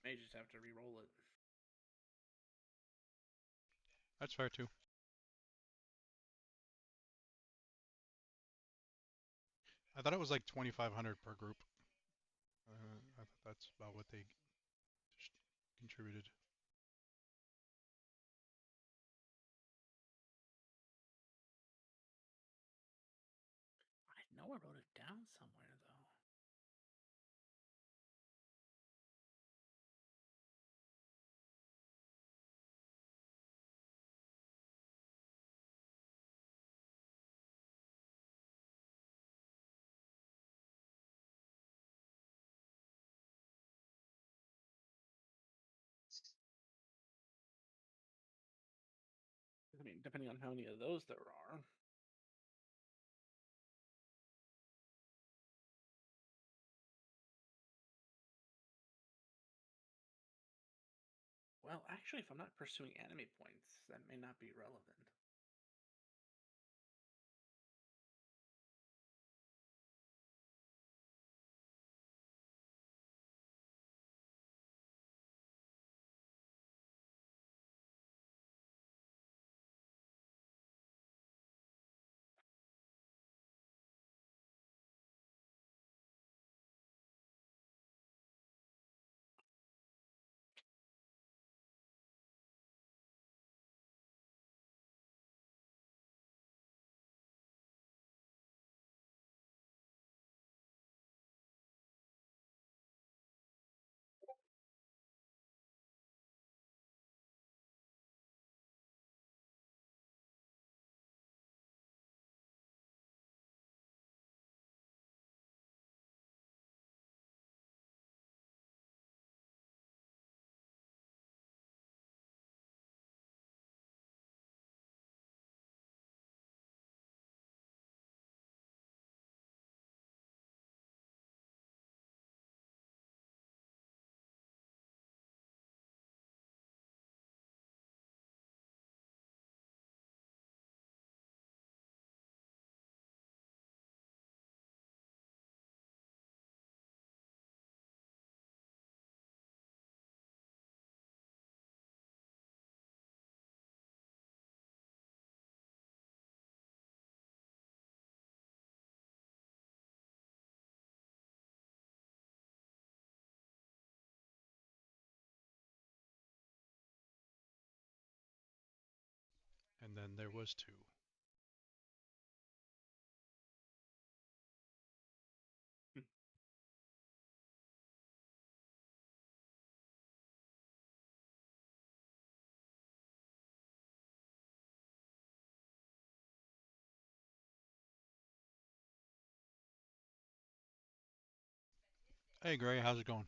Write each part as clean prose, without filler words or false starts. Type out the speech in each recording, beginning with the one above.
May just have to re-roll it. That's fair too. I thought it was like 2,500 per group. I thought that's about what they contributed. I know I wrote it down somewhere though. I mean, depending on how many of those there are. Well, actually, if I'm not pursuing enemy points, that may not be relevant. And then there was two. Hmm. Hey Gray, how's it going?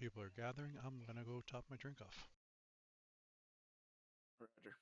People are gathering. I'm gonna go top my drink off. Roger.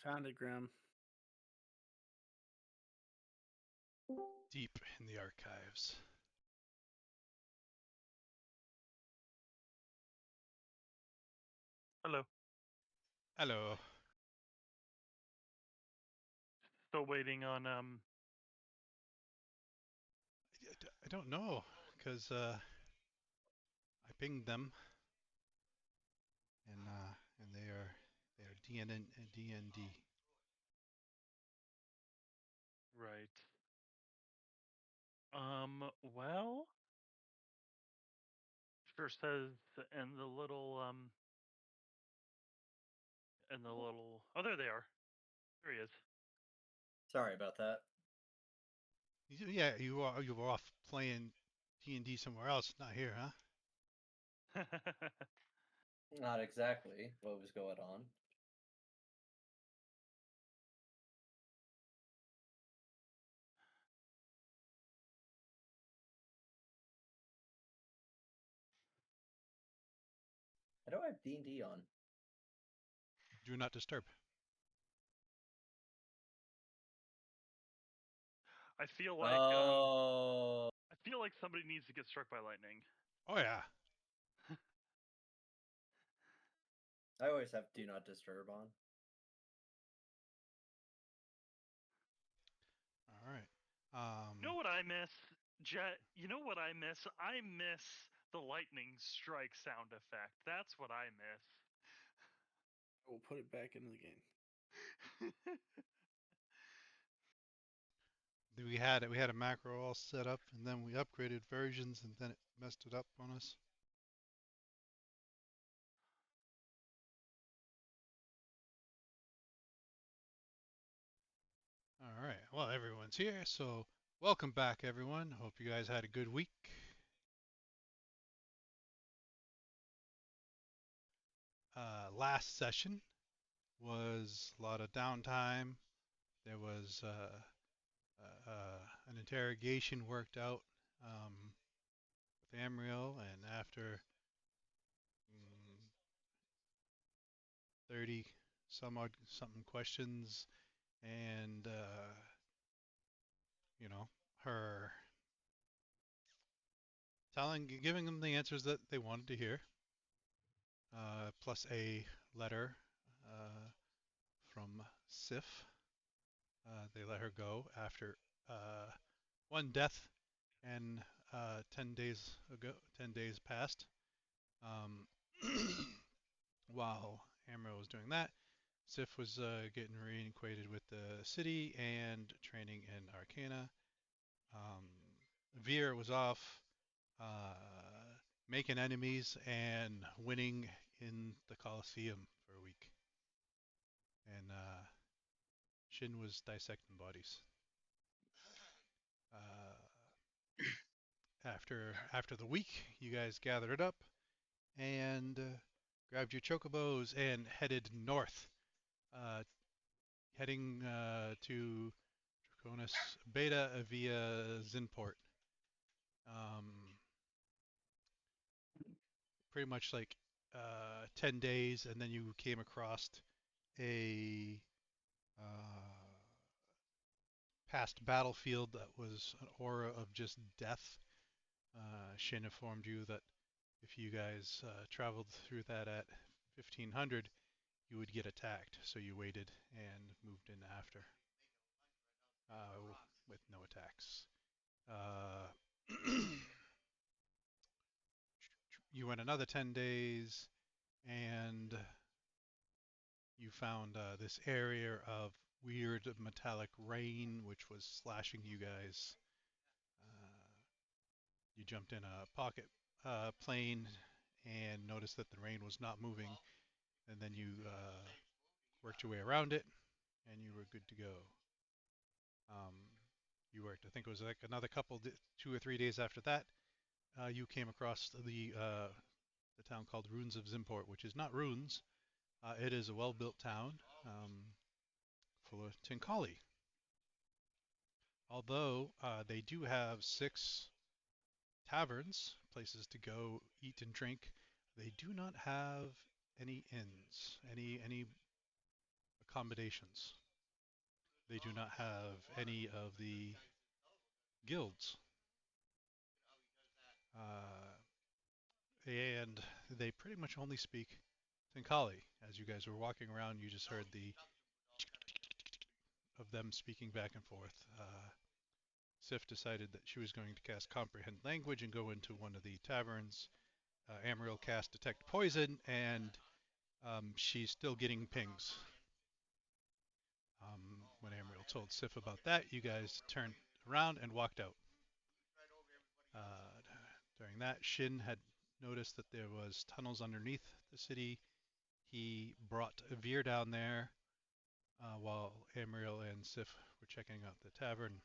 I found it, Grim. Deep in the archives. Hello. Hello. Still waiting on I don't know because I pinged them and they are DND. Right. Well, sure says and the little oh there they are. There he is. Sorry about that. Yeah, you were off playing D&D somewhere else, not here, huh? Not exactly what was going on. I don't have D&D on. Do not disturb. I feel Oh, like somebody needs to get struck by lightning. Oh yeah. I always have Do Not Disturb on. All right. You know what I miss? Jet, you know what I miss? I miss the lightning strike sound effect. That's what I I will put it back into the game. miss. we had a macro all set up, and then we upgraded versions, and then it messed it up on us. All right. Well, everyone's here, so welcome back, everyone. Hope you guys had a good week. Last session was a lot of downtime. There was an interrogation worked out with Amriel, and after 30 some odd something questions, and her giving them the answers that they wanted to hear, plus a letter from Sif. They let her go after one death, and 10 days ago, 10 days passed. Um, while Amro was doing that, Sif was getting reacquainted with the city and training in Arcana. Um, Veer was off uh, making enemies and winning in the Colosseum for a week. And Shin was dissecting bodies. After the week, you guys gathered it up and grabbed your chocobos and headed north, uh, heading to Draconis Beta via Zinport. Um, Pretty much like 10 days, and then you came across a past battlefield that was an aura of just death. Shin informed you that if you guys traveled through that at 1500, you would get attacked. So you waited and moved in after with no attacks. Uh, you went another 10 days and you found this area of weird metallic rain which was slashing you guys. Uh, you jumped in a pocket plane and noticed that the rain was not moving, and then you worked your way around it, and you were good to go. Um, you worked, I think it was like another 2 or 3 days after that, you came across the town called Ruins of Zimport, which is not ruins. It is a well-built town full of Tinkali. Although they do have 6 taverns, places to go eat and drink, they do not have any inns, any accommodations. They do not have any of the guilds. Uh, and they pretty much only speak Tinkali. As you guys were walking around, you just heard the of them speaking back and forth. Sif decided that she was going to cast Comprehend Language and go into one of the taverns. Amriel cast Detect Poison, and she's still getting pings. When Amriel told Sif about that, you guys turned around and walked out. During that, Shin had noticed that there was tunnels underneath the city. He brought Veer down there while Amriel and Sif were checking out the tavern,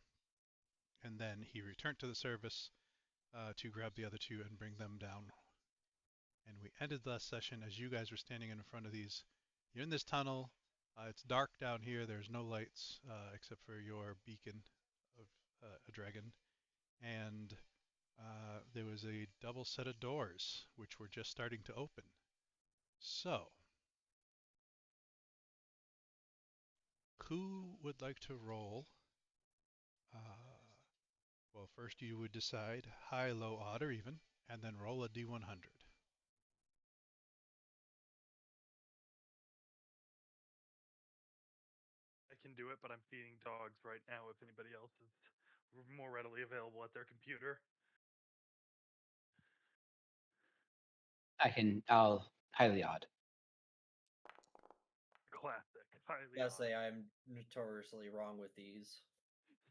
and then he returned to the service to grab the other two and bring them down. And we ended the session as you guys were standing in front of these. You're in this tunnel. It's dark down here. There's no lights except for your beacon of a dragon. And there was a double set of doors which were just starting to open. So, who would like to roll? Well, first you would decide high, low, odd, or even, and then roll a d100. I can do it, but I'm feeding dogs right now if anybody else is more readily available at their computer. I'll highly odd. Classic. Highly Gotta odd. say, I'm notoriously wrong with these.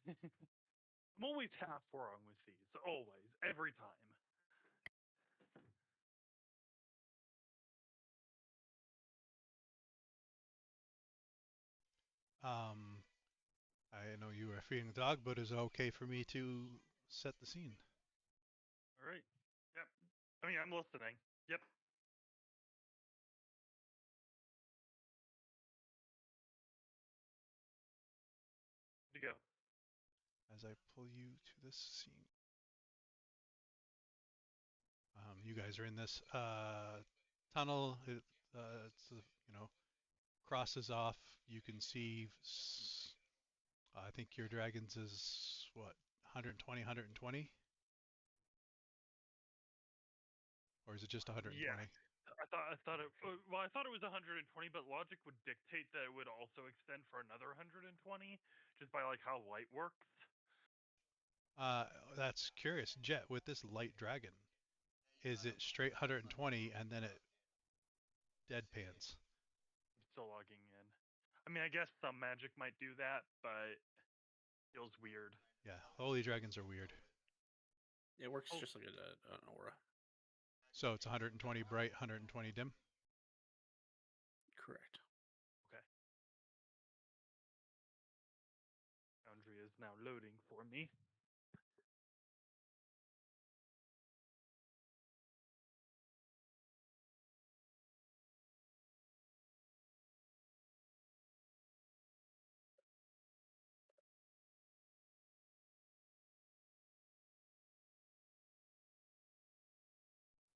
I'm always half wrong with these. Always. Every time. I know you are feeding the dog, but is it okay for me to set the scene? All right. Yep. I mean, I'm listening. Yep. To go. As I pull you to this scene. You guys are in this tunnel. It's crosses off. You can see. I think your dragons is what 120, 120, or is it just 120? Yeah. I thought it was 120, but logic would dictate that it would also extend for another 120, just by like how light works. That's curious. Jet, with this light dragon, is it straight 120 and then it deadpans? I'm still logging in. I mean, I guess some magic might do that, but feels weird. Yeah, holy dragons are weird. It works just like an aura. So it's 120 bright, 120 dim? Correct. Okay. Foundry is now loading for me.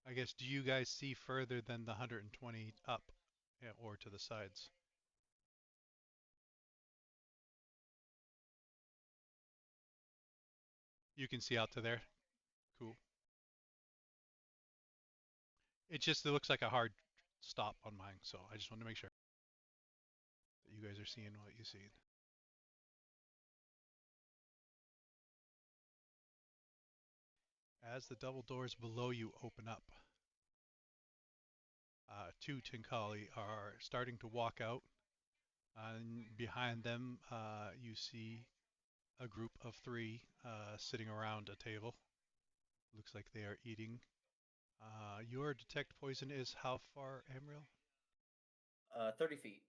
I guess, do you guys see further than the 120 up or to the sides? You can see out to there? Cool. It looks like a hard stop on mine, so I just want to make sure that you guys are seeing what you see. As the double doors below you open up, two Tinkali are starting to walk out, and behind them you see a group of three sitting around a table. Looks like they are eating. Your detect poison is how far, Amriel? 30 feet.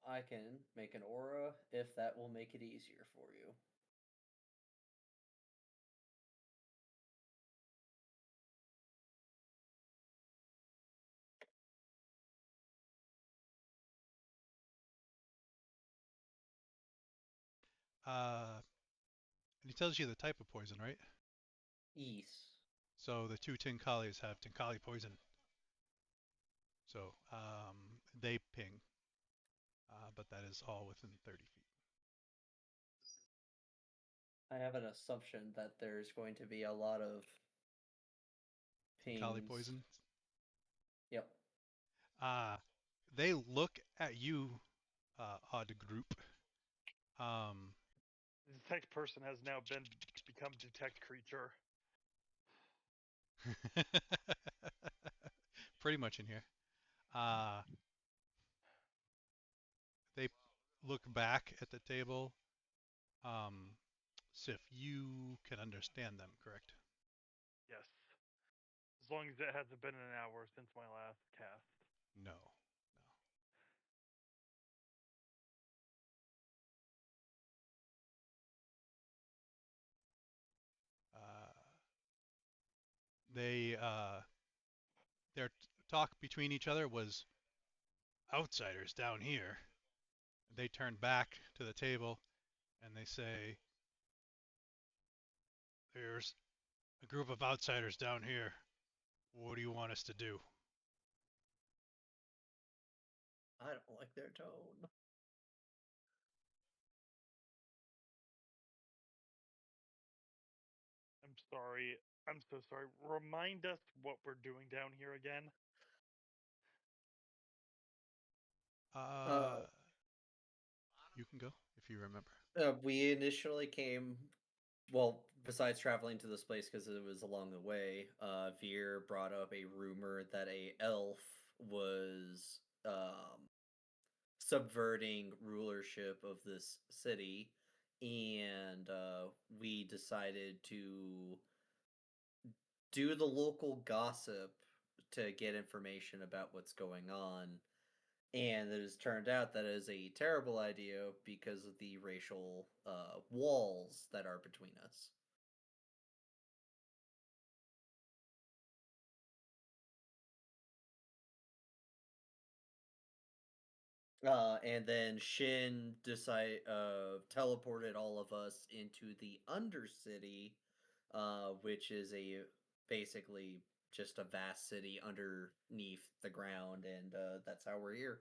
I can make an aura if that will make it easier for you. And he tells you the type of poison, right? East. So the two Tinkalis have Tinkali poison. So they ping, but that is all within 30 feet. I have an assumption that there's going to be a lot of Tinkali pings. poison. Yep. They look at you, odd group, The detect person has now become detect creature. Pretty much in here. They look back at the table. Sif, you can understand them, correct? Yes. As long as it hasn't been an hour since my last cast. No. They their talk between each other was outsiders down here. They turn back to the table and they say, "There's a group of outsiders down here. What do you want us to do?" I don't like their tone. I'm sorry. I'm so sorry. Remind us what we're doing down here again. You can go if you remember. We initially came, well, besides traveling to this place because it was along the way, Veer brought up a rumor that a elf was subverting rulership of this city, and we decided to do the local gossip to get information about what's going on. And it has turned out that it is a terrible idea because of the racial walls that are between us. And then Shin teleported all of us into the Undercity, which is basically just a vast city underneath the ground, and that's how we're here.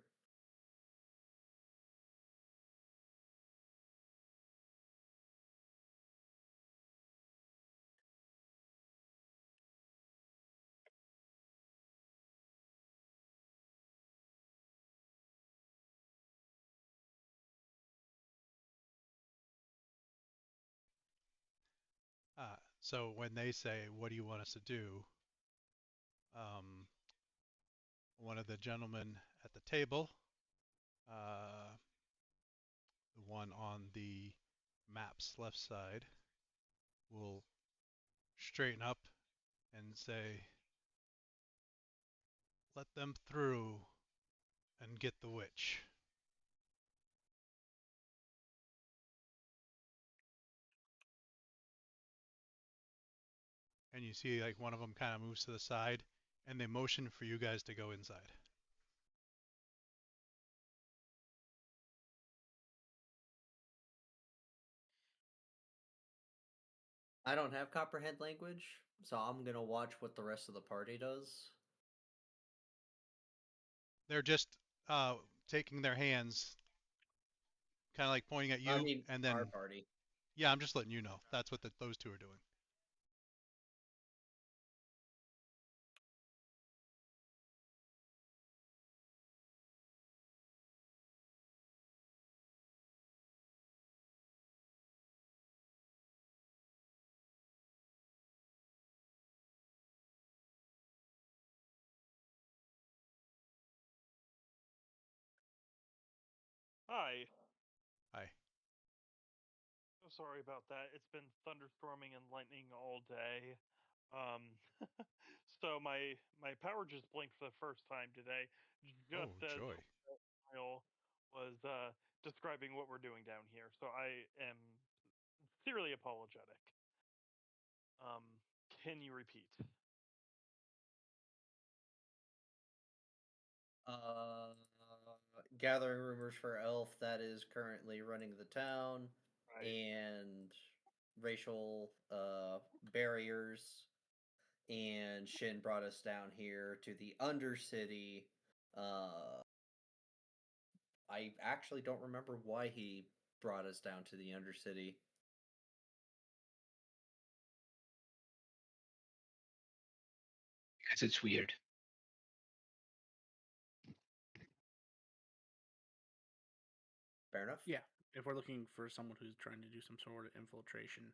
So when they say, "What do you want us to do?" One of the gentlemen at the table, uh, the one on the map's left side, will straighten up and say, "Let them through and get the witch." And you see like one of them kind of moves to the side and they motion for you guys to go inside. I don't have comprehend language, so I'm gonna watch what the rest of the party does. They're just taking their hands, kind of like pointing at I you, mean, and our then, party. yeah, I'm just letting you know. That's what those two are doing. Hi. Hi. So sorry about that. It's been thunderstorming and lightning all day. Um, so my power just blinked for the first time today, just Oh, as joy. Kyle was describing what we're doing down here. So I am sincerely apologetic. Um, can you repeat? Uh, Gathering rumors for Elf that is currently running the town, Right. and racial barriers. And Shin brought us down here to the Undercity. I actually don't remember why he brought us down to the Undercity. Because it's weird. Fair enough. Yeah. if we're looking for someone who's trying to do some sort of infiltration,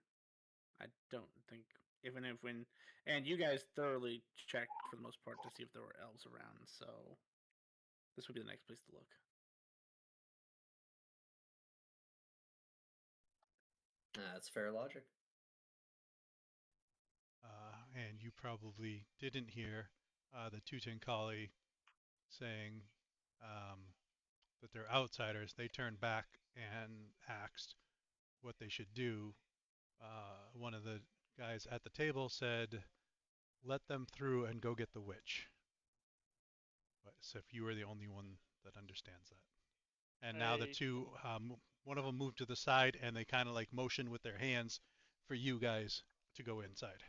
I don't think even if when and you guys thoroughly checked for the most part to see if there were elves around, so this would be the next place to look. That's fair logic. And you probably didn't hear the Tutankali saying that they're outsiders. They turned back and asked what they should do. One of the guys at the table said, "Let them through and go get the witch." But so if you were the only one that understands that. And now the two, one of them moved to the side and they kind of like motioned with their hands for you guys to go inside.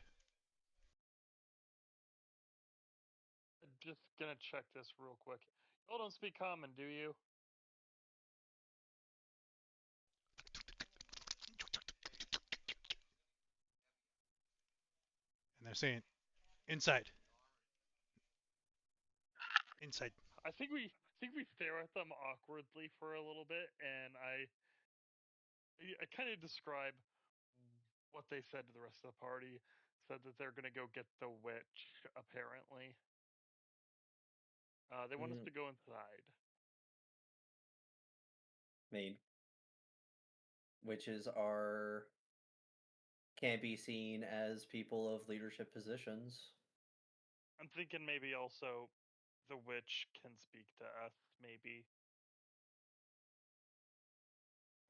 I'm just gonna check this real quick. Y'all don't speak common, do you? And they're saying, "Inside, inside." I think we stare at them awkwardly for a little bit, and I kind of describe what they said to the rest of the party. Said that they're gonna go get the witch. Apparently, they want us to go inside. I mean, witches can't be seen as people of leadership positions. I'm thinking maybe also the witch can speak to us. Maybe.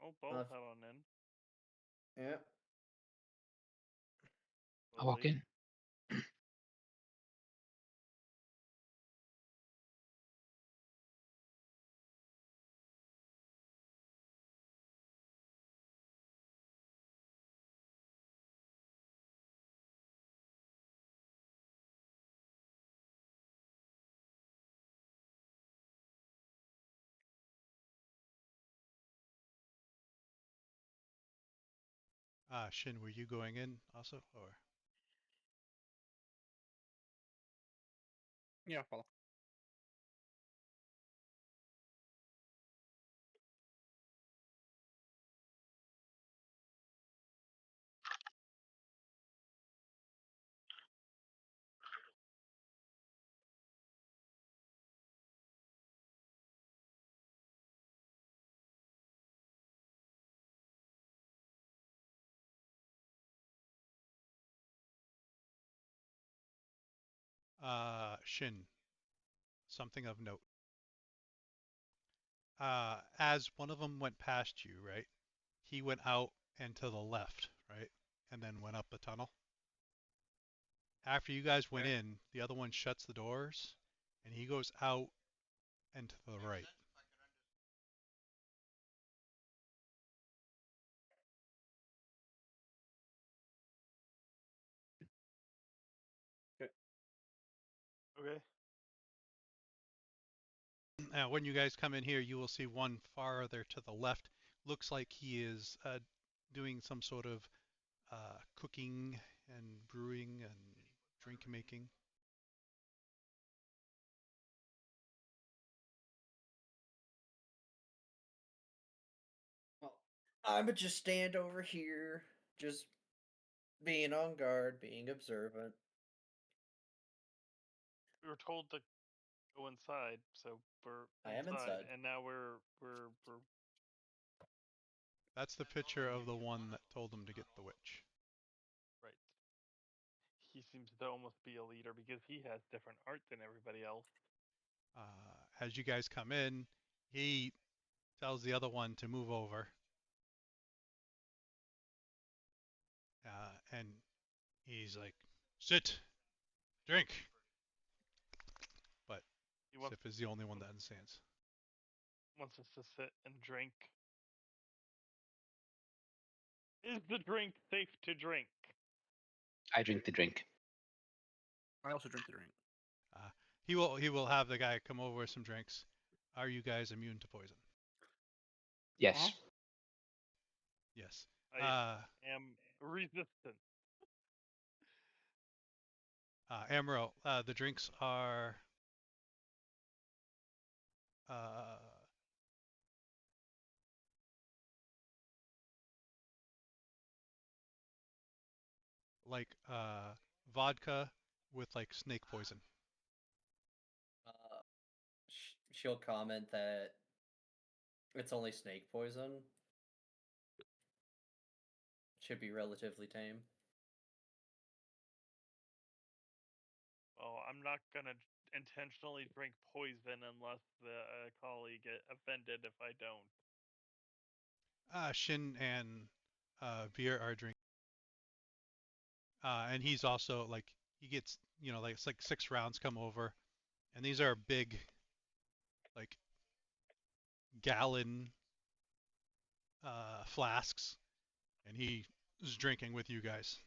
Oh, Ball head on in. Yeah. I walk in. Shin, were you going in also, or? Yeah, follow. Shin, something of note. As one of them went past you, right? He went out and to the left, right? And then went up the tunnel. After you guys went in, the other one shuts the doors, and he goes out and to the right. Okay. Now, when you guys come in here, you will see one farther to the left. Looks like he is doing some sort of cooking and brewing and drink making. Well, I would just stand over here, just being on guard, being observant. We were told to go inside, so we're I am inside. and now we're That's the picture of the one that told him to get the witch. right. He seems to almost be a leader because he has different art than everybody else. As you guys come in, he tells the other one to move over. And he's like, "Sit, drink." But Sif is the only one that understands. Wants us to sit and drink. Is the drink safe to drink? I drink the drink. I also drink the drink. He will have the guy come over with some drinks. Are you guys immune to poison? Yes. Yes. I am resistant. Amaryl, the drinks are like vodka with like snake poison. She'll comment that it's only snake poison. Should be relatively tame. Well, I'm not gonna intentionally drink poison unless the colleague get offended if I don't. Shin and Veer are drinking. And he's also like he gets like it's like 6 rounds come over, and these are big like gallon flasks, and he is drinking with you guys.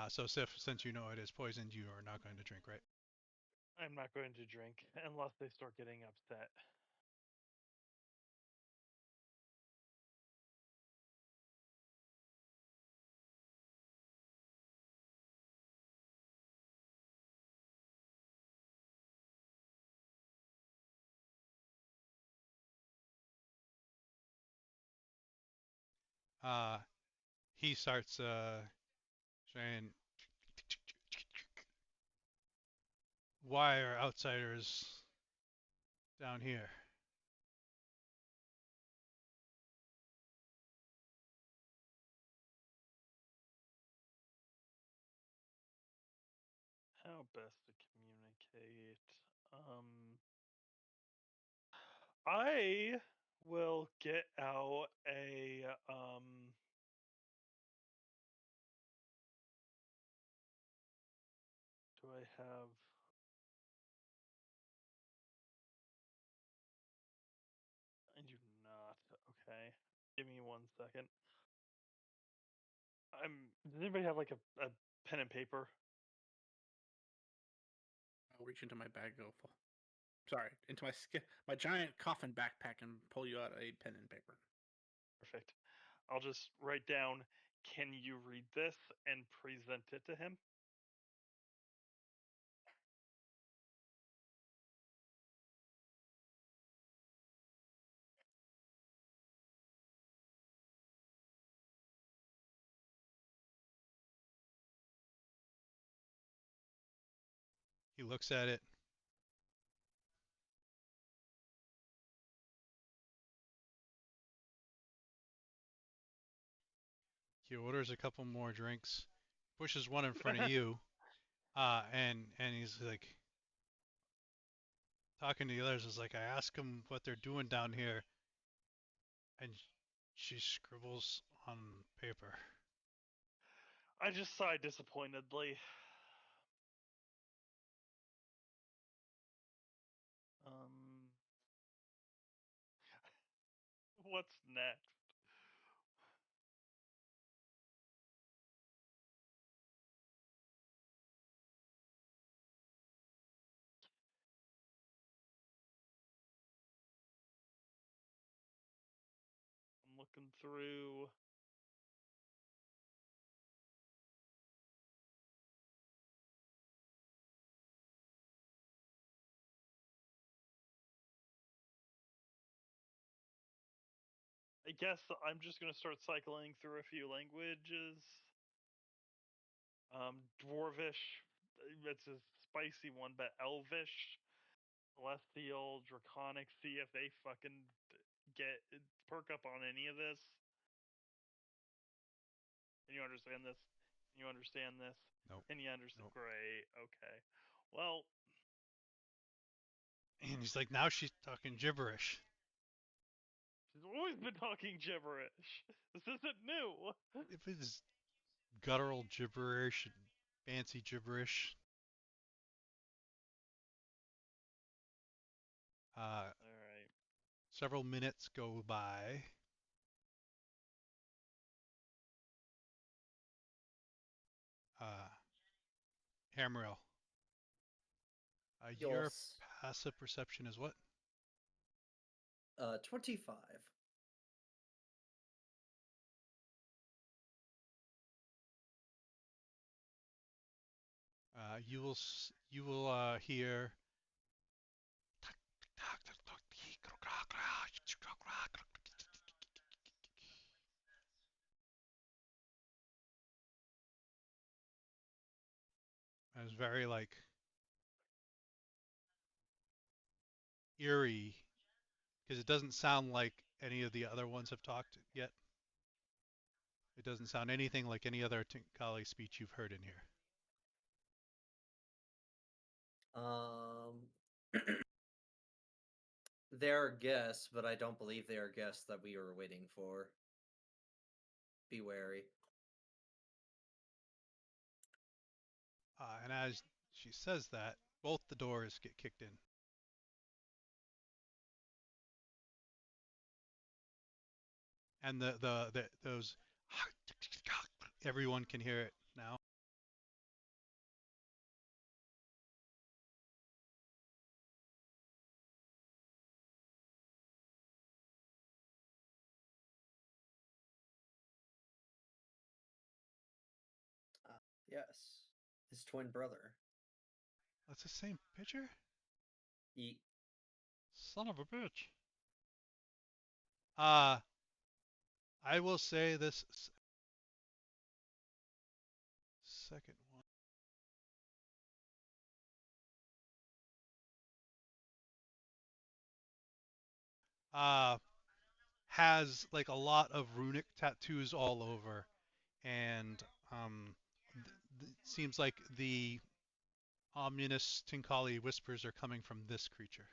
So Sif, since you know it is poisoned, you are not going to drink, right? I'm not going to drink unless they start getting upset. He starts saying, "Why are outsiders down here?" How best to communicate? I will get out a Do I have? I do not. Okay. Give me 1 second. Does anybody have like a pen and paper? I'll reach into my bag, sorry, into my giant coffin backpack and pull you out a pen and paper. Perfect. I'll just write down, can you read this, and present it to him? He looks at it. He orders a couple more drinks, pushes one in front of you, and he's like talking to the others. Is like, I ask him what they're doing down here, and she scribbles on paper. I just sigh disappointedly. What's next? I'm looking through. I guess I'm just gonna start cycling through a few languages. Dwarvish, it's a spicy one, but Elvish, Celestial, Draconic. See if they fucking get perk up on any of this. Can you understand this? Can you understand this? Nope. Can you understand? Nope. Great. Okay. Well. And he's like, now she's talking gibberish. She's always been talking gibberish. This isn't new. If it's guttural gibberish and fancy gibberish. All right. Several minutes go by. Hamriel. Your Yes. passive perception is what? 25. You will hear. It's very like eerie because it doesn't sound like any of the other ones have talked yet. It doesn't sound anything like any other Tinkali speech you've heard in here. They're guests, but I don't believe they are guests that we were waiting for. Be wary. And as she says that, both the doors get kicked in. And those everyone can hear it now. Yes. His twin brother. That's the same picture? He Son of a bitch. I will say this second one. Has like a lot of runic tattoos all over, and seems like the ominous Tinkali whispers are coming from this creature.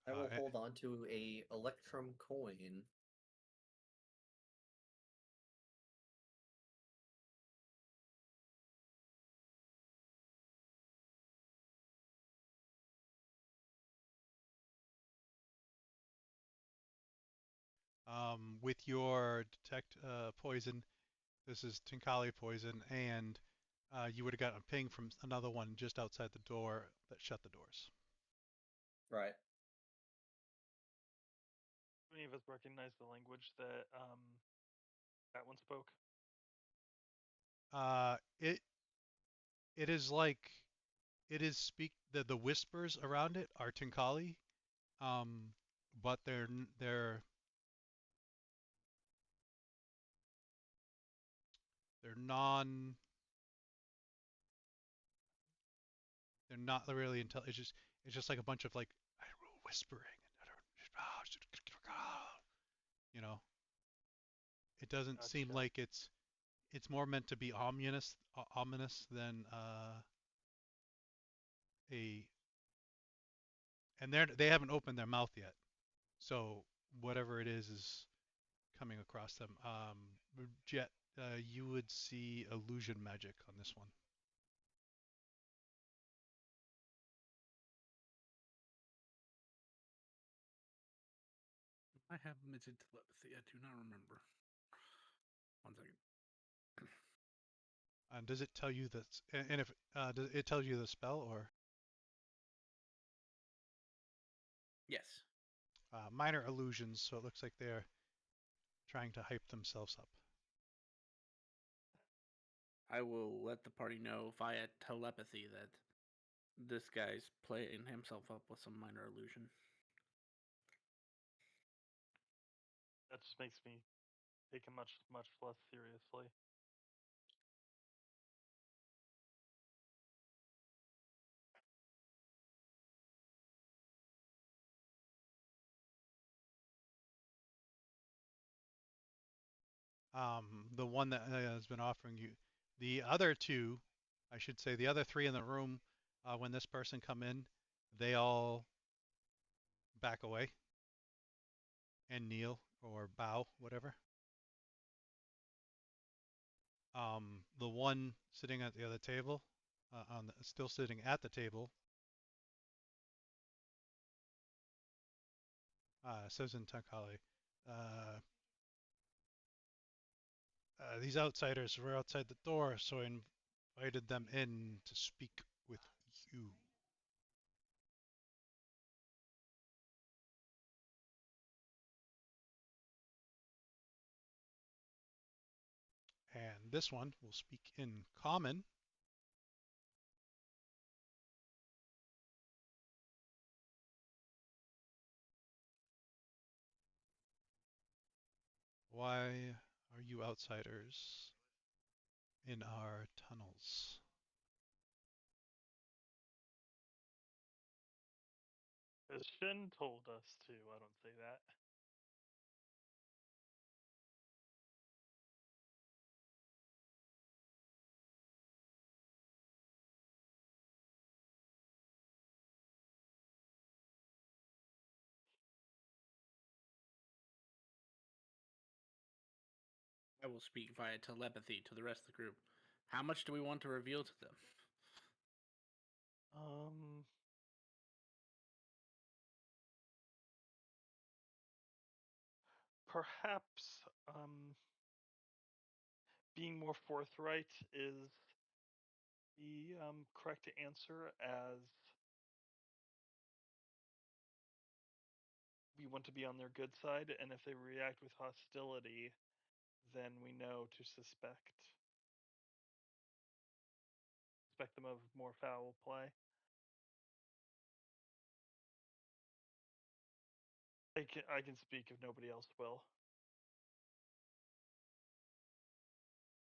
I will hold on to a Electrum coin. With your detect poison, this is Tinkali poison, and you would have gotten a ping from another one just outside the door that shut the doors. Right. Do any of us recognize the language that one spoke? It is like it is the whispers around it are Tinkali, but they're non they're not really it's just like a bunch of like whispering you know. It doesn't seem Gotcha. like it's more meant to be ominous than a and they haven't opened their mouth yet. So whatever it is coming across them. Jet, you would see illusion magic on this one. I have limited telepathy. I do not remember. 1 second. Does it tell you that? And if does it tell you the spell or Yes. minor illusions? So it looks like they're trying to hype themselves up. I will let the party know via telepathy that this guy's playing himself up with some minor illusion. That just makes me take him much less seriously. The one that has been offering you, the other two, I should say, the other three in the room, when this person come in, they all back away and kneel or bow, whatever. The one sitting at the other table, still sitting at the table, Says in Tankali, these outsiders were outside the door, so I invited them in to speak with you. And this one will speak in common. Why are you outsiders in our tunnels? As Shin told us to. I don't say that. I will speak via telepathy to the rest of the group. How much do we want to reveal to them? Perhaps being more forthright is the correct answer, as we want to be on their good side, and if they react with hostility, then we know to suspect them of more foul play. I can speak if nobody else will.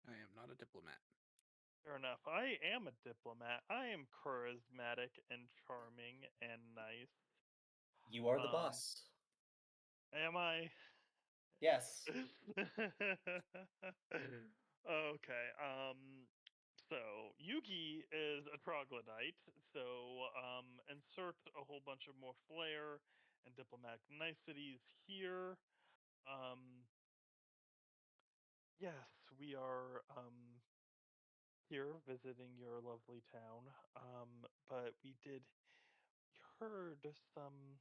I am not a diplomat. Fair enough. I am a diplomat. I am charismatic and charming and nice. You are the boss. Am I? Yes. Okay. So Yugi is a troglodyte. So insert a whole bunch of more flair and diplomatic niceties here. Yes, we are here visiting your lovely town. But we heard some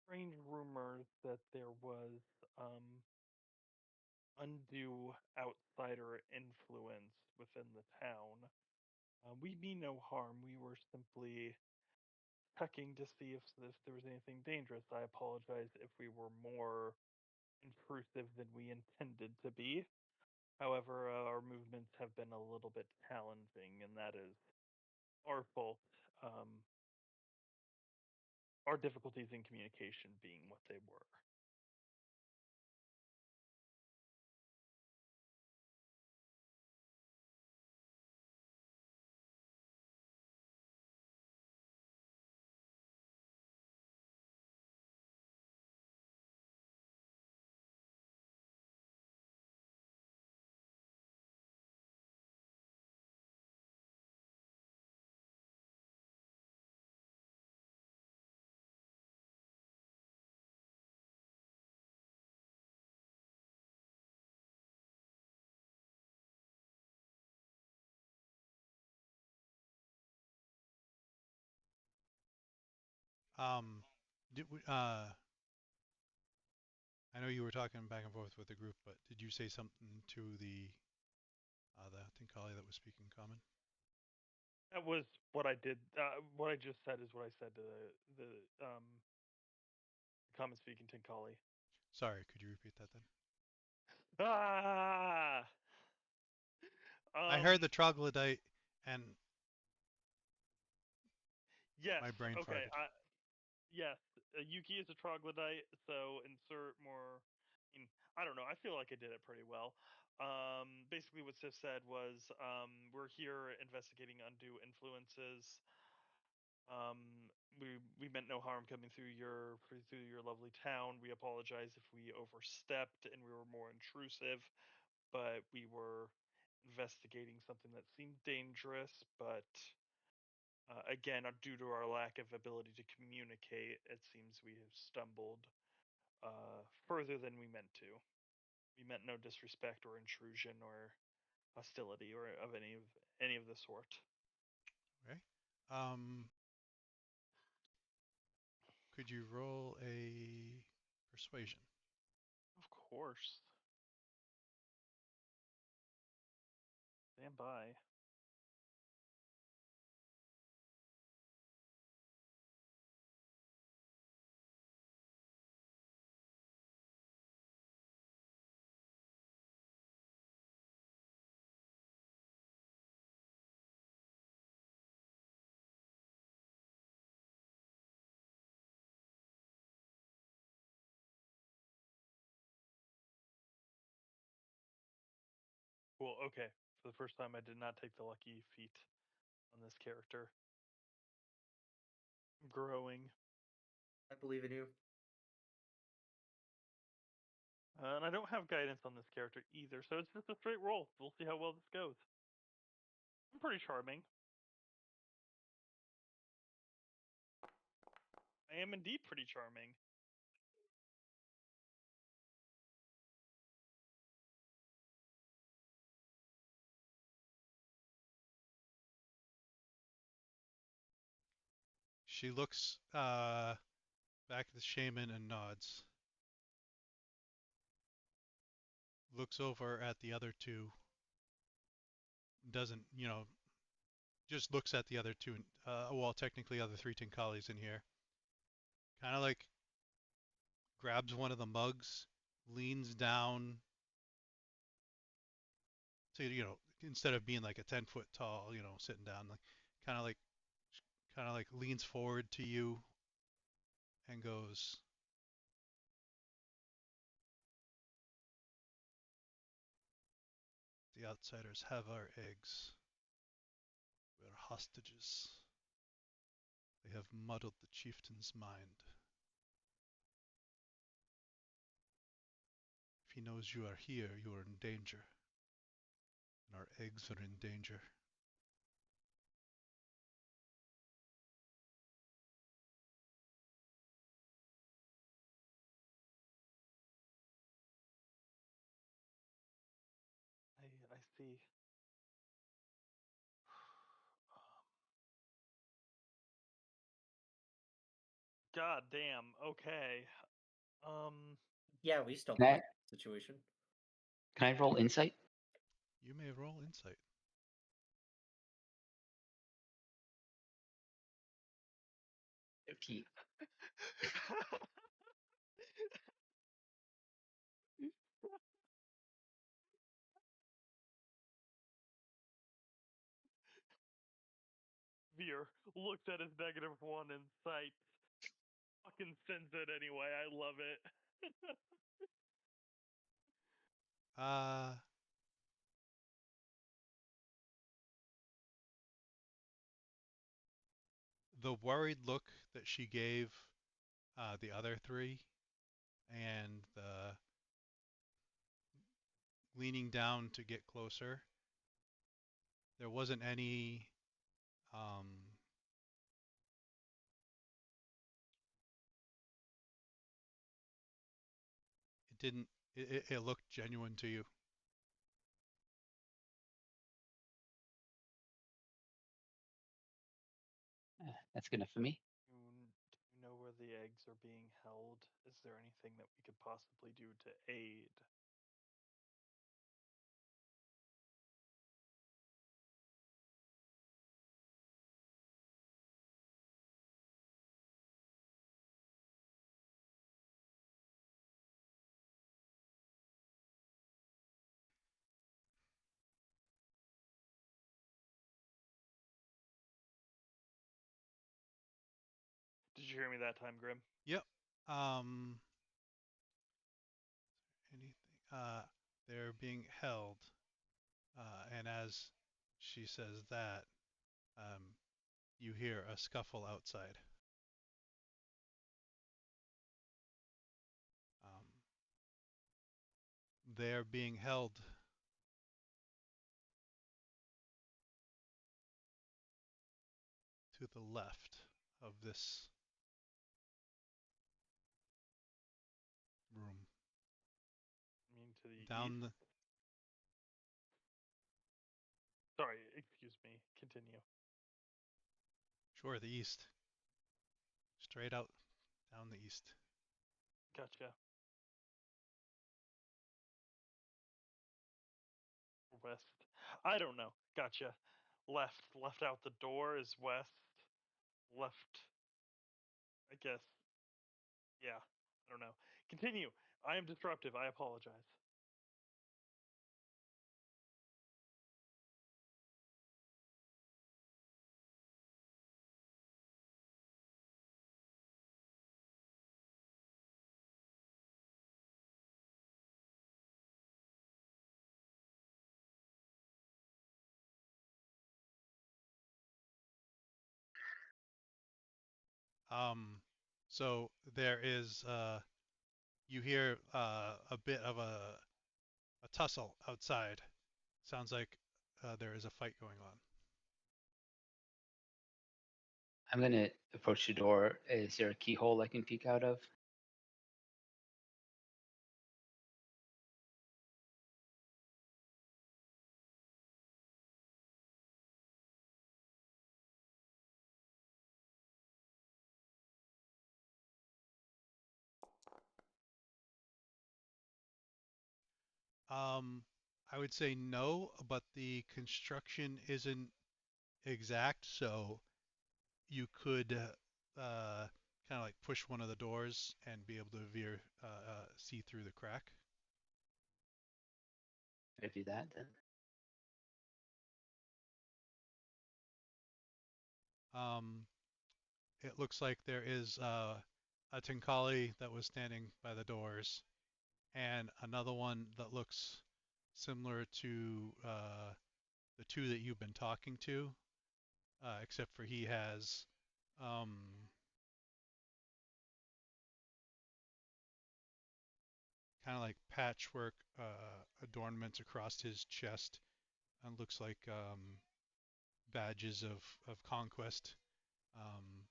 strange rumors that there was undue outsider influence within the town. We mean no harm. We were simply checking to see if there was anything dangerous. I apologize if we were more intrusive than we intended to be. However, our movements have been a little bit challenging, and that is our fault. Our difficulties in communication being what they were. Did we, I know you were talking back and forth with the group, but did you say something to the Tinkali that was speaking common? That was what I did. What I just said is what I said to the common speaking Tinkali. Sorry, could you repeat that then? Ah! I heard the troglodyte and yes. my brain Okay. farted. Yes. Yuki is a troglodyte, so insert more. I don't know. I feel like I did it pretty well. Basically, what Sif said was, we're here investigating undue influences. We meant no harm coming through your lovely town. We apologize if we overstepped and we were more intrusive, but we were investigating something that seemed dangerous. But again, due to our lack of ability to communicate, it seems we have stumbled further than we meant to. We meant no disrespect or intrusion or hostility or of any of the sort. Okay. could you roll a persuasion? Of course. Stand by. Cool. Okay. For the first time, I did not take the lucky feat on this character. I'm growing. I believe in you. And I don't have guidance on this character either, so it's just a straight roll. We'll see how well this goes. I'm pretty charming. I am indeed pretty charming. She looks back at the shaman and nods. Looks over at the other two. Doesn't, just looks at the other two. Well, technically, other three Tinkalis in here. Kind of like grabs one of the mugs, leans down. So, instead of being like a 10-foot tall, sitting down, like kind of like kind of like leans forward to you and goes, "The outsiders have our eggs. We're hostages. They have muddled the chieftain's mind. If he knows you are here, you are in danger. And our eggs are in danger." I see. God damn. Okay. Yeah, we still Can I, like the situation. can I roll insight? You may roll insight. 13. Veer looks at his -1 in sight. Fucking sends it anyway. I love it. Uh, the worried look that she gave the other three and the leaning down to get closer, there wasn't any it didn't it looked genuine to you. That's good enough for me. Do you know where the eggs are being held? Is there anything that we could possibly do to aid? Did you hear me that time, Grim? Yep. Anything? They're being held, and as she says that, you hear a scuffle outside. They're being held to the left of this room. I mean, to the Down east? the Sorry, excuse me. Continue. Sure, the east. Straight out down the east. Gotcha. West. I don't know. Gotcha. Left. Left out the door is west. Left. I guess. Yeah. I don't know. Continue. I am disruptive. I apologize. So there is you hear a bit of a tussle outside. Sounds like there is a fight going on. I'm gonna approach the door. Is there a keyhole I can peek out of? I would say no, but the construction isn't exact, so you could kind of like push one of the doors and be able to see through the crack. I do that then. Um, it looks like there is a Tinkali that was standing by the doors, and another one that looks similar to the two that you've been talking to, except for he has um, kind of like patchwork adornments across his chest, and looks like badges of conquest. Um,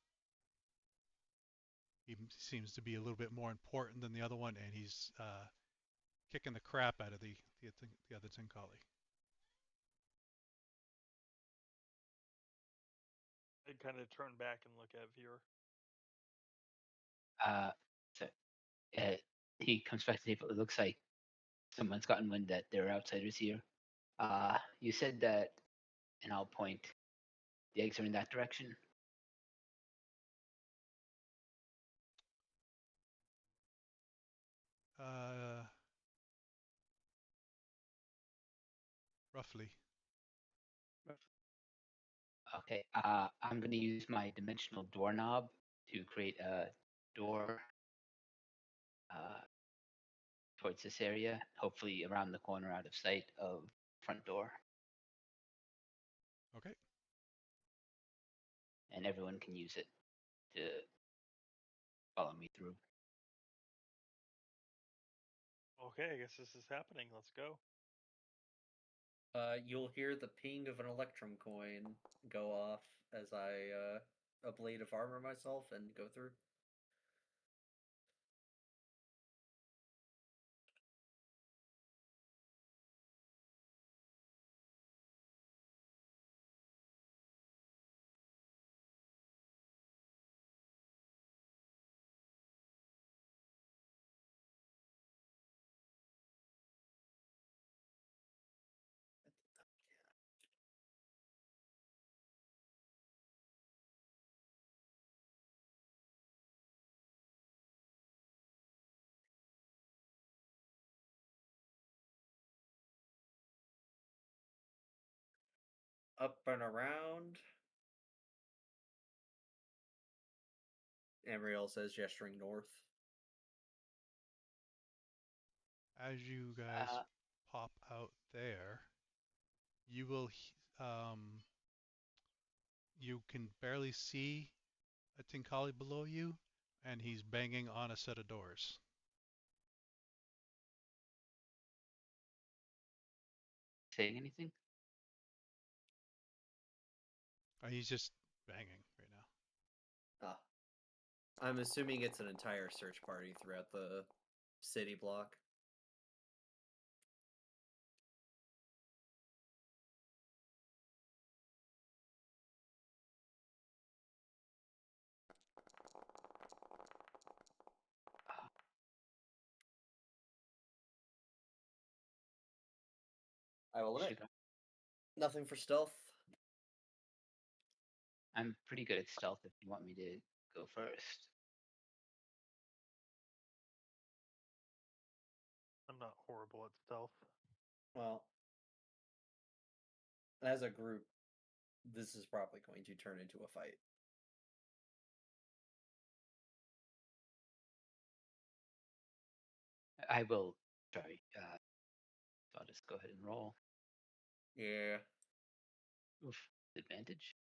he seems to be a little bit more important than the other one, and he's kicking the crap out of the other Tinkali. I kind of turn back and look at Viewer. So uh, he comes back to the table. It looks like someone's gotten wind that there are outsiders here. You said that, and I'll point. The eggs are in that direction. Uh, roughly. Okay. I'm gonna use my dimensional doorknob to create a door uh, towards this area. Hopefully, around the corner, out of sight of front door, Okay. and everyone can use it to follow me through. Okay, I guess this is happening. Let's go. You'll hear the ping of an electrum coin go off as I a blade of armor myself and go through. Up and around. Amriel says, gesturing north. As you guys pop out there, you will you can barely see a Tinkali below you, and he's banging on a set of doors. Saying anything? He's just banging right now. Ah. I'm assuming it's an entire search party throughout the city block. I will admit, Should I- nothing for stealth. I'm pretty good at stealth if you want me to go first. I'm not horrible at stealth. Well, as a group, this is probably going to turn into a fight. I will. Sorry. So I'll just go ahead and roll. Yeah. Oof. Advantage.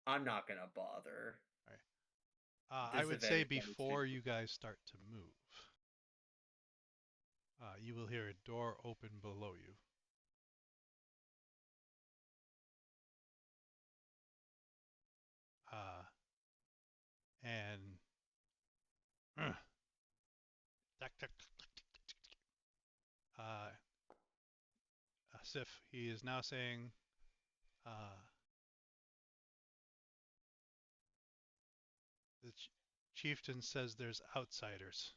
I'm not gonna bother. I would say Disadvantage on before two. you guys start to move, you will hear a door open below you. And Sif, he is now saying, the chieftain says there's outsiders.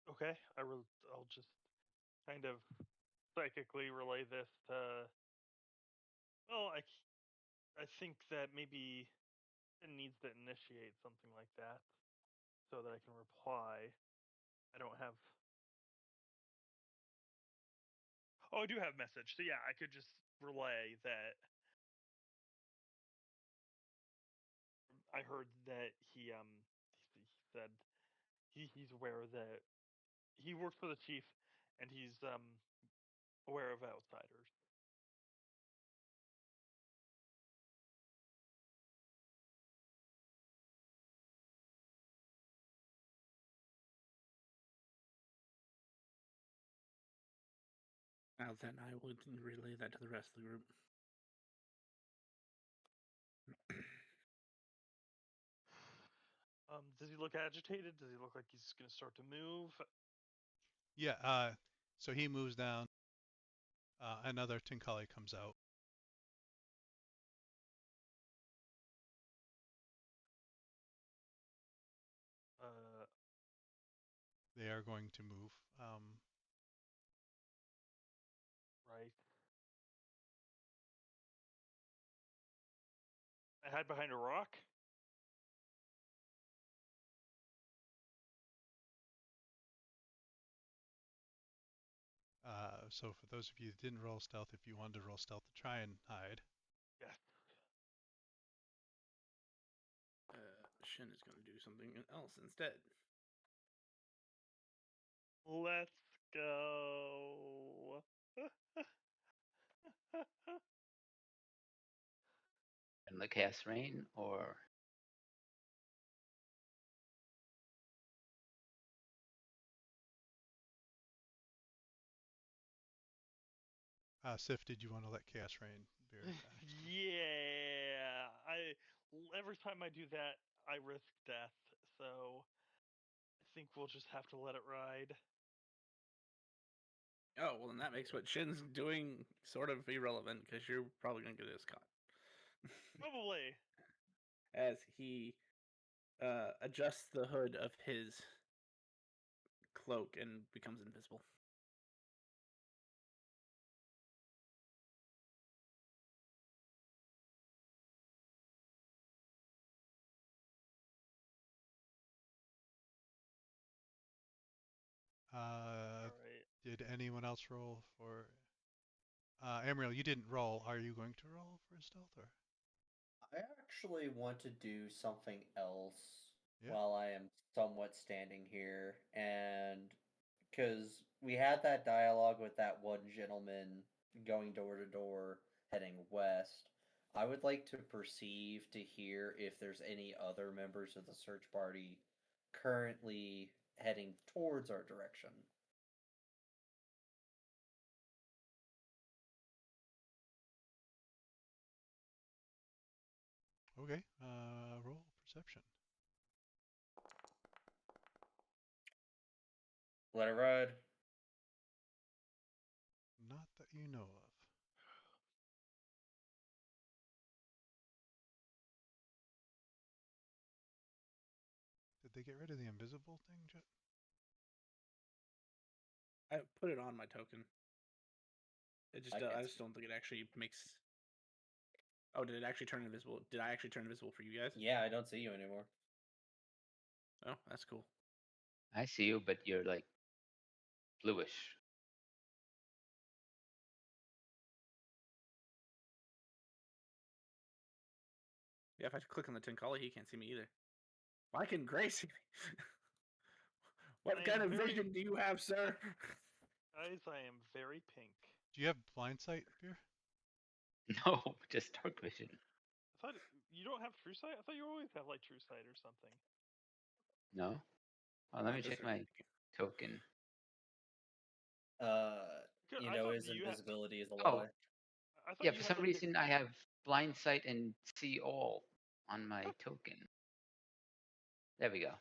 Okay, I'll just kind of psychically relay this to. Well, I think that maybe it needs to initiate something like that so that I can reply. I don't have. Oh, I do have message. So yeah, I could just relay that I heard that he said he's aware that he works for the chief and he's aware of outsiders. Now then, I will relay that to the rest of the group. Does he look agitated? Does he look like he's gonna start to move? Yeah, so he moves down. Another Tinkali comes out. They are going to move. Right. I hide behind a rock. So for those of you that didn't roll stealth, if you wanted to roll stealth to try and hide, Yes. Shin is going to do something else instead. Let's go. And the cast rain or Sif, did you want to let Chaos Rain be right back? Yeah. Every time I do that, I risk death. So I think we'll just have to let it ride. Oh, well, then that makes what Shin's doing sort of irrelevant because you're probably going to get his caught. Probably. As he adjusts the hood of his cloak and becomes invisible. All right. Did anyone else roll for... Amriel, you didn't roll. Are you going to roll for stealth? Or? I actually want to do something else Yeah. while I am somewhat standing here, and because we had that dialogue with that one gentleman going door to door, heading west, I would like to perceive to hear if there's any other members of the search party currently heading towards our direction. Okay, roll perception. Let it ride. Not that you know of. Did they get rid of the invisible thing, Jet? I put it on my token. It just I can't I see just don't think it actually makes. Oh, did it actually turn invisible? Did I actually turn invisible for you guys? Yeah, I don't see you anymore. Oh, that's cool. I see you, but you're like bluish. Yeah, if I click on the Tinkali, he can't see me either. Why can Gray see me? What I kind am of very- vision do you have, sir? Guys, I am very pink. Do you have blind sight, Beer? No, just dark vision. I thought you don't have true sight. I thought you always have like true sight or something. No. Oh, let me That's check a my token. Good, You I know, thought his you invisibility is a Oh. lie. I thought Yeah, you for had, some like, reason I have blind sight and see all on my token. There we go.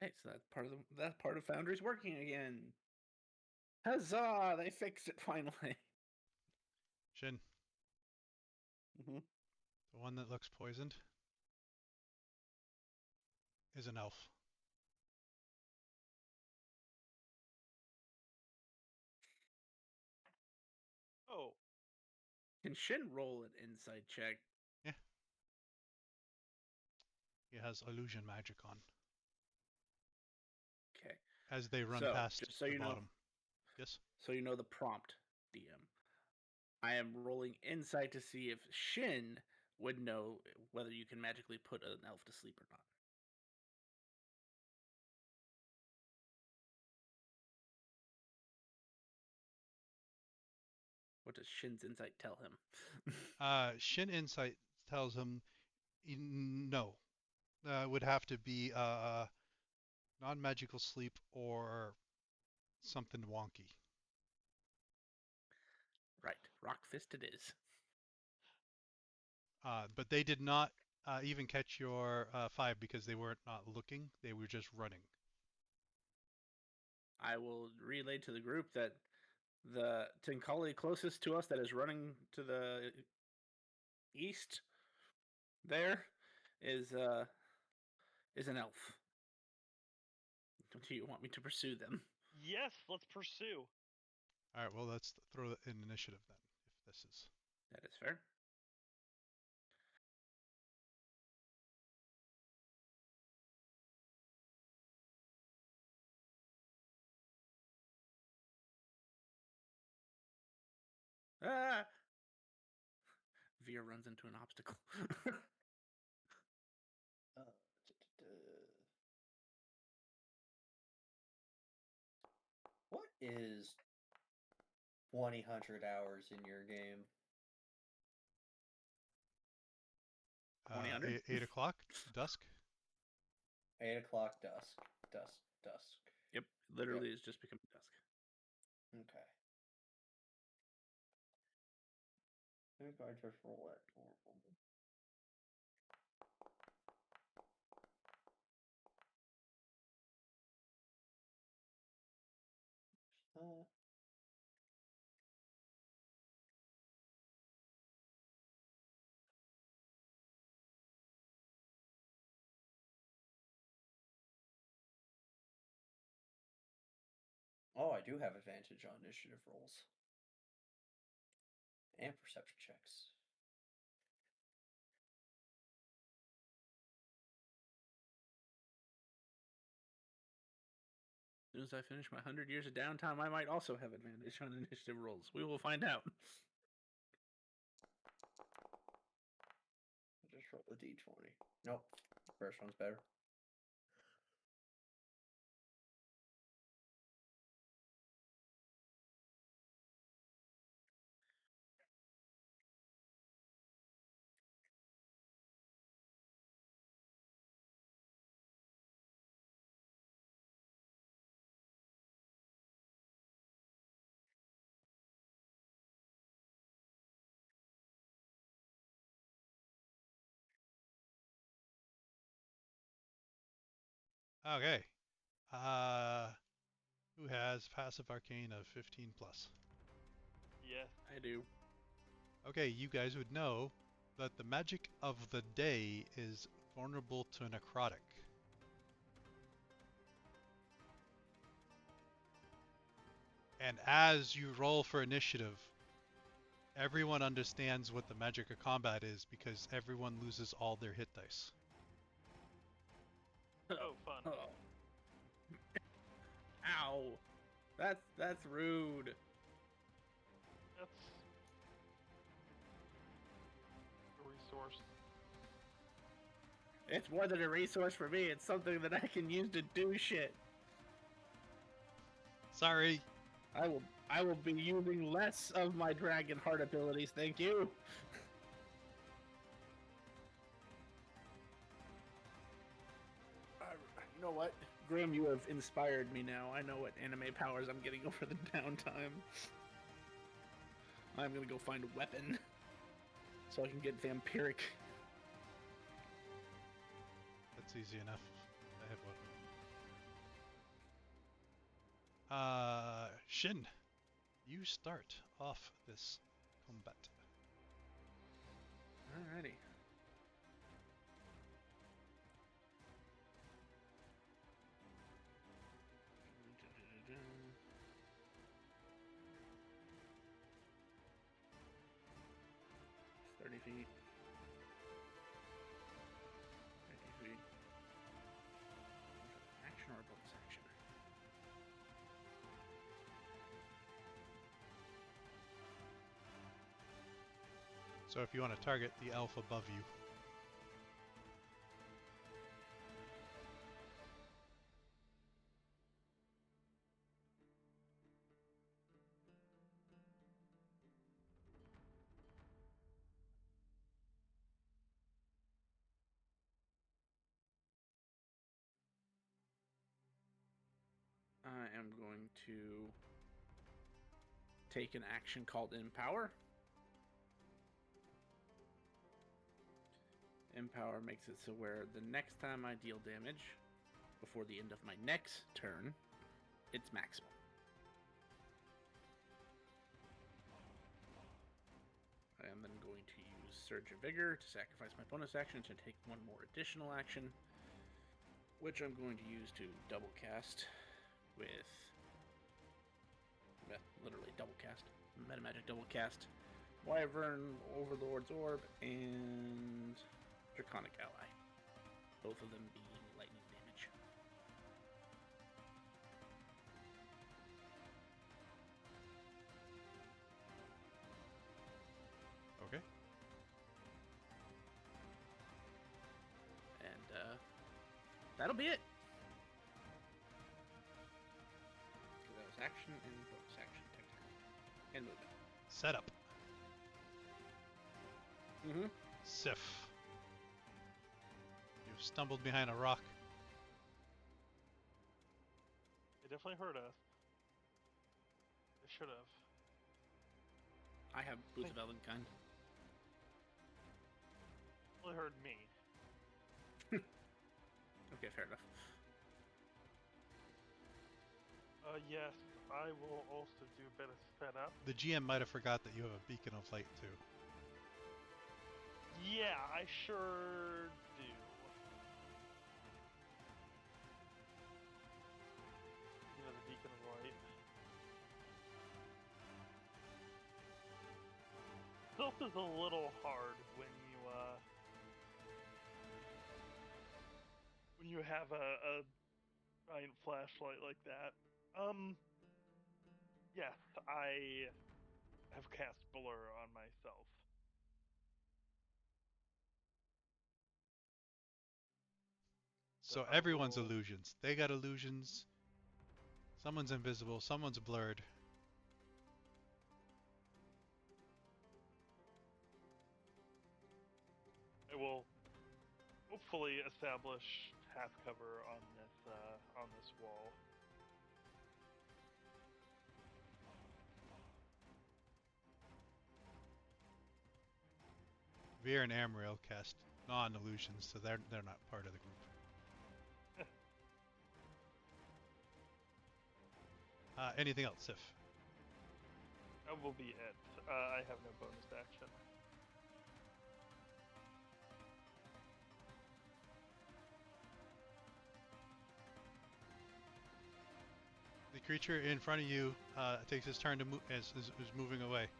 Hey, so that part of Foundry's working again. Huzzah! They fixed it finally. Shin, Mm-hmm. the one that looks poisoned, is an elf. Oh, Can Shin roll an insight check? Yeah. He has illusion magic on Okay. as they run So, past just so the you know, bottom. Yes. so you know the prompt, DM. I am rolling insight to see if Shin would know whether you can magically put an elf to sleep or not. What does Shin's insight tell him? Shin insight tells him no. Would have to be non-magical sleep or something wonky. Right, rock fist it is. But they did not even catch your 5 because they weren't not looking. They were just running. I will relay to the group that the Tinkali closest to us that is running to the east there is an elf. Do you want me to pursue them? yes, let's pursue. All right, well, let's throw in initiative then, if this is. That is fair. Ah! Veer runs into an obstacle. What is 2000 hours in your game? 2000? 8 o'clock, dusk. 8 o'clock, dusk. Dusk. Yep, literally it's just becoming dusk. Okay. Maybe I just roll it. Uh, oh, I do have advantage on initiative rolls. And perception checks. As soon as I finish my 100 years of downtime, I might also have advantage on initiative rolls. We will find out. I just roll a d20. Nope. First one's better. Okay. Who has passive arcane of 15 plus? Yes. I do. Okay, you guys would know that the magic of the day is vulnerable to necrotic. And as you roll for initiative, everyone understands what the magic of combat is because everyone loses all their hit dice. Oh, fun. Oh. Ow. That's rude. That's a resource. It's more than a resource for me. It's something that I can use to do shit. Sorry. I will be using less of my dragon heart abilities, thank you. You know what? Grim, you have inspired me now. I know what anime powers I'm getting over the downtime. I'm gonna go find a weapon so I can get vampiric. That's easy enough. I have one. Shin, you start off this combat. Alrighty. It's 30 feet. 50 feet. Action or bonus action? So if you want to target the elf above you. I am going to take an action called Empower. Empower makes it so where the next time I deal damage, before the end of my next turn, it's maximum. I am then going to use Surge of Vigor to sacrifice my bonus action to take one more additional action, which I'm going to use to double cast with, literally double cast, Metamagic double cast, Wyvern, Overlord's Orb, and Draconic Ally. Both of them being lightning damage. Okay. And that'll be it. Because that was action and bonus action, technically. And movement. Setup. Mm-hmm. Sif. You've stumbled behind a rock. They definitely heard us. They should have. I have Boots of Elvenkind. Well, they heard me. Okay, fair enough. Yes, I will also do a bit of setup. The GM might have forgot that you have a beacon of light too. Yeah, I sure do. You know, the beacon of light. Stealth is a little hard when you have a giant flashlight like that. Yes, I have cast Blur on myself. So I everyone's will- illusions. They got illusions. Someone's invisible, someone's blurred. I will hopefully establish half cover on this wall. Veer and Amriel cast non-illusions, so they're not part of the group. Anything else, Sif? That will be it. I have no bonus action. creature in front of you takes its turn to move is moving away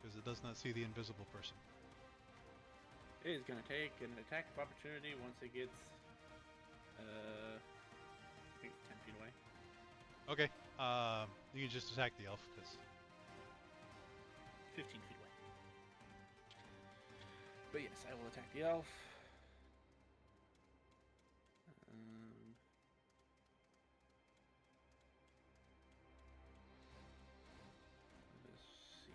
because it does not see the invisible person. It is going to take an attack of opportunity once it gets, I think it's 10 feet away. Okay. You can just attack the elf because 15 feet away. But yes, I will attack the elf. Let's see.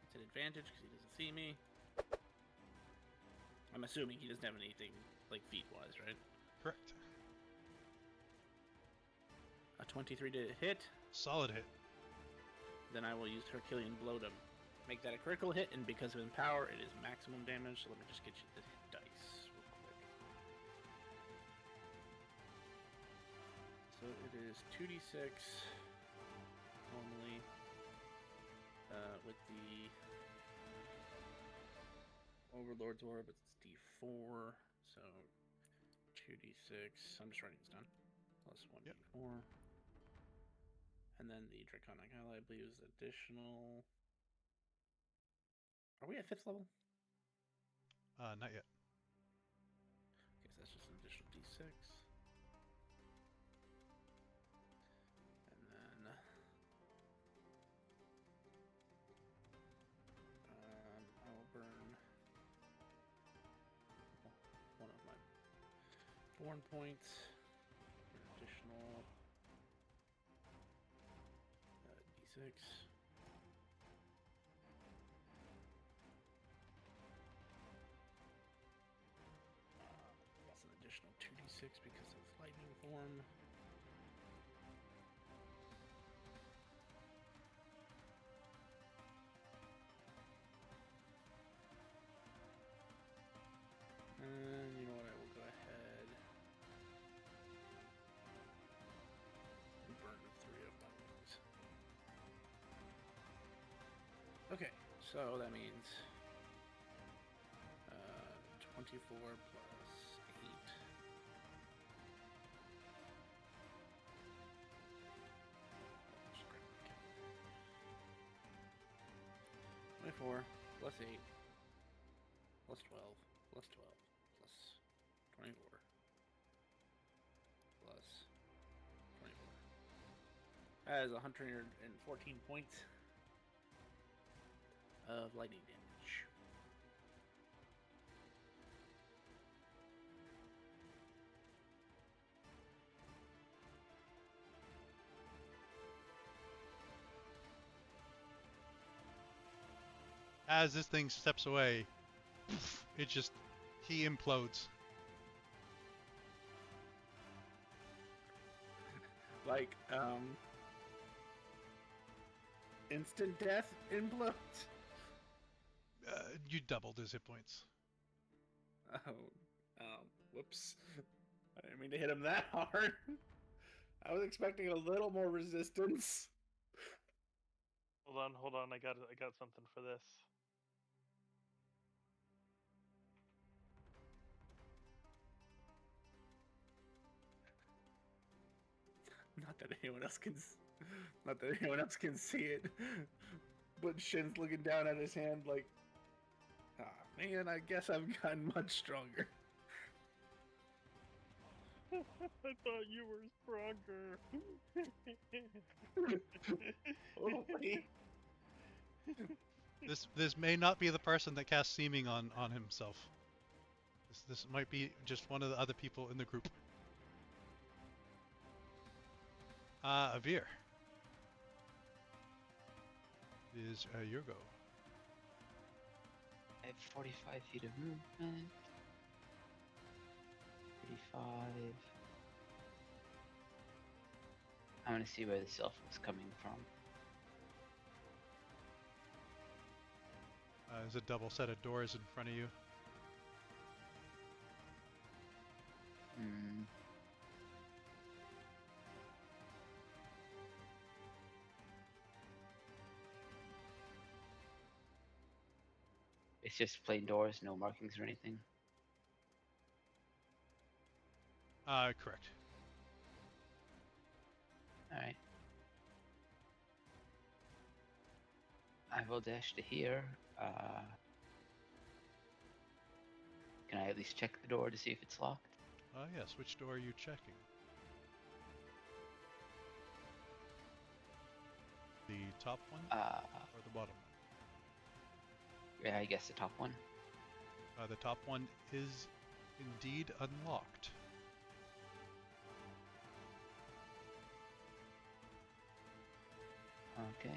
It's an advantage because he doesn't see me. I'm assuming he doesn't have anything like feet-wise, right? correct. A 23 to hit. Solid hit. Then I will use Herculean Blow to make that a critical hit, and because of Empower, it is maximum damage. So let me just get you the dice real quick. So it is 2d6 normally with the Overlord's Orb. It's d4, so 2d6. I'm just writing this down. Plus 1d4. And then the Draconic Ally, I believe, is additional. Are we at 5th level? Not yet. Okay, so that's just an additional d6. And then I will burn one of my thorn points for an additional d6. That's an additional 2d6 because of lightning form. And you know what? I will go ahead and burn 3 of my wings. Okay, so that means 24 plus 8. Just grab my calculator. 24 plus 8 plus 12 plus 12 plus 24 plus 24. That is 114 points of lightning damage. As this thing steps away, he implodes. Like, instant death implodes? You doubled his hit points. Whoops. I didn't mean to hit him that hard. I was expecting a little more resistance. Hold on. I got something for this. Not that anyone else can see it. But Shin's looking down at his hand like, ah, man, I guess I've gotten much stronger. I thought you were stronger. Oh, wait. This may not be the person that casts seeming on himself. This might be just one of the other people in the group. Avir. It is your go. I have 45 feet of movement. 35. I want to see where this elf was coming from. There's a double set of doors in front of you. Hmm. It's just plain doors, no markings or anything. Correct. All right. I will dash to here. Can I at least check the door to see if it's locked? Yes, which door are you checking? The top one or the bottom one? Yeah, I guess the top one. The top one is indeed unlocked. Okay.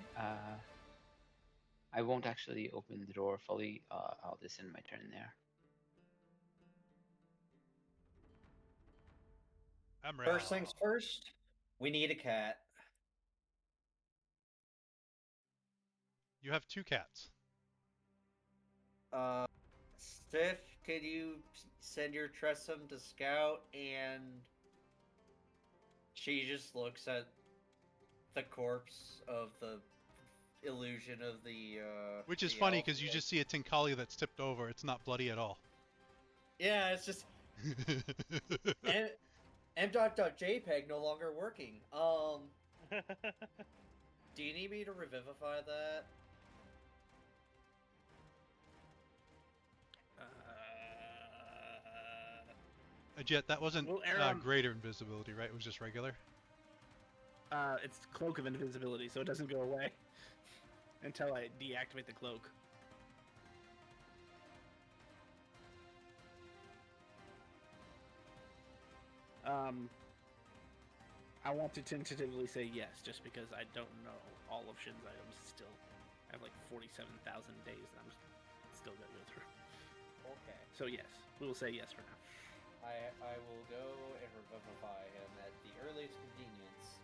I won't actually open the door fully. I'll just end my turn there. I'm First things first, we need a cat. You have 2 cats. Sif, could you send your Tressum to scout? And she just looks at the corpse of the illusion of the Which is the funny elf, because you like- just see a Tinkali that's tipped over. It's not bloody at all. yeah, it's just m.jpg no longer working. Do you need me to revivify that? Jet, that wasn't Well, Aram- greater invisibility, right? It was just regular? It's Cloak of Invisibility, so it doesn't go away until I deactivate the cloak. I want to tentatively say yes, just because I don't know all of Shin's items still. I have like 47,000 days that I'm still gonna go through. Okay. So yes, we will say yes for now. I will go and revivify him at the earliest convenience.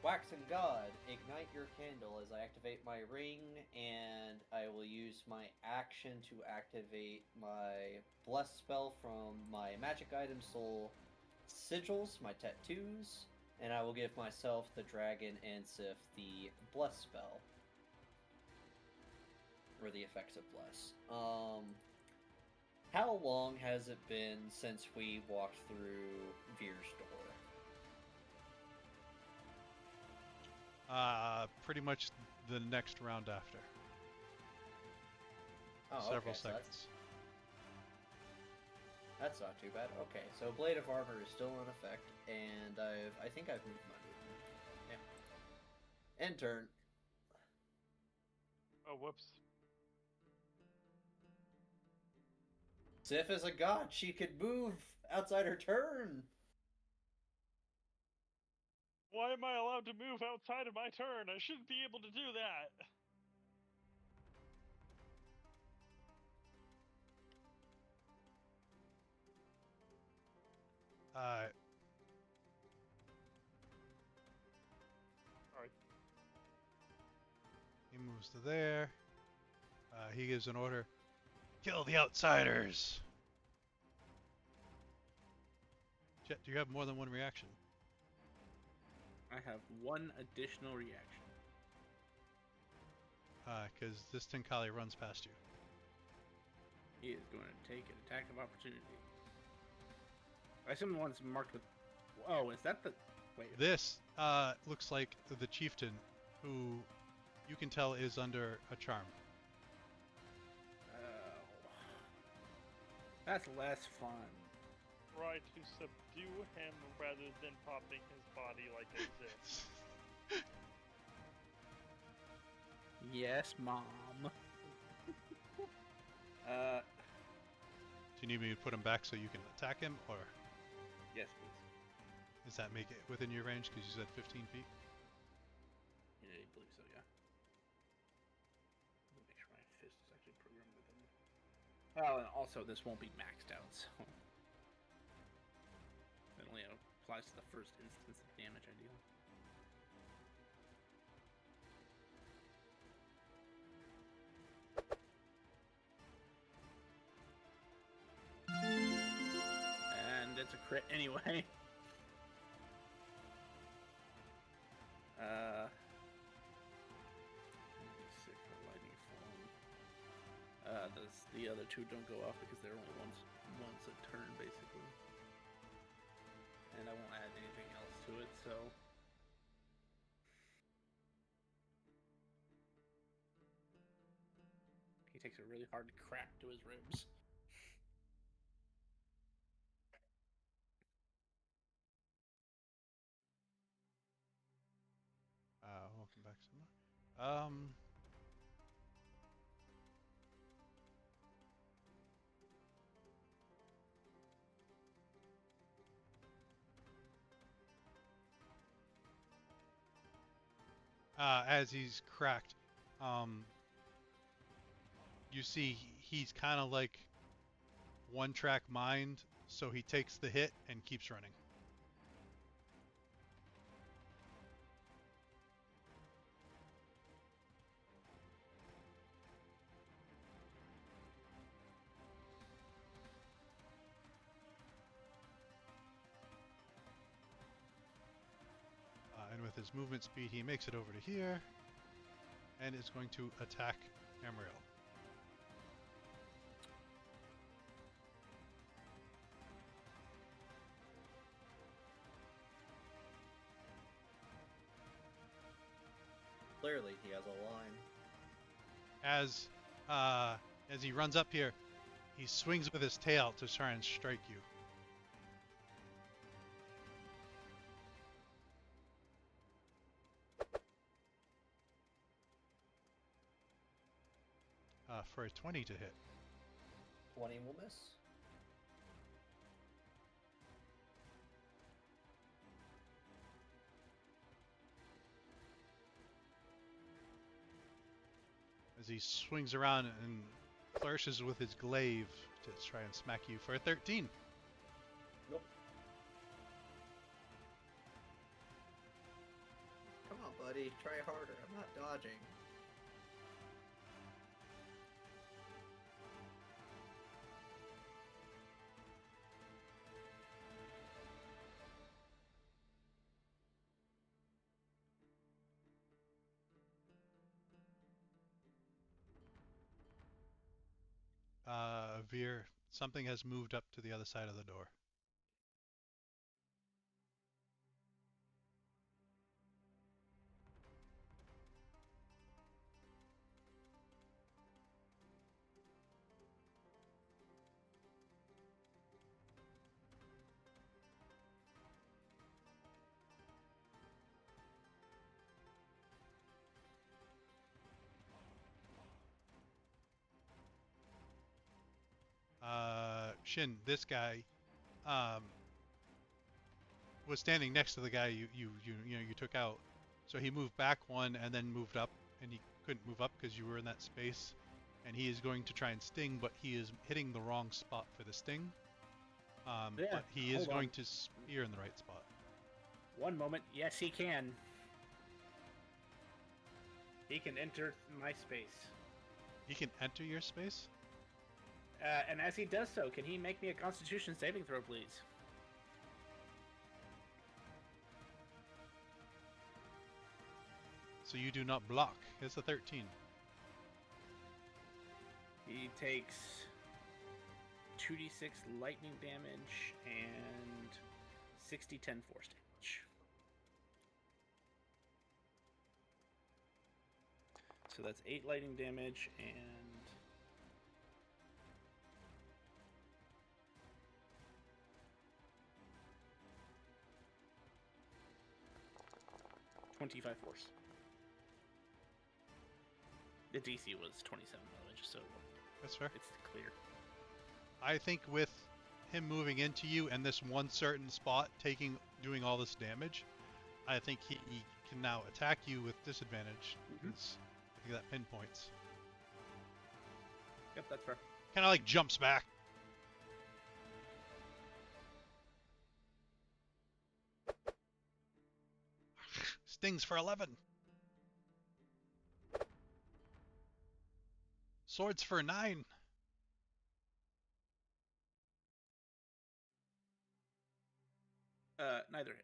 Waxen God, ignite your candle as I activate my ring, and I will use my action to activate my bless spell from my magic item soul sigils, my tattoos, and I will give myself the dragon and Sif the bless spell. Or the effects of bless. How long has it been since we walked through Veer's door? Pretty much the next round after. Oh, Several okay, so seconds. that's not too bad. Okay, so Blade of Armor is still in effect, and I think I've moved my movement. Yeah. End turn. Oh, whoops. Sif is a god. She could move outside her turn. Why am I allowed to move outside of my turn? I shouldn't be able to do that. Alright. He moves to there. He gives an order. Kill the outsiders! Jet, do you have more than one reaction? I have one additional reaction. Because this Tinkali runs past you. He is going to take an attack of opportunity. I assume the one's marked with... Oh, is that the... Wait. This looks like the chieftain, who you can tell is under a charm. Oh. That's less fun. Try to subdue him rather than popping his body like a zip. Yes, Mom. Do you need me to put him back so you can attack him, or Yes, please. does that make it within your range? Because you said 15 feet. Yeah, I believe so, yeah. Let me make sure my fist is actually programmed with them. Oh, and also this won't be maxed out, so... It only applies to the first instance of damage I deal. And it's a crit anyway. Sick for lightning form. The other two don't go off because they're only once a turn, basically. And I won't add anything else to it, so He takes a really hard crack to his ribs. Welcome back, Simba. As he's cracked, you see he's kind of like one-track mind, so he takes the hit and keeps running. And with his movement speed, he makes it over to here and is going to attack Amriel. Clearly, he has a line. As he runs up here, he swings with his tail to try and strike you. For a 20 to hit. 20 will miss. As he swings around and flourishes with his glaive to try and smack you for a 13. Nope. Come on, buddy. Try harder. I'm not dodging. Veer, something has moved up to the other side of the door. Shin, this guy, was standing next to the guy you took out. So he moved back one and then moved up, and he couldn't move up because you were in that space. And he is going to try and sting, but he is hitting the wrong spot for the sting. But he is going to spear in the right spot. One moment. Yes, he can. He can enter my space. He can enter your space? And as he does so, can he make me a Constitution saving throw, please? So you do not block. It's a 13. He takes 2d6 lightning damage and 60-10 force damage. So that's 8 lightning damage and 25 force. The DC was 27 damage, so That's fair. it's clear. I think with him moving into you and this one certain spot doing all this damage, I think he can now attack you with disadvantage. Because I think that pinpoints. Yep, that's fair. Kind of like jumps back. Stings for 11. Swords for 9. Neither hit.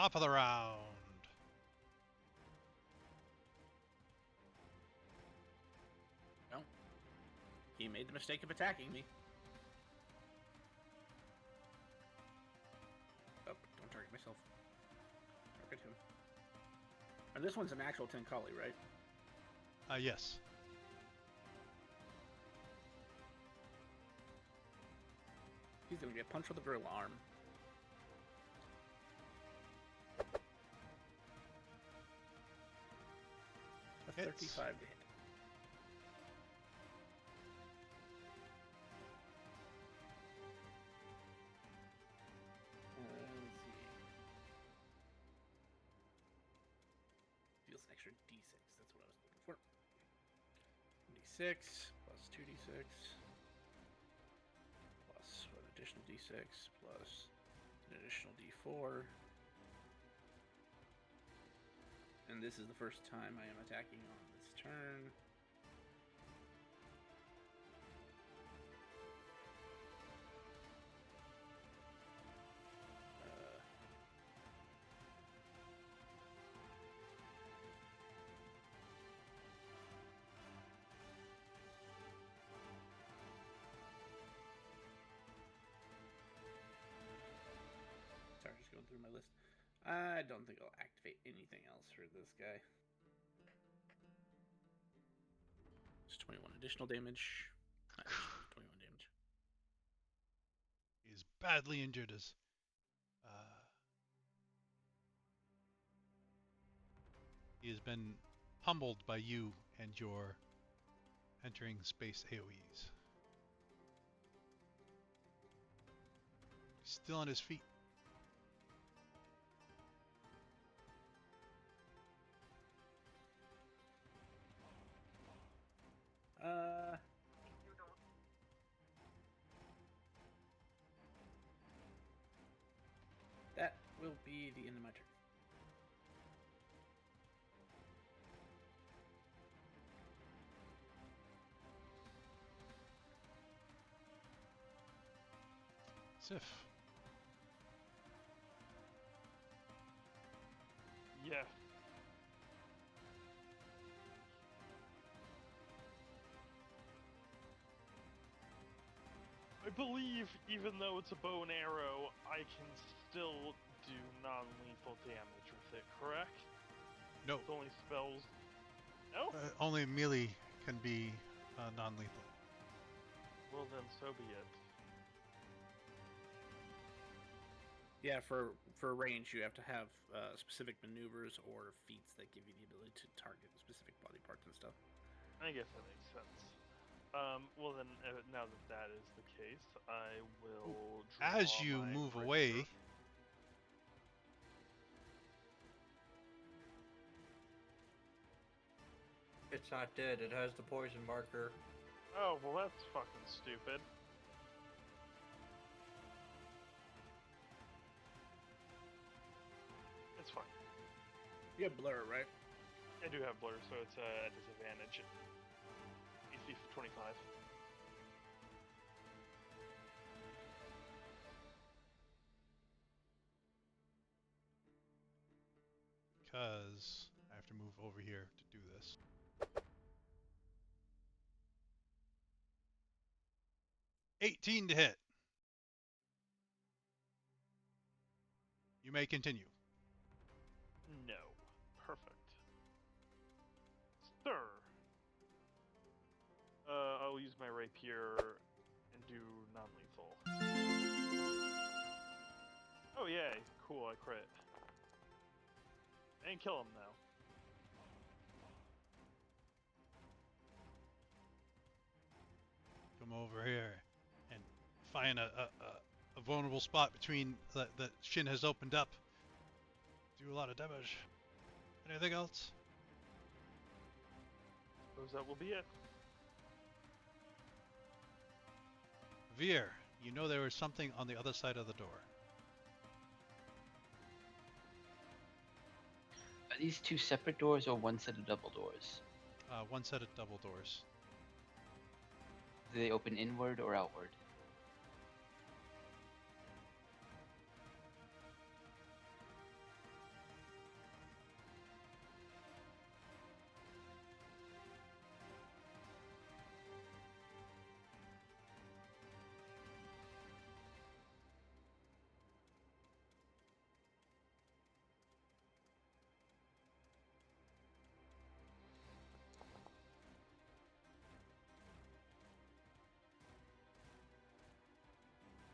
Top of the round. Well, he made the mistake of attacking me. Oh, don't target myself. Target him. And this one's an actual Tenkali, right? Yes. He's gonna get punched with a gorilla arm. A Hits. 35 to hit. Let's see. Feels an extra d6. That's what I was looking for. D6 plus 2d6 plus an additional d6 plus an additional d4. And this is the first time I am attacking on this turn. Sorry, just going through my list. I don't think I'll activate anything else for this guy. It's 21 additional damage. 21 damage. He's badly injured as he has been pummeled by you and your entering space AoEs. Still on his feet. That will be the end of my turn. Sif. Yeah. I believe, even though it's a bow and arrow, I can still do non-lethal damage with it, correct? No. It's only spells. No? Only melee can be non-lethal. Well then, so be it. Yeah, for range, you have to have specific maneuvers or feats that give you the ability to target specific body parts and stuff. I guess that makes sense. Well then, now that that is the case, I will draw As you my move rapier. away, It's not dead. It has the poison marker. Oh, well that's fucking stupid. It's fine. You have blur, right? I do have blur, so it's a disadvantage. AC 25. because I have to move over here to do this. $18 to hit. You may continue. No. Perfect. Sir. I'll use my rapier and do non-lethal. Oh yay, cool, I crit. And kill him now. Come over here and find a vulnerable spot between the shin has opened up. Do a lot of damage. Anything else? Suppose that will be it. Veer, you know there was something on the other side of the door. Are these two separate doors or one set of double doors? One set of double doors. Do they open inward or outward?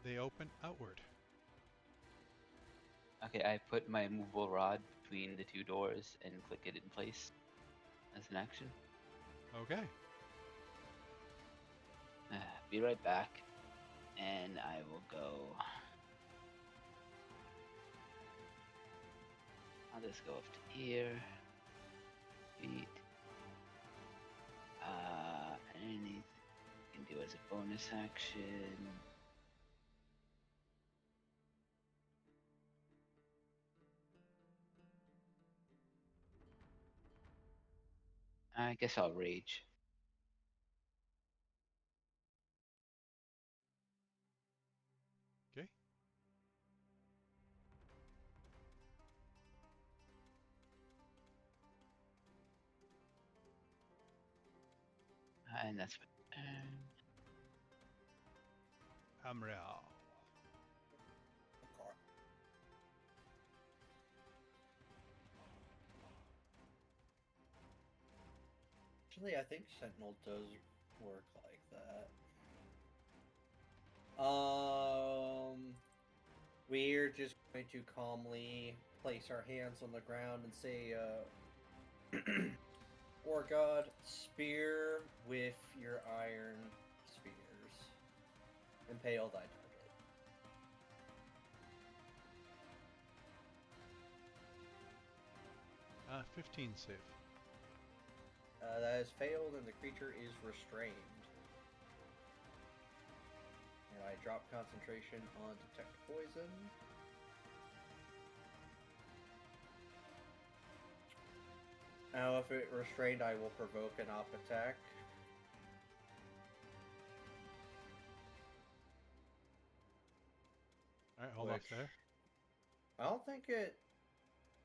they open outward. Okay, I put my movable rod between the two doors and click it in place as an action. Okay. Be right back, and I will go. I'll just go up to here. Feet. Anything you can do as a bonus action. I guess I'll rage. Okay. And that's my turn. Amriel. Actually, I think Sentinel does work like that. We're just going to calmly place our hands on the ground and say, Or God, spear with your iron spears. Impale thy target. 15 save. That has failed and the creature is restrained. And I drop concentration on detect poison. Now, if it restrained, I will provoke an op attack. Alright, hold off there. I don't think it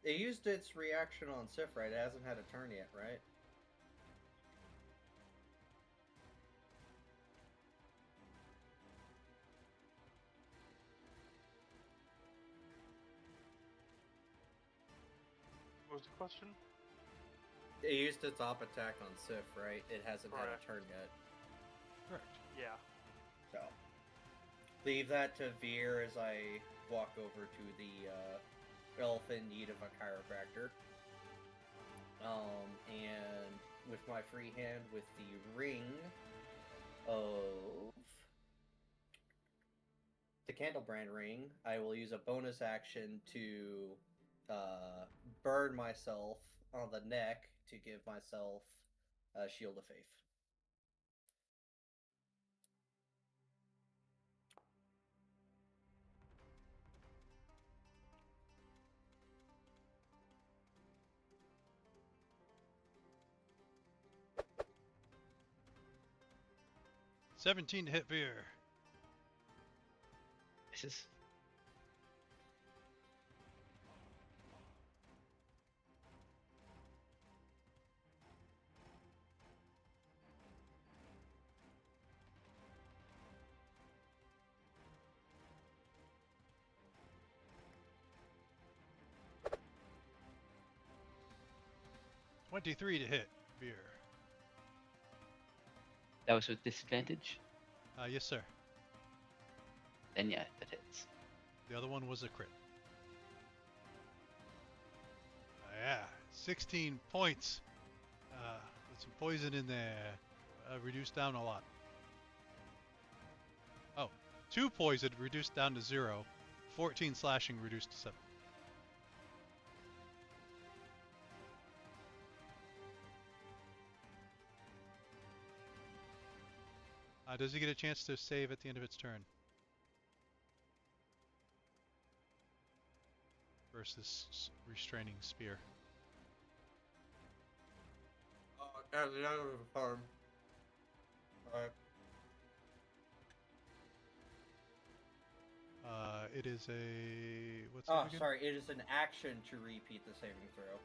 used its reaction on Sif, right? It hasn't had a turn yet, right? What was the question? It used its op attack on Sif, right? It hasn't had Correct. a turn yet. Correct. Yeah. So, leave that to Veer as I walk over to the elf in need of a chiropractor. And with my free hand, with the ring of the Candlebrand ring, I will use a bonus action to burn myself on the neck to give myself a Shield of Faith. $17 to hit Veer. This is 23 to hit Veer. that was with disadvantage. Yes, sir. Then yeah, that hits. The other one was a crit. Yeah, 16 points. With some poison in there. Reduced down a lot. Oh, 2 poison reduced down to 0. 14 slashing reduced to 7. Does he get a chance to save at the end of its turn? Versus restraining spear. At the end of the turn. Alright. It is a... what's Oh, it again? sorry. It is an action to repeat the saving throw.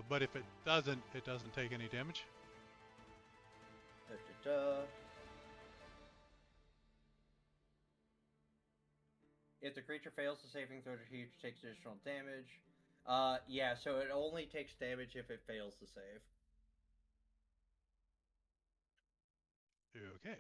But if it doesn't take any damage. If the creature fails the saving throw, the creature takes additional damage. Yeah, so it only takes damage if it fails the save. Okay.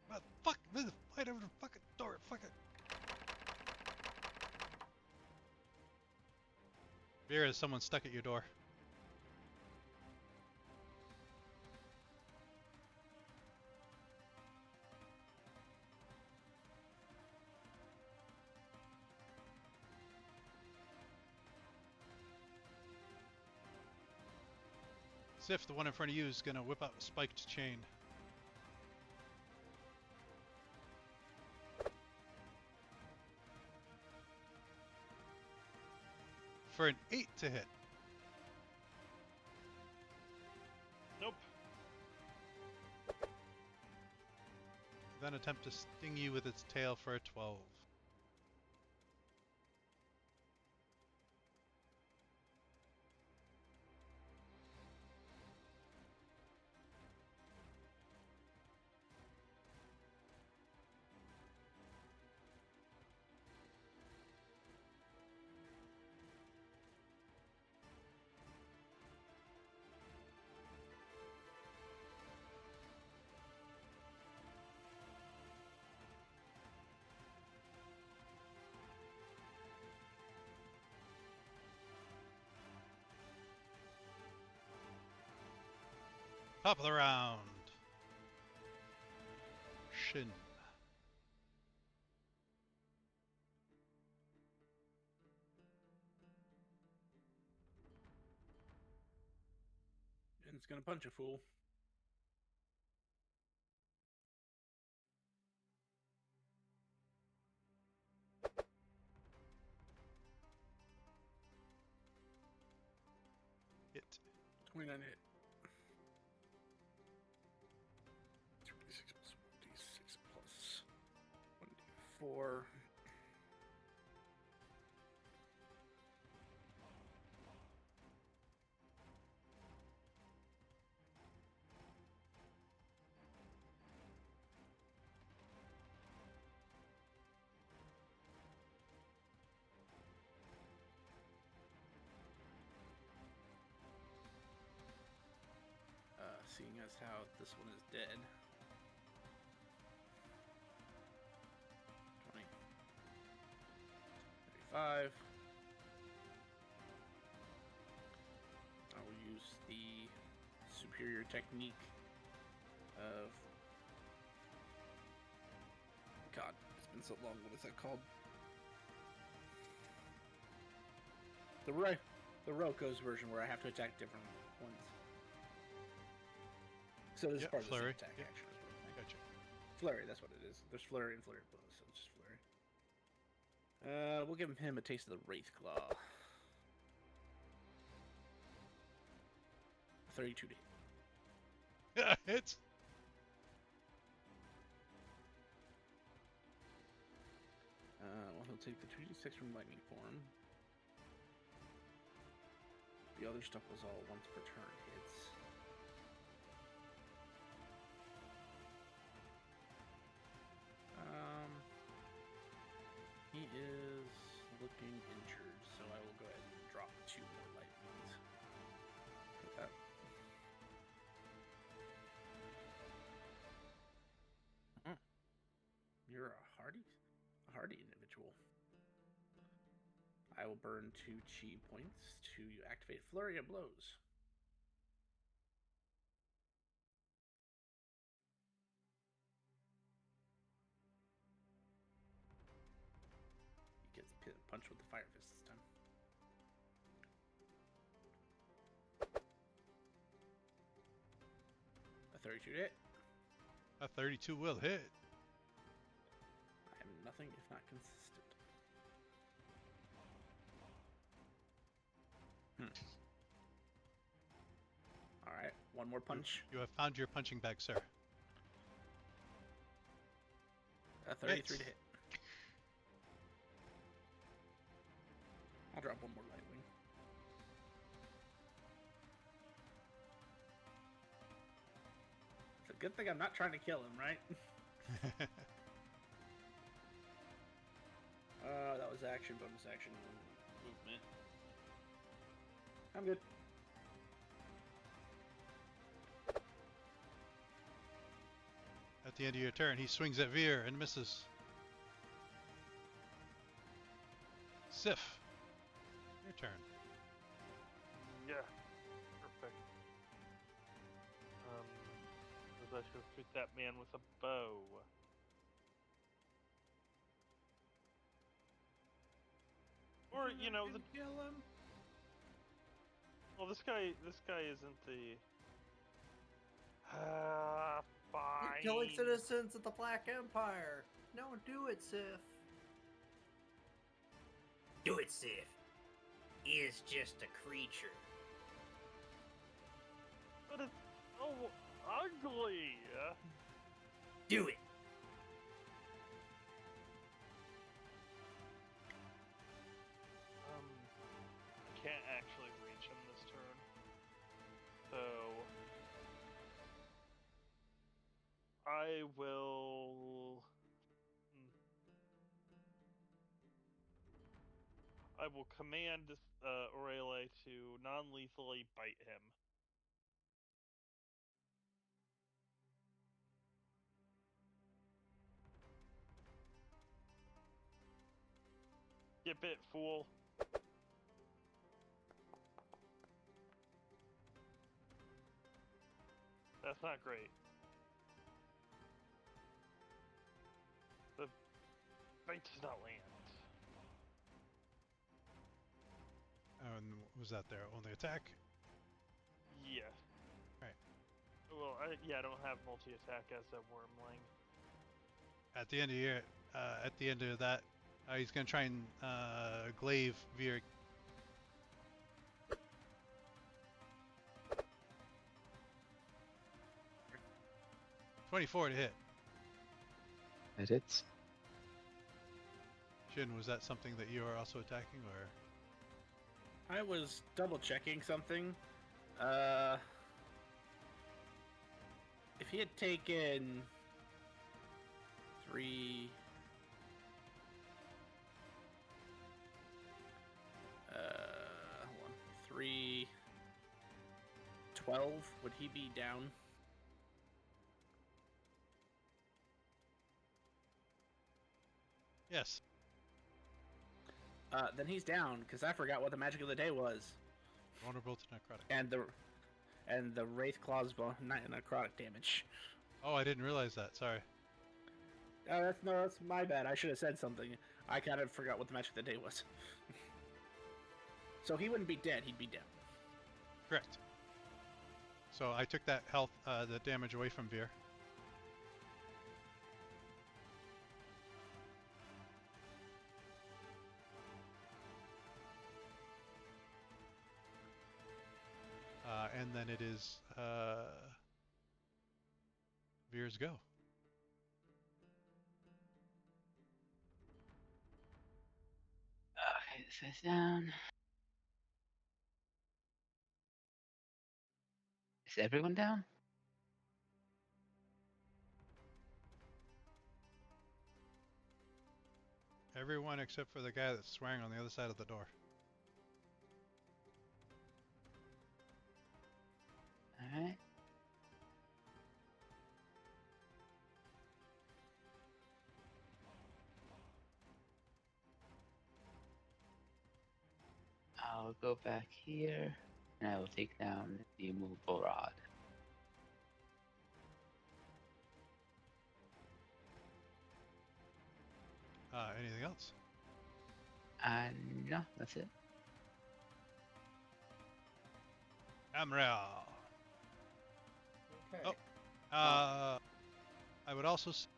What the fuck? Fight over the fucking door. Fuck it. Vera, someone stuck at your door. Sif, the one in front of you, is gonna whip out a spiked chain. For an 8 to hit. Nope. Then attempt to sting you with its tail for a 12. Top of the round. Shin. And it's gonna punch a fool. Hit. 29 hit. 3d6 plus 1d6 plus 1d4. Seeing as how this one is dead. 20. 35. I will use the superior technique of... God, it's been so long. What is that called? The Roko's version where I have to attack different ones. So this is part flurry. of the same attack action. Gotcha. Flurry, that's what it is. There's flurry and flurry blows, so it's just flurry. We'll give him a taste of the Wraith Claw. 32 to hit. Hits. Well, he'll take the 2d6 from lightning form. The other stuff was all once per turn hits. He is looking injured, so I will go ahead and drop 2 more lightnings for that. You're a hardy individual. I will burn 2 chi points to activate Flurry of Blows. He gets punched with the Fire Fist this time. A 32 hit. A 32 will hit. I am nothing if not consistent. one more punch. You have found your punching bag, sir. 33 to Hits. hit. I'll drop one more light wing. It's a good thing I'm not trying to kill him, right? That was action, bonus action, movement. I'm good. At the end of your turn, he swings at Veer and misses. Sif, your turn. Yeah. Perfect. I should shoot that man with a bow. Or you know, kill him. well, this guy isn't the. Fine. Killing citizens of the Black Empire. No, do it, Sif. Do it, Sif. He is just a creature. But it's so ugly. Do it. Can't actually reach him this turn. So I will. I will command Aurele to non-lethally bite him. Get bit, fool. That's not great. The bite does not land. And was that their only attack? Yeah. Right. Well, I don't have multi-attack as a wormling. At the end of your, at the end of that, he's gonna try and glaive Veer. .24 to hit. That hits. Shin, was that something that you are also attacking, or? I was double checking something. If he had taken 3, hold on, 3, 12, would he be down? Yes. Then he's down because I forgot what the magic of the day was. Vulnerable to necrotic. And the Wraith Claw's necrotic damage. Oh, I didn't realize that. Sorry. That's my bad. I should have said something. I kind of forgot what the magic of the day was. So he wouldn't be dead. He'd be down. Correct. So I took that health, the damage away from Veer. And then it is Veer's go. Okay, this guy's down. Is everyone down? Everyone except for the guy that's swearing on the other side of the door. Alright. I'll go back here, and I will take down the immovable rod. Anything else? No, that's it. Amriel. Okay. Oh. I would also say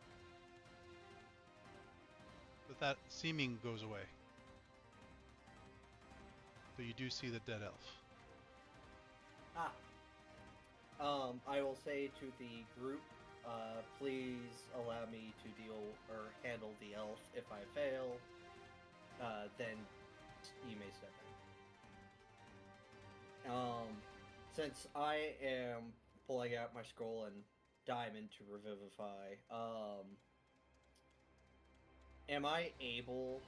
that seeming goes away. So you do see the dead elf. Ah. I will say to the group, please allow me to deal or handle the elf. If I fail, then you may step in. Since I am pulling out my scroll and diamond to revivify, am I able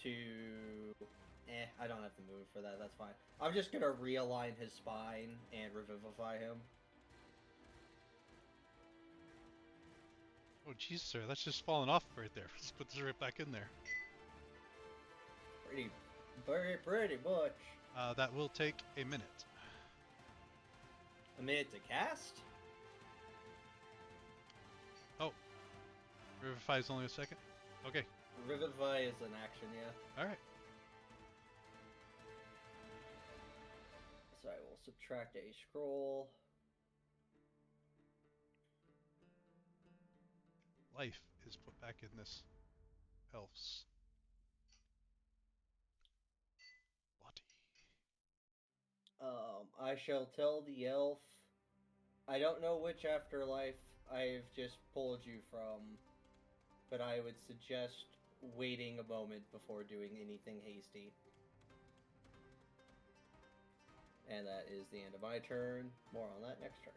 to... I don't have to move for that, that's fine. I'm just gonna realign his spine and revivify him. Oh, jeez, sir, that's just fallen off right there. Let's put this right back in there. Pretty much. That will take a minute. A minute to cast? Oh, Revivify is only a second? Okay. Revivify is an action, yeah. Alright. So I will subtract a scroll. Life is put back in this elf's body. I shall tell the elf. I don't know which afterlife I've just pulled you from, but I would suggest waiting a moment before doing anything hasty. And that is the end of my turn. More on that next turn.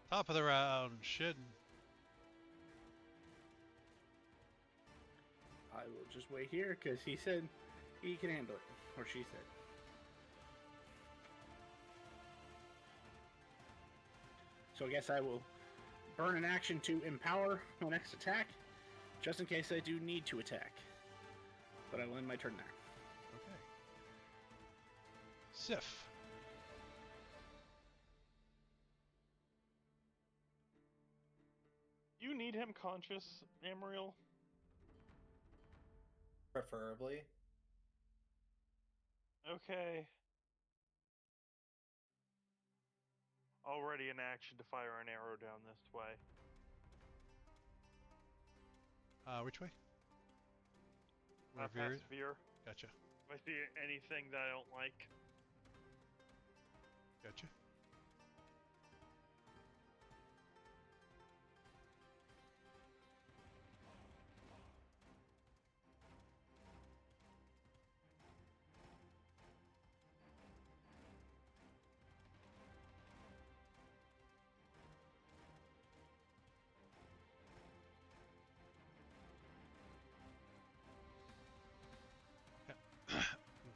Top of the round, Shin. I will just wait here because he said he can handle it, or she said. So I guess I will burn an action to empower my next attack, just in case I do need to attack. But I will end my turn there. Okay. Sif. You need him conscious, Amriel? Preferably. Okay. Already an action to fire an arrow down this way. Which way? Where Veer Past is? Veer. Gotcha. If I see anything that I don't like. Gotcha.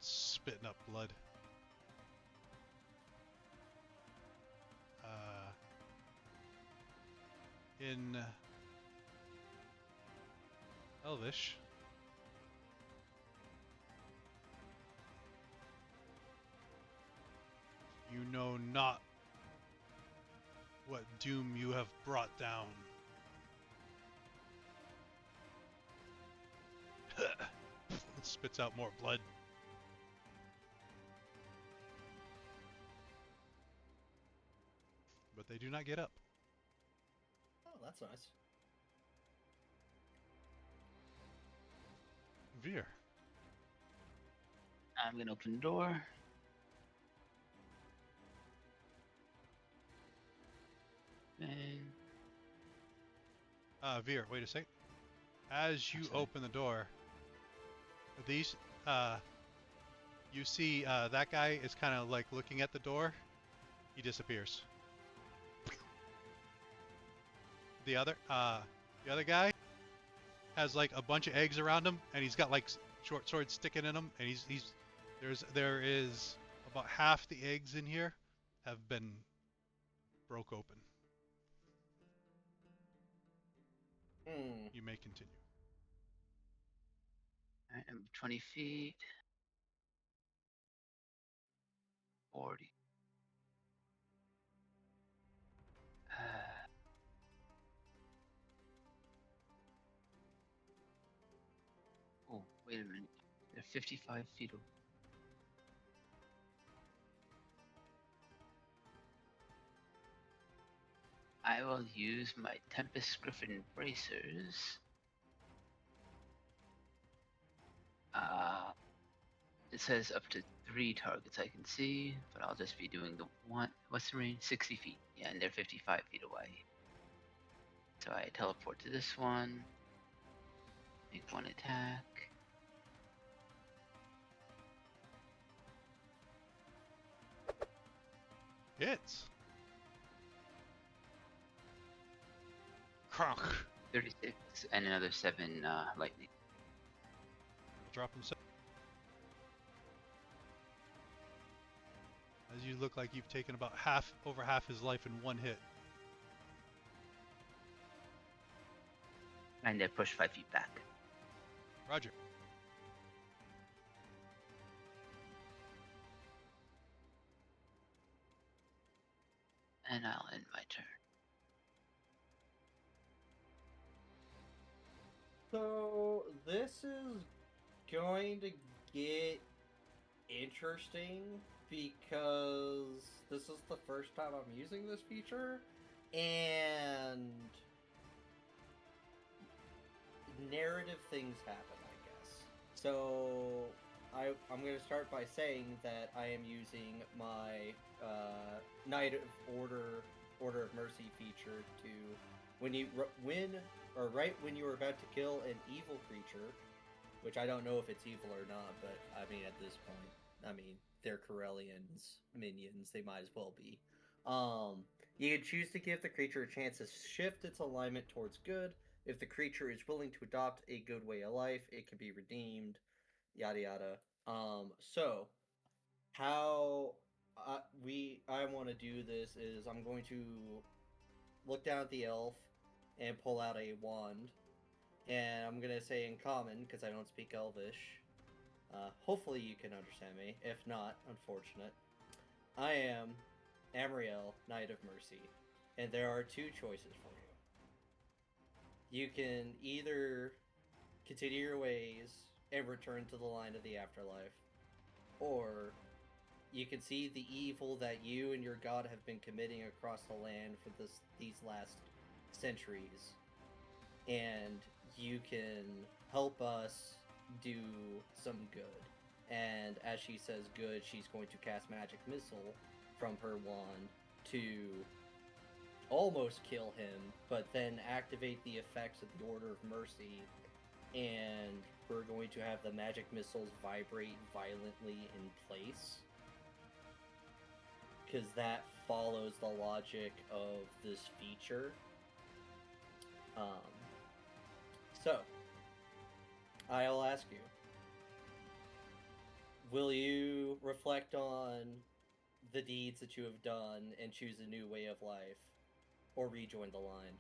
Spitting up blood. In Elvish, you know not what doom you have brought down. It spits out more blood. But they do not get up. Oh, that's nice. Veer. I'm gonna open the door. And Veer, wait a sec. As you Sorry. open the door, these, you see that guy is kind of like looking at the door. He disappears. The other guy has like a bunch of eggs around him, and he's got like short swords sticking in him, and there is about half the eggs in here have been broke open. Hmm. You may continue. Alright, I'm 20 feet. 40. Oh, wait a minute. They're 55 feet away. I will use my Tempest Griffin bracers. It says up to 3 targets I can see, but I'll just be doing the one. What's the range? 60 feet. Yeah, and they're 55 feet away. So I teleport to this one, make one attack. Hits. Kronk. 36 and another 7 lightning. Drop him. As you look like you've taken about over half his life in one hit. And they're pushed 5 feet back. Roger. And I'll end my turn. So this is going to get interesting because this is the first time I'm using this feature, and narrative things happen, I guess. So I'm going to start by saying that I am using my Knight of Order of Mercy feature to right when you are about to kill an evil creature, which I don't know if it's evil or not, but I mean at this point, I mean they're Corellians minions, they might as well be. You can choose to give the creature a chance to shift its alignment towards good. If the creature is willing to adopt a good way of life, it can be redeemed. Yada yada. So how I want to do this is I'm going to look down at the elf and pull out a wand, and I'm gonna say in common because I don't speak Elvish. Hopefully you can understand me. If not, unfortunate. I am Amriel, Knight of Mercy, and there are 2 choices for you. You can either continue your ways and return to the line of the afterlife, or you can see the evil that you and your god have been committing across the land for these last centuries, and you can help us do some good. And as she says good, she's going to cast magic missile from her wand to almost kill him, but then activate the effects of the Order of Mercy, and we're going to have the magic missiles vibrate violently in place, because that follows the logic of this feature. So, I'll ask you, will you reflect on the deeds that you have done and choose a new way of life, or rejoin the line?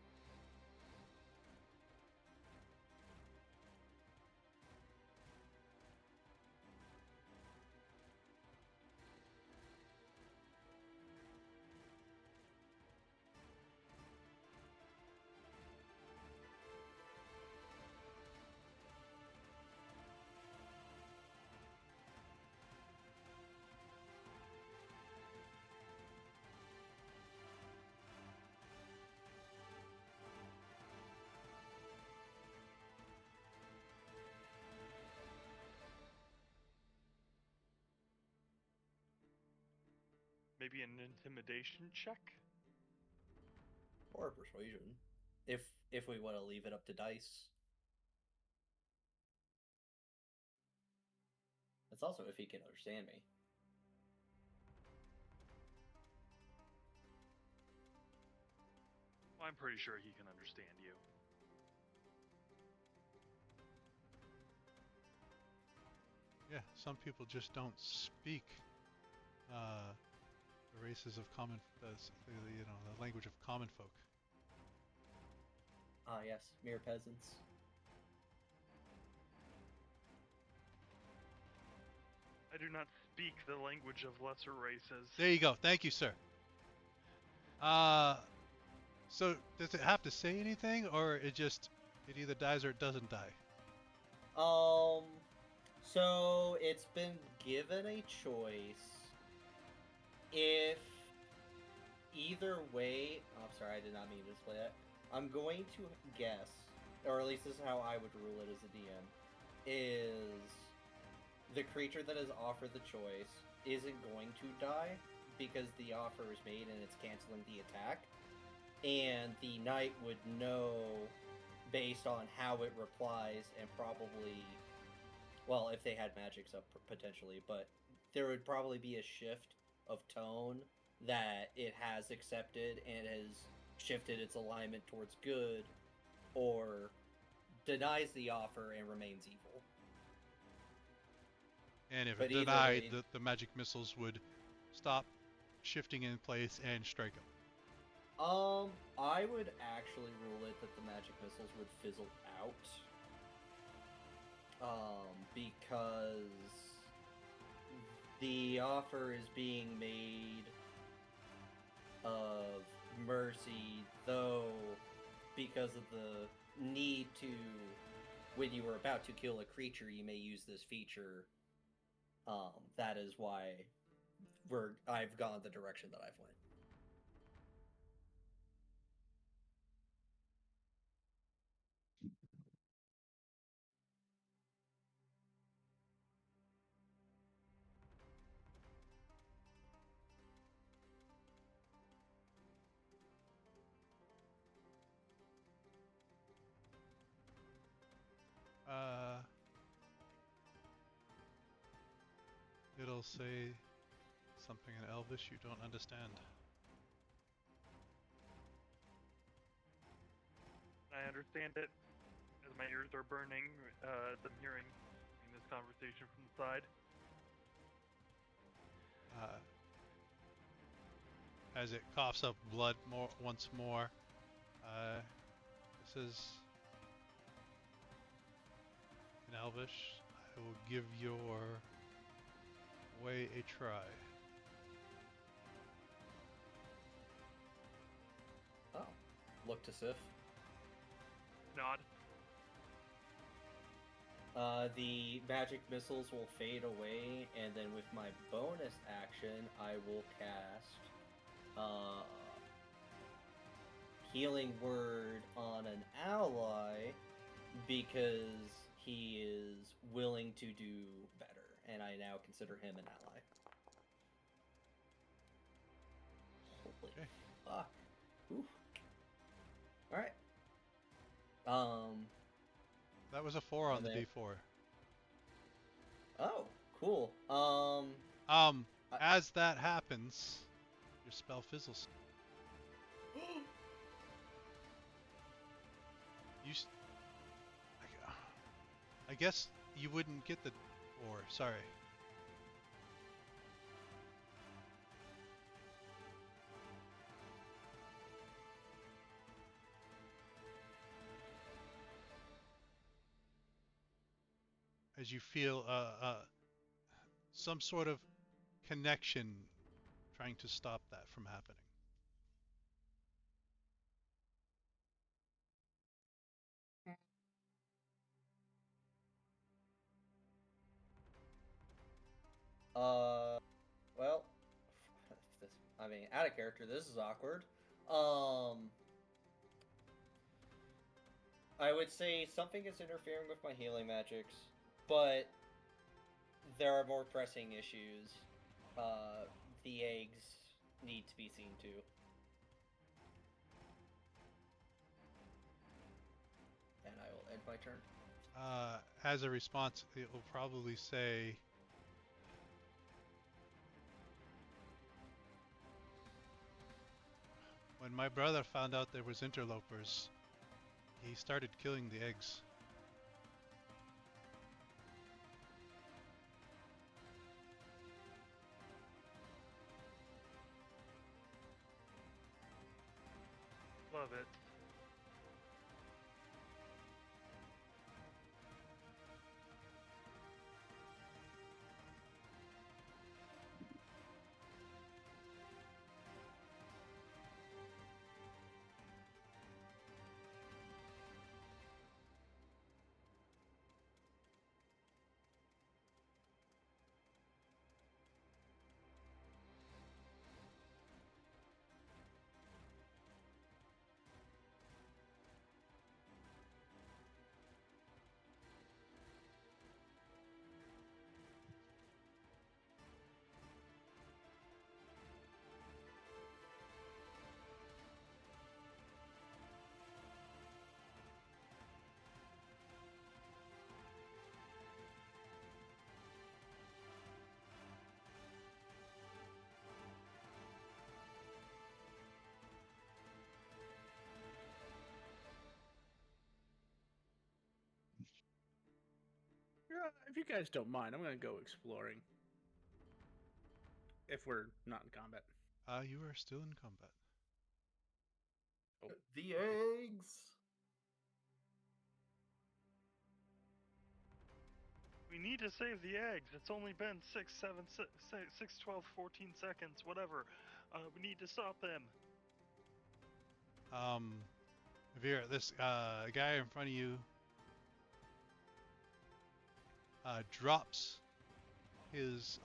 Maybe an intimidation check? Or persuasion? if we want to leave it up to dice. It's also if he can understand me. Well, I'm pretty sure he can understand you. Yeah, some people just don't speak the races of the language of common folk. Ah, yes, mere peasants. I do not speak the language of lesser races. There you go. Thank you, sir. So does it have to say anything, or it either dies or it doesn't die? So it's been given a choice. If either way, I'm sorry, I did not mean to display that. I'm going to guess, or at least this is how I would rule it as a DM, is the creature that is offered the choice isn't going to die because the offer is made and it's canceling the attack. And the knight would know based on how it replies and probably, well, if they had magics up potentially, but there would probably be a shift of tone that it has accepted and has shifted its alignment towards good or denies the offer and remains evil. And if But it either denied, way- the magic missiles would stop shifting in place and strike him. I would actually rule it that the magic missiles would fizzle out. Because the offer is being made of mercy, though because of the need to, when you are about to kill a creature, you may use this feature. That is why I've gone the direction that I've went. It'll say something in Elvish you don't understand. I understand it as my ears are burning. I'm hearing this conversation from the side. As it coughs up blood once more, it says in Elvish, I will give your way a try. Oh, look to Sif. Nod. The magic missiles will fade away, and then with my bonus action, I will cast Healing Word on an ally because he is willing to do better, and I now consider him an ally. Holy fuck. Oof. Alright. That was a 4 on the then- D4. Oh, cool. As that happens, your spell fizzles. I guess you wouldn't get the 4. Sorry. As you feel some sort of connection trying to stop that from happening. Well, I mean, out of character, this is awkward. I would say something is interfering with my healing magics, but there are more pressing issues. The eggs need to be seen to. standby turn? As a response, it will probably say, when my brother found out there was interlopers, he started killing the eggs. Love it. Yeah, if you guys don't mind, I'm gonna go exploring. If we're not in combat. You are still in combat. Oh, The eggs! We need to save the eggs. It's only been 6, 12, 14 seconds, whatever. We need to stop them. Vera, this guy in front of you drops his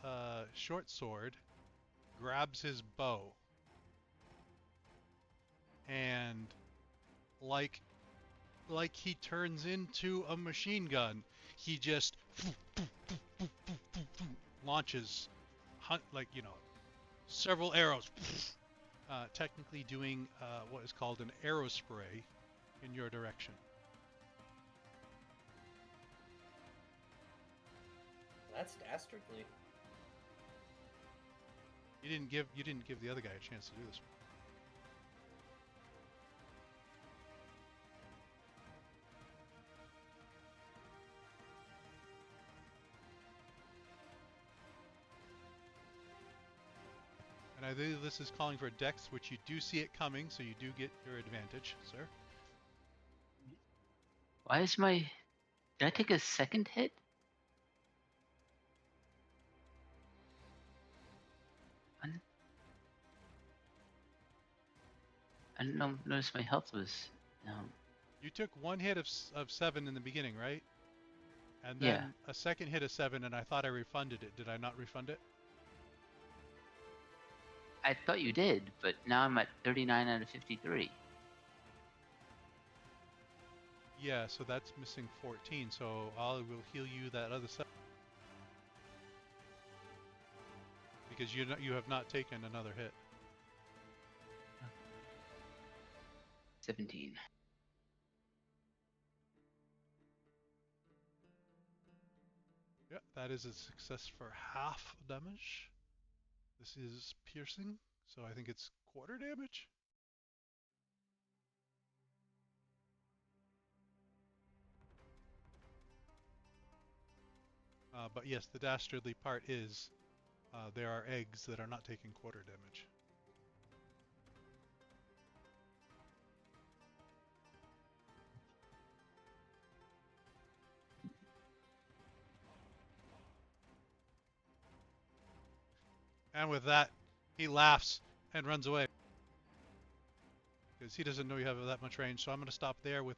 short sword, grabs his bow, and like he turns into a machine gun, he just launches several arrows, technically doing what is called an arrow spray in your direction. That's dastardly. You didn't give the other guy a chance to do this. And I believe this is calling for Dex, which you do see it coming, so you do get your advantage, sir. Why is my... Did I take a second hit? I didn't notice my health was down. You took one hit of 7 in the beginning, right? And then Yeah. a second hit of 7, and I thought I refunded it. Did I not refund it? I thought you did, but now I'm at 39 out of 53. Yeah, so that's missing 14, so I will heal you that other 7. Because you have not taken another hit. 17. Yeah, that is a success for half damage. This is piercing, so I think it's quarter damage. But yes, the dastardly part is there are eggs that are not taking quarter damage. And with that, he laughs and runs away. Because he doesn't know you have that much range, so I'm going to stop there with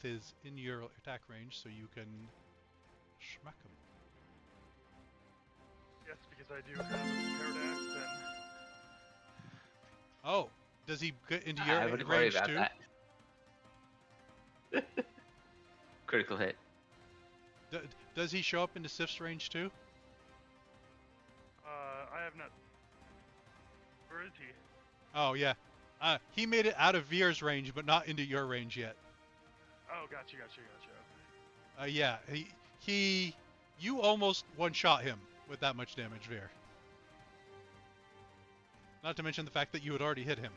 his in-your attack range, so you can schmack him. Yes, because I do have a prepared axe and... Oh, does he get into your I wouldn't worry range about too? that. Critical hit. Does he show up into Sif's range too? I have not... Where is he? Oh, yeah. He made it out of Veer's range, but not into your range yet. Oh, gotcha. Okay. Yeah, you almost one-shot him with that much damage, Veer. Not to mention the fact that you had already hit him.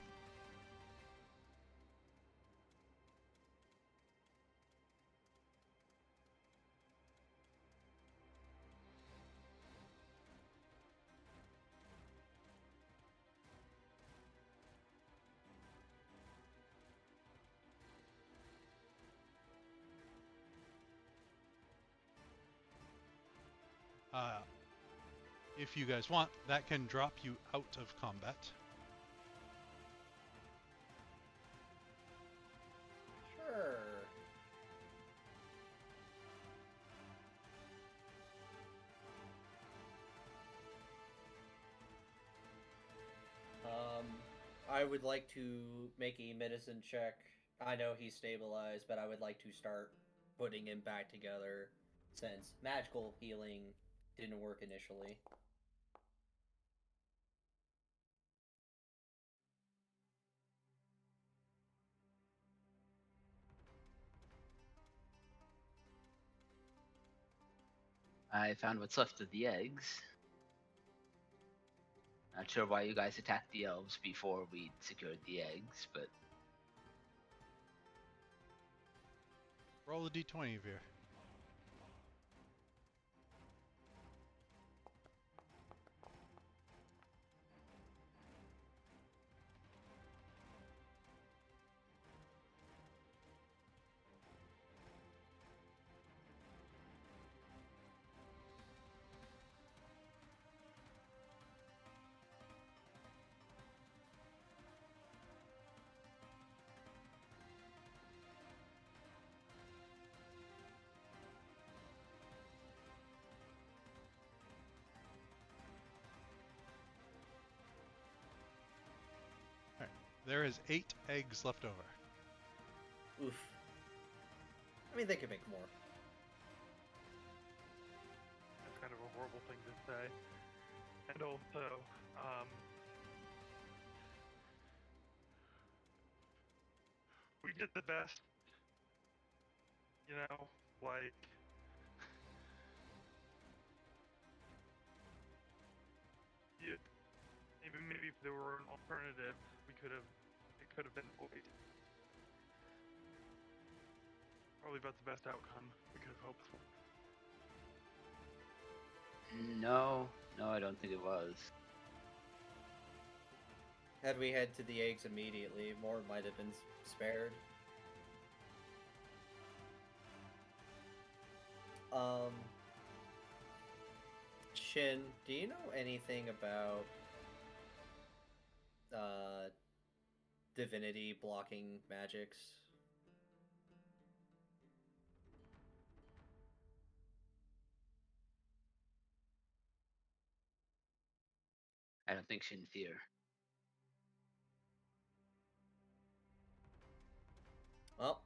If you guys want, that can drop you out of combat. Sure. I would like to make a medicine check. I know he's stabilized, but I would like to start putting him back together since magical healing didn't work initially. I found what's left of the eggs. Not sure why you guys attacked the elves before we secured the eggs, but Roll a d20, Veer. Alright, there is 8 eggs left over. Oof. I mean, they could make more. That's kind of a horrible thing to say. And also, we did the best. You know, like. You, maybe if there were an alternative, it could have been avoided. Probably about the best outcome we could have hoped for. no, I don't think it was. Had we head to the eggs immediately, more might have been spared. Shin, do you know anything about divinity blocking magics? I don't think Shin fear. Well,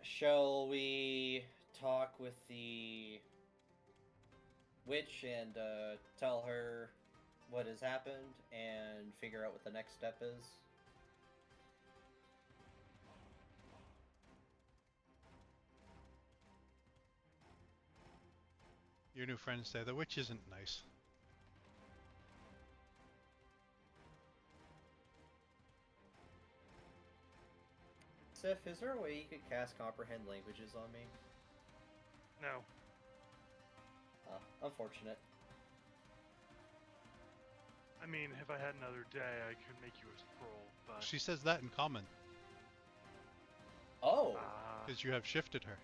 shall we talk with the witch and tell her what has happened and figure out what the next step is? Your new friends say the witch isn't nice. Sif, is there a way you could cast comprehend languages on me? No. Unfortunate. I mean, if I had another day, I could make you a scroll, but. She says that in common, Oh! because you have shifted her.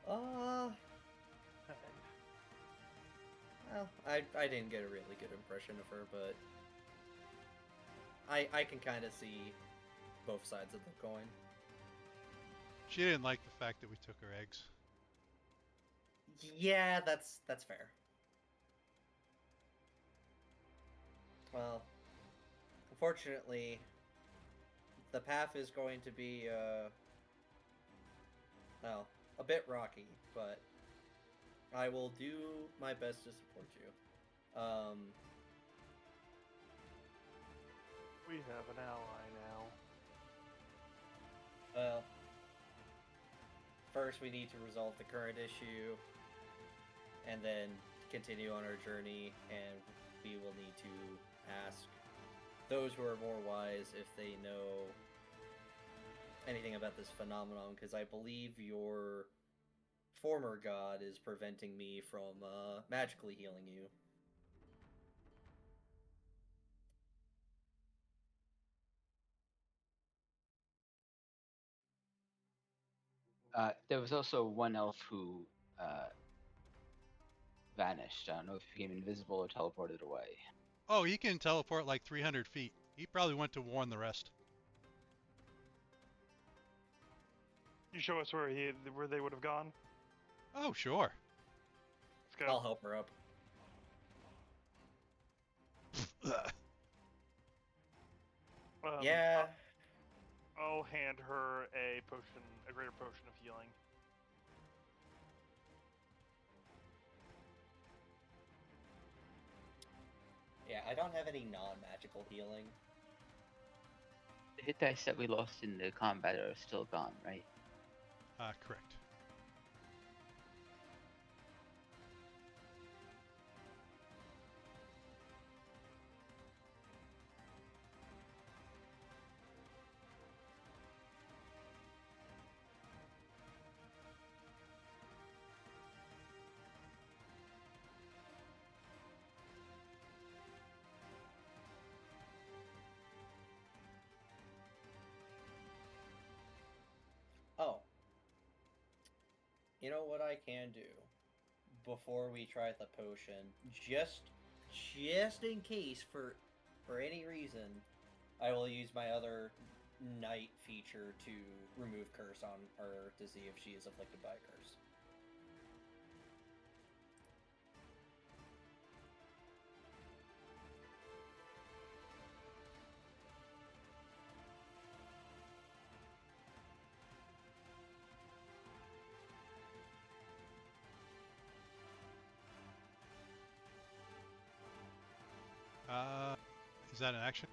Well, I didn't get a really good impression of her, but I can kind of see both sides of the coin. She didn't like the fact that we took her eggs. Yeah, that's fair. Well, unfortunately, the path is going to be well, a bit rocky, but I will do my best to support you. We have an ally now. Well, first we need to resolve the current issue, and then continue on our journey, and we will need to ask those who are more wise if they know anything about this phenomenon, because I believe your former god is preventing me from magically healing you. There was also one elf who vanished. I don't know if he became invisible or teleported away. Oh, he can teleport like 300 feet. He probably went to warn the rest. You show us where they would have gone. Oh, sure. Let's go. I'll help her up. Yeah. I'll hand her a potion, a greater potion of healing. Yeah, I don't have any non-magical healing. The hit dice that we lost in the combat are still gone, right? Correct. Oh. You know what I can do before we try the potion, just in case for any reason, I will use my other night feature to remove curse on her to see if she is afflicted by a curse. Is that an action?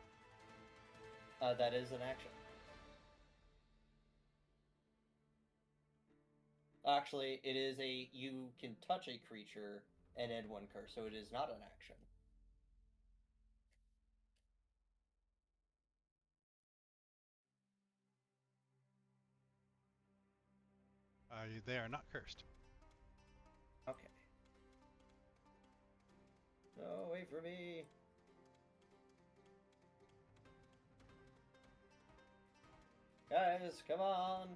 That is an action. Actually, it is you can touch a creature and add one curse, so it is not an action. They are not cursed. Okay. No, wait for me. Guys, come on.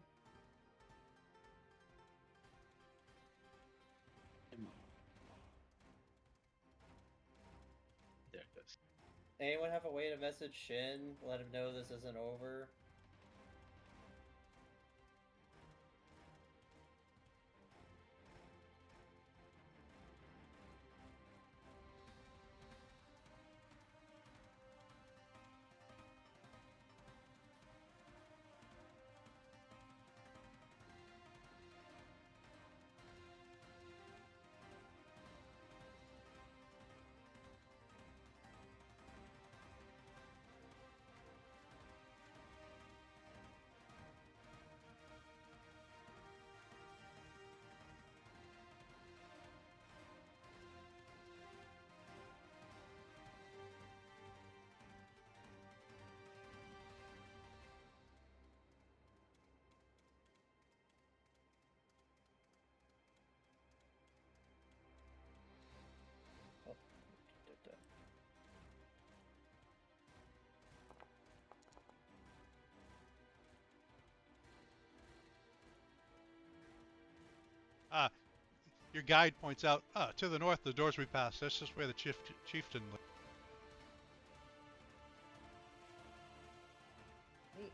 There it goes. Anyone have a way to message Shin? Let him know this isn't over? Oh. Your guide points out, to the north, the doors we passed. That's just where the chieftain lived. Neat.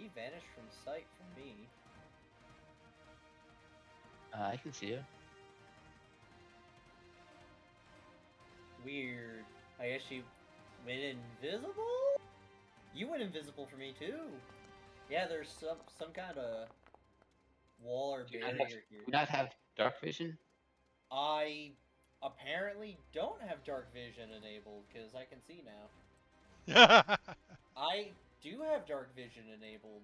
She vanished from sight from me. I can see her. Weird. I guess she went invisible? You went invisible for me too. Yeah, there's some kind of wall or Do you not barrier have, here. do you not have dark vision? I apparently don't have dark vision enabled because I can see now. I do have dark vision enabled.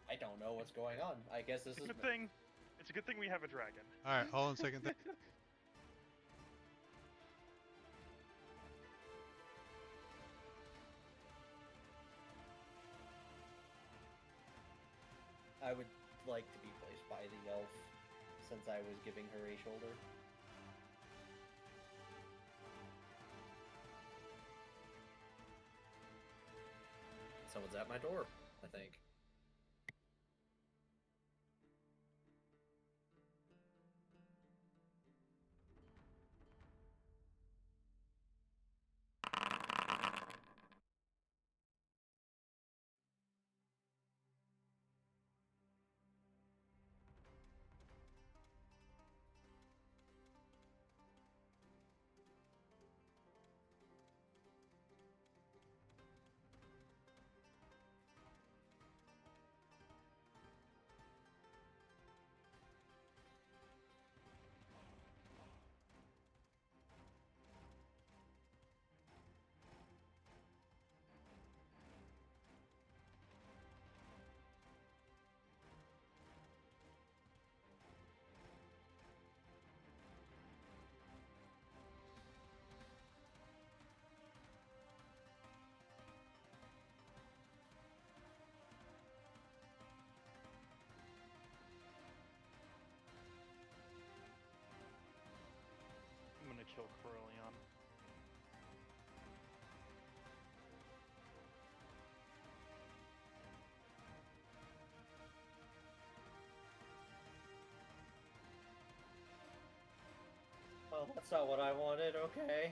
I don't know what's going on. I guess this It's a is good thing. It's a good thing we have a dragon. All right, hold on a second. I would like to be placed by the elf since I was giving her a shoulder. Someone's at my door, I think. I'm gonna kill Corellion. Oh, that's not what I wanted, okay.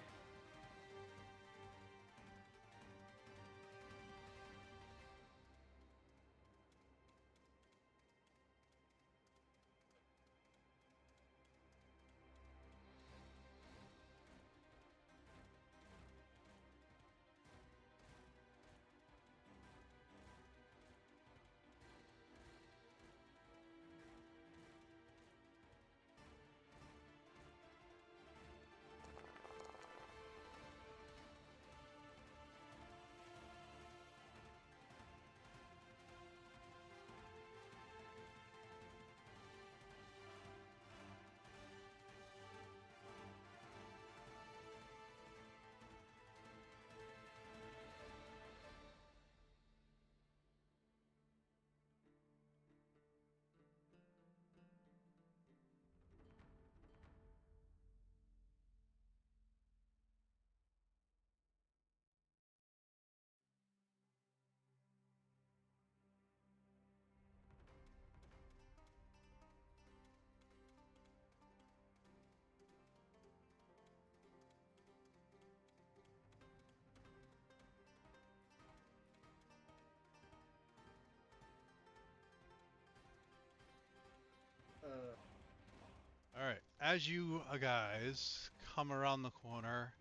All right, as you guys come around the corner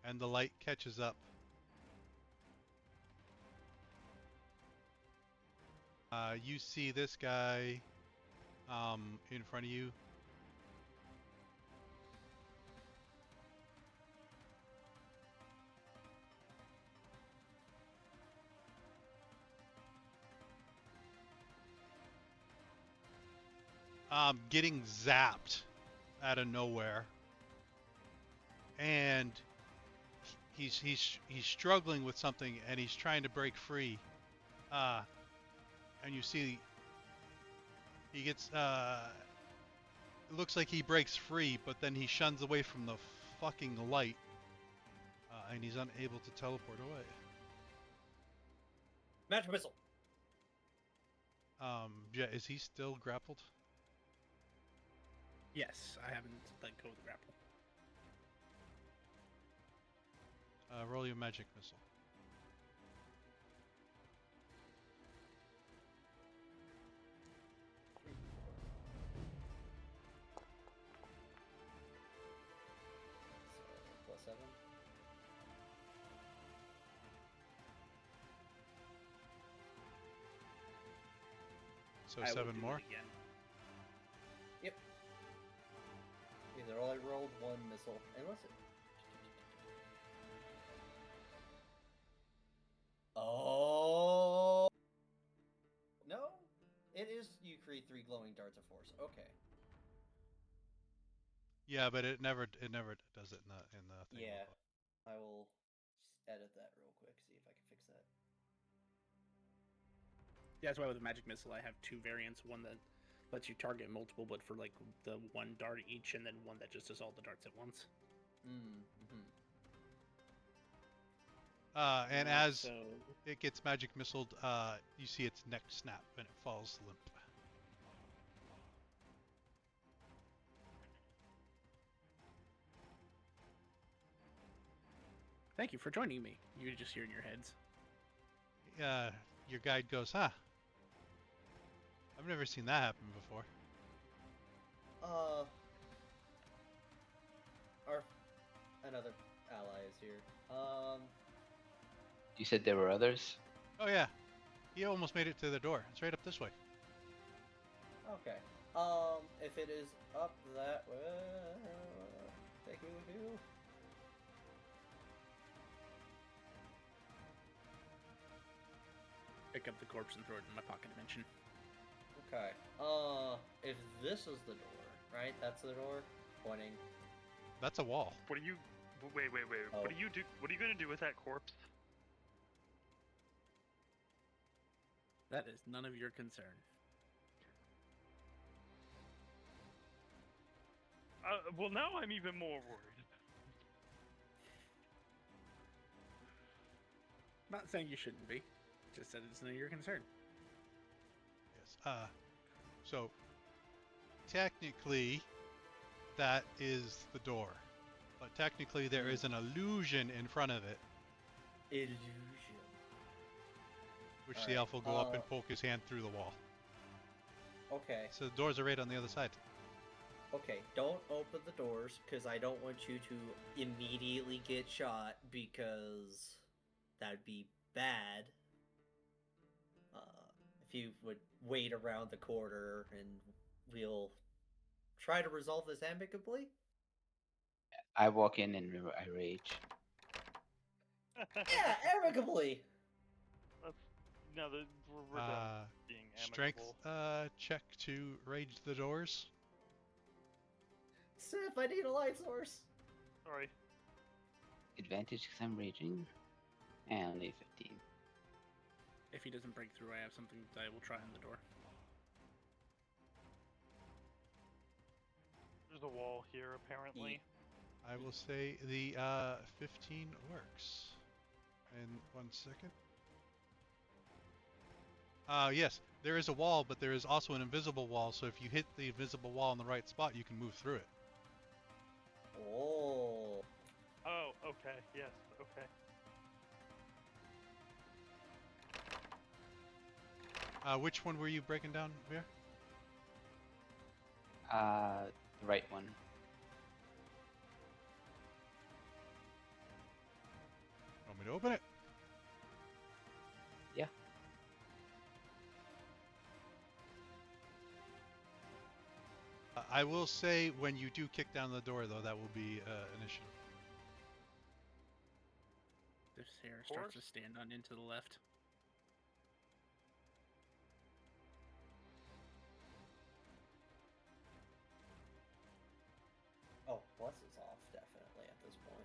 and the light catches up, you see this guy in front of you. Getting zapped out of nowhere, and he's struggling with something, and he's trying to break free. And you see he gets it looks like he breaks free, but then he shuns away from the fucking light, and he's unable to teleport away. Magic missile. Yeah, is he still grappled? Yes, I haven't let go of the grapple. Roll your magic missile. 7. So I will 7 do more. it again. Yep. Either I rolled 1 missile, unless it. Oh no! It is you create 3 glowing darts of force. Okay. Yeah, but it never does it in the thing. Yeah. I will just edit that real quick, see if I can fix that. Yeah, that's why with the magic missile I have 2 variants. One that lets you target multiple, but for like the 1 dart each, and then one that just does all the darts at once. Mm-hmm. And as so it gets magic missiled, you see its neck snap and it falls limp. thank you for joining me. You just hear in your heads. Your guide goes, huh? I've never seen that happen before. Another ally is here. You said there were others? Oh yeah, he almost made it to the door. It's right up this way. Okay. If it is up that way, thank you. Pick up the corpse and throw it in my pocket dimension. Okay. If this is the door, right? That's the door. Pointing. That's a wall. What do you? Wait. Oh. What do you do? What are you gonna do with that corpse? That is none of your concern. Well, now I'm even more worried. Not saying you shouldn't be. Just that it's none of your concern. Yes. So technically, that is the door, but technically there is an illusion in front of it, Illusion. which All the right, elf will go up and poke his hand through the wall. Okay. So the doors are right on the other side. Okay, don't open the doors, because I don't want you to immediately get shot, because that'd be bad. If you would wait around the corner, and we'll try to resolve this amicably. I walk in and I rage. Yeah, amicably! No, we're done being Strength amicable. check to rage the doors. Sif, I need a light source! Sorry. Advantage because I'm raging. And only 15. If he doesn't break through, I have something that I will try on the door. There's a wall here, apparently. I will say the 15 works. And 1 second. Yes, there is a wall, but there is also an invisible wall, so if you hit the invisible wall in the right spot, you can move through it. Oh. Oh, okay. Yes, okay. Which one were you breaking down, Veer? The right one. Want me to open it? Yeah. I will say when you do kick down the door, though, that will be initiative. This hair starts to stand on into the left. Oh, plus is off, definitely, at this point.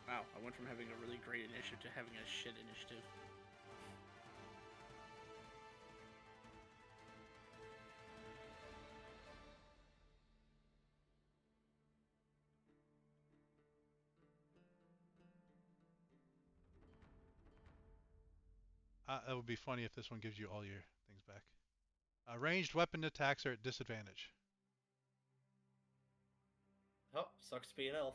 Wow, I went from having a really great initiative to having a shit initiative. That would be funny if this one gives you all your things back. Ranged weapon attacks are at disadvantage. Oh, sucks to be an elf.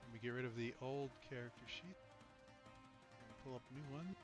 Let me get rid of the old character sheet and pull up a new one.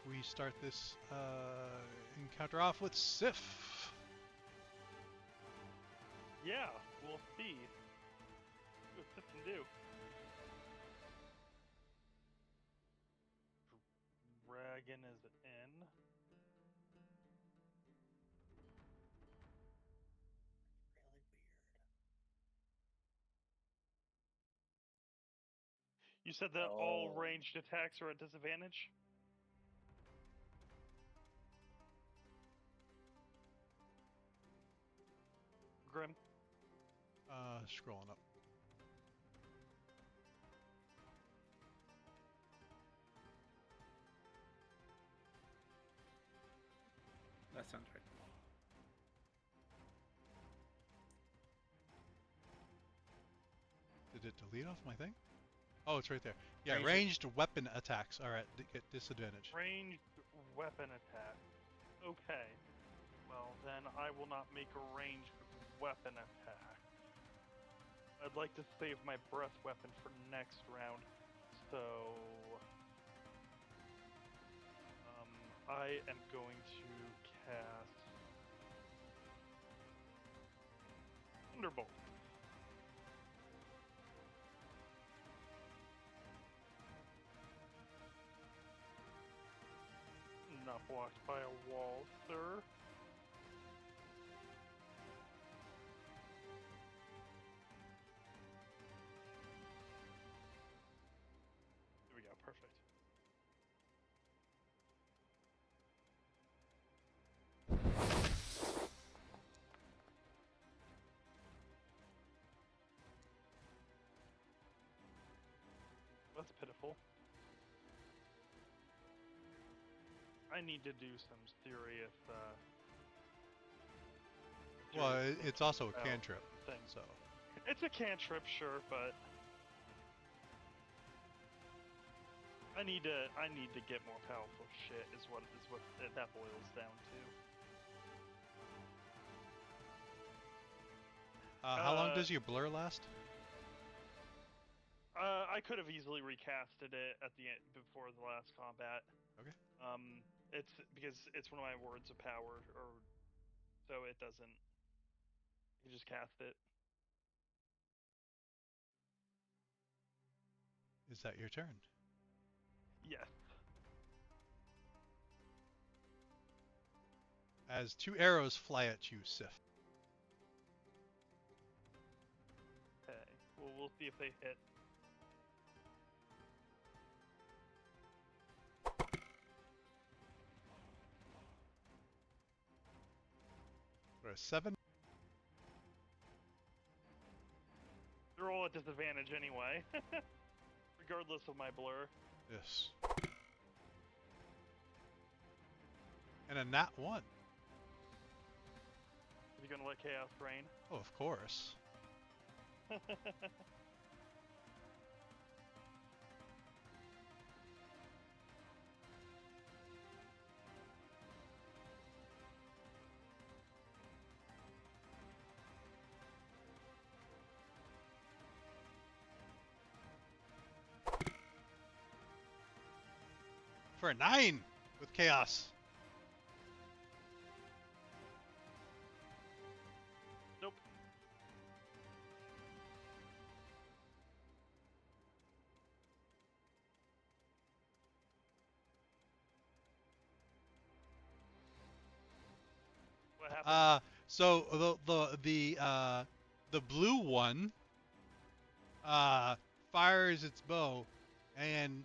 We start this encounter off with Sif. Yeah, we'll see what this can do. Dragon is in. Really weird. You said that all Oh. ranged attacks are at disadvantage? Grim? Scrolling up. That sounds right. Did it delete off my thing? Oh, it's right there. Yeah, Ranged- ranged weapon attacks are at disadvantage. Ranged weapon attack. Okay. Well, then I will not make a ranged weapon attack. I'd like to save my breath weapon for next round. So, I am going to cast Thunderbolt. Not blocked by a wall, sir. There we go, perfect. That's pitiful. I need to do some serious, Well, serious it's also a about cantrip, things. so It's a cantrip, sure, but I need to get more powerful shit. Is what that boils down to. how long does your blur last? I could have easily recasted it at the end before the last combat. Okay. It's because it's one of my words of power, or so it doesn't. You just cast it. Is that your turn? Yes. As 2 arrows fly at you, Sif. Okay. Well, we'll see if they hit. For a 7. They're all at disadvantage anyway, regardless of my blur. Yes. a nat 1. Is he gonna let chaos reign? Oh, of course. For a 9 with chaos. Nope. What happened? So the blue one fires its bow, and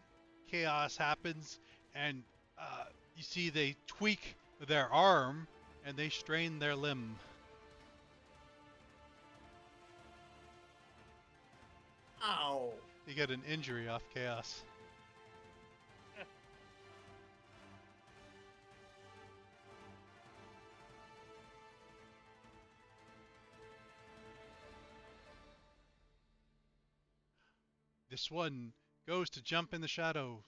chaos happens, and you see they tweak their arm, and they strain their limb. Ow! You get an injury off chaos. This one goes to jump in the shadow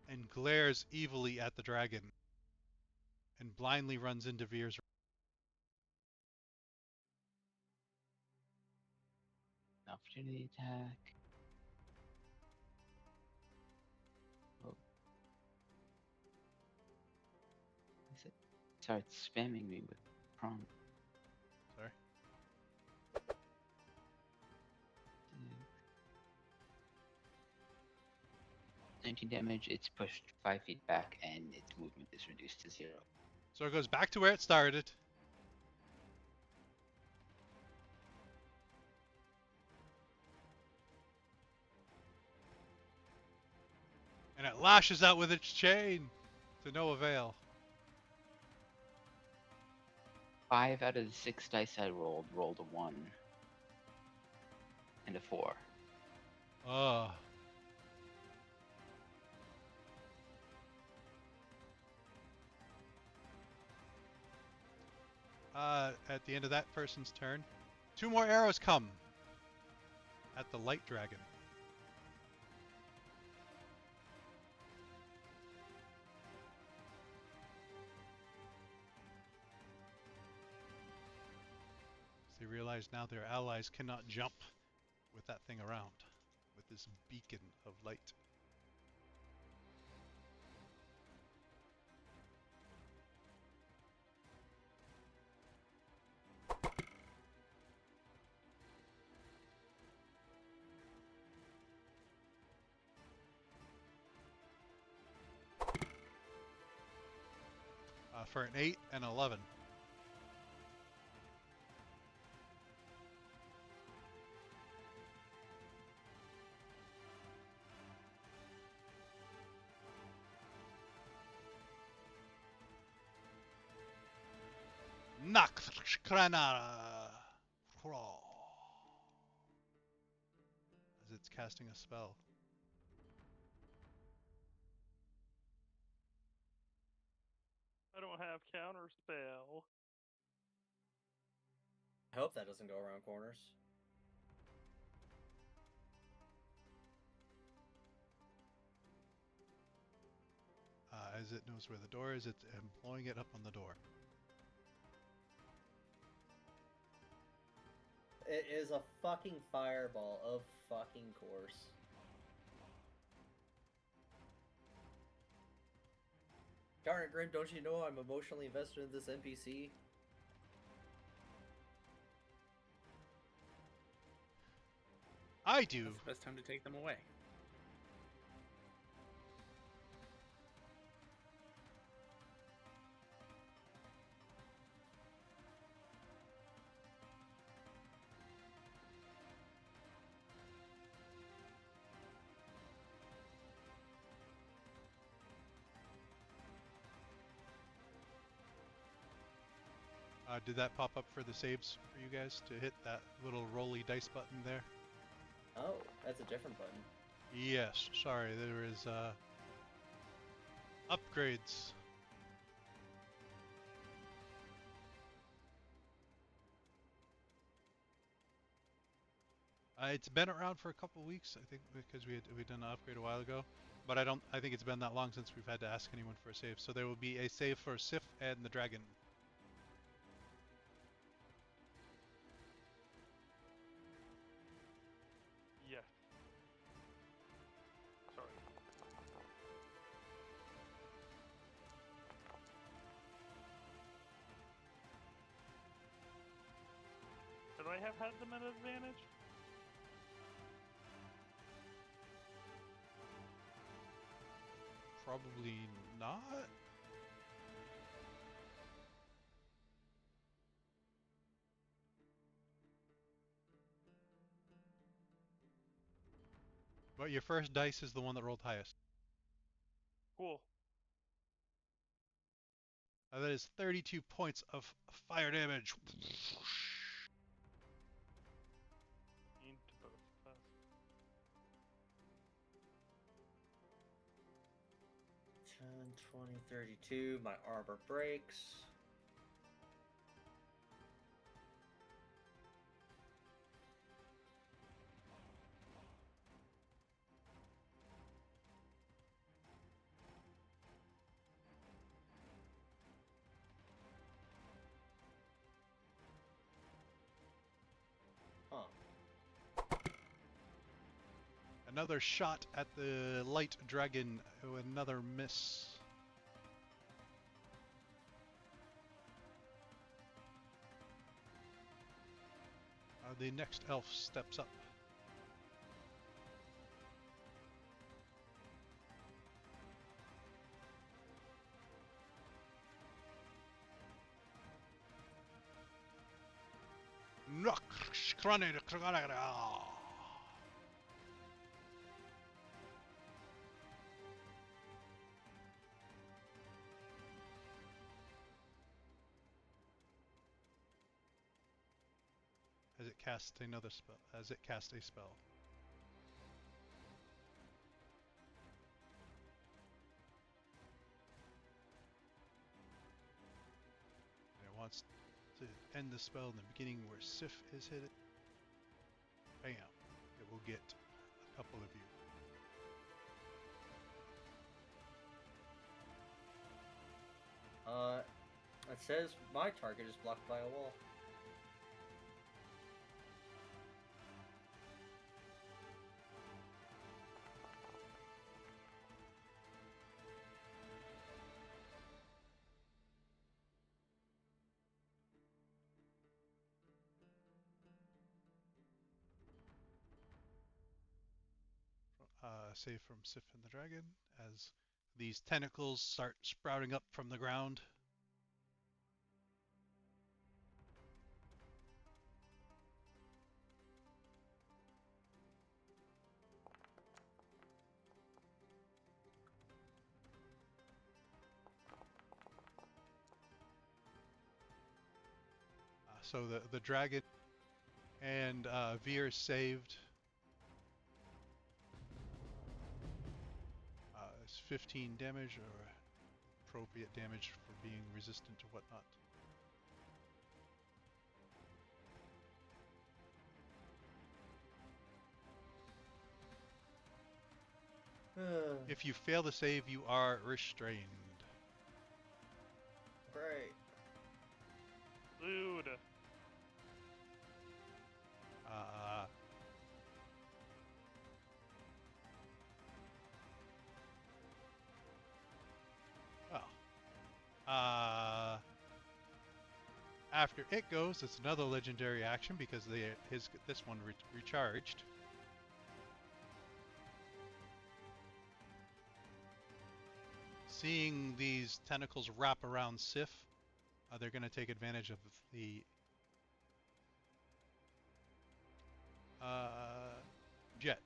and glares evilly at the dragon and blindly runs into Veer's. Opportunity attack. Oh. Is it? Sorry, it's spamming me with prompt. Sorry. 19 damage. It's pushed 5 feet back, and its movement is reduced to 0. So it goes back to where it started. And it lashes out with its chain to no avail. 5 out of the 6 dice I rolled a 1 and a 4. Ugh. At the end of that person's turn, 2 more arrows come at the light dragon. They realize now their allies cannot jump with that thing around, with this beacon of light. For an 8 and 11. Nakranara. As it's casting a spell. I don't have counter spell. I hope that doesn't go around corners. As it knows where the door is, it's blowing it up on the door. It is a fucking fireball, of fucking course. Darn it, Grim, don't you know I'm emotionally invested in this NPC? I do. That's the best time to take them away. Did that pop up for the saves for you guys to hit that little rolly dice button there? Oh, that's a different button. Yes, sorry, there is Upgrades. It's been around for a couple weeks, I think, because we done an upgrade a while ago. But I think it's been that long since we've had to ask anyone for a save. So there will be a save for Sif and the dragon. Yes. Sorry. Should I have had them at advantage? Probably not. But your first dice is the one that rolled highest. Cool. That is 32 points of fire damage. Into both of us. Ten, 20, 32. My armor breaks. Huh. Another shot at the light dragon. Oh, another miss. The next elf steps up. As it casts another spell. As it casts a spell. And it wants to end the spell in the beginning where Sif is hit. Bam. It will get a couple of you. It says my target is blocked by a wall. Save from Sif and the dragon as these tentacles start sprouting up from the ground. So the dragon and Veer is saved. It's 15 damage or appropriate damage for being resistant to whatnot. If you fail the save, you are restrained. Great. Dude. After it goes, it's another legendary action because this one recharged. Seeing these tentacles wrap around Sif, they're going to take advantage of the jet.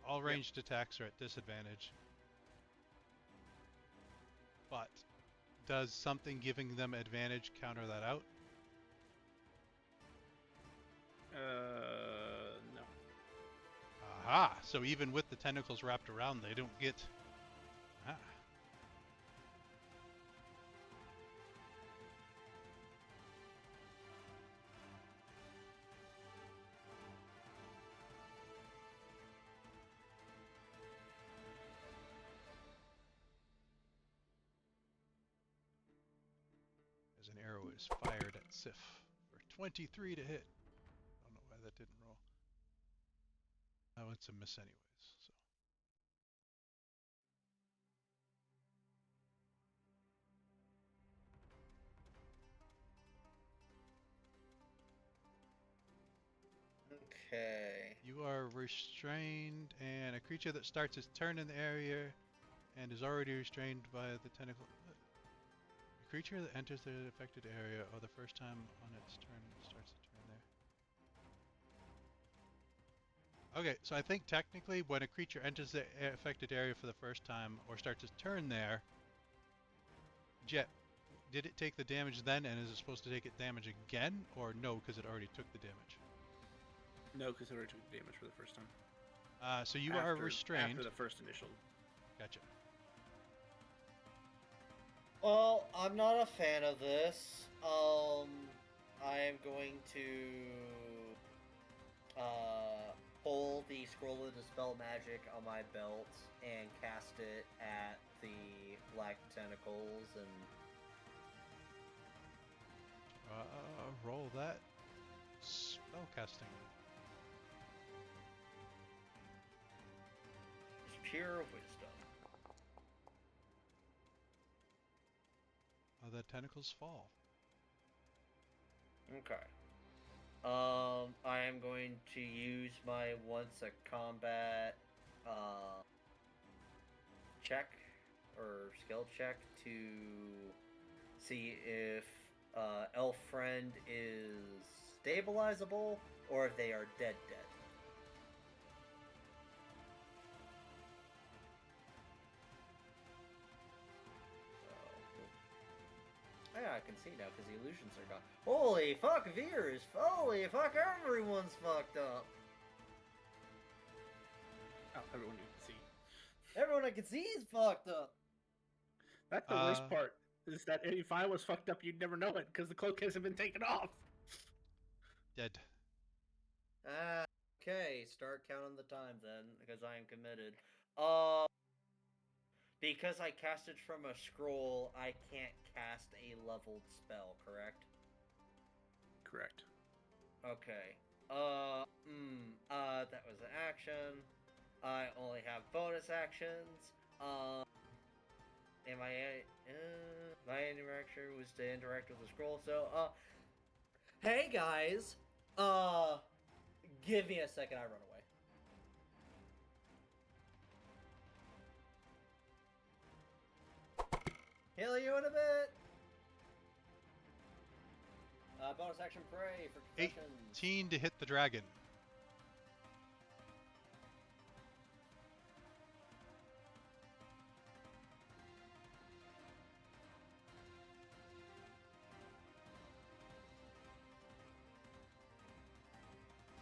All ranged attacks are at disadvantage. But does something giving them advantage counter that out? No. Aha! So even with the tentacles wrapped around, they don't get... Ah, is fired at Sif for 23 to hit. I don't know why that didn't roll. Oh, it's a miss anyways. So. Okay. You are restrained, and a creature that starts its turn in the area and is already restrained by the tentacle. A creature that enters the affected area or the first time on its turn starts the turn there. Okay, so I think technically when a creature enters the affected area for the first time or starts its turn there, Jet, did it take the damage then, and is it supposed to take it damage again, or no, because it already took the damage? No, because it already took the damage for the first time. So you are restrained. After the first initial. Gotcha. Well, I'm not a fan of this. I am going to pull the scroll of dispel magic on my belt and cast it at the black tentacles and Roll that spell casting. it's pure wisdom. The tentacles fall. Okay. I am going to use my once a combat check or skill check to see if elf friend is stabilizable or if they are dead. Yeah, I can see now because the illusions are gone. Holy fuck, Veer is. Holy fuck, everyone's fucked up. Oh, everyone you can see. Everyone I can see is fucked up. That's the worst part. Is that if I was fucked up, you'd never know it because the cloak hasn't been taken off. Dead. Okay, start counting the time then, because I am committed. Because I cast it from a scroll, I can't cast a leveled spell, correct? Correct. Okay. That was an action. I only have bonus actions. My interaction was to interact with the scroll, so, hey guys, give me a second, I run away. Heal you in a bit! Bonus action pray for concussions. 18 to hit the dragon.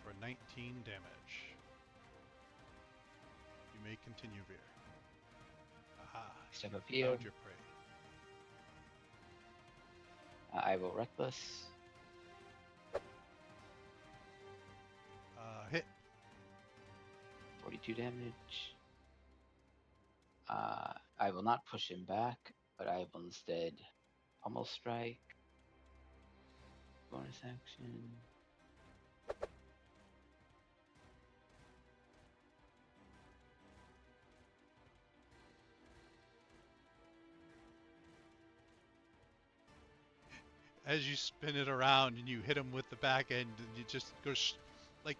For 19 damage. You may continue, Veer. Aha. Step up here. Found your prey. I will reckless. Hit. 42 damage. I will not push him back, but I will instead pummel strike. Bonus action. As you spin it around and you hit him with the back end, and you just go like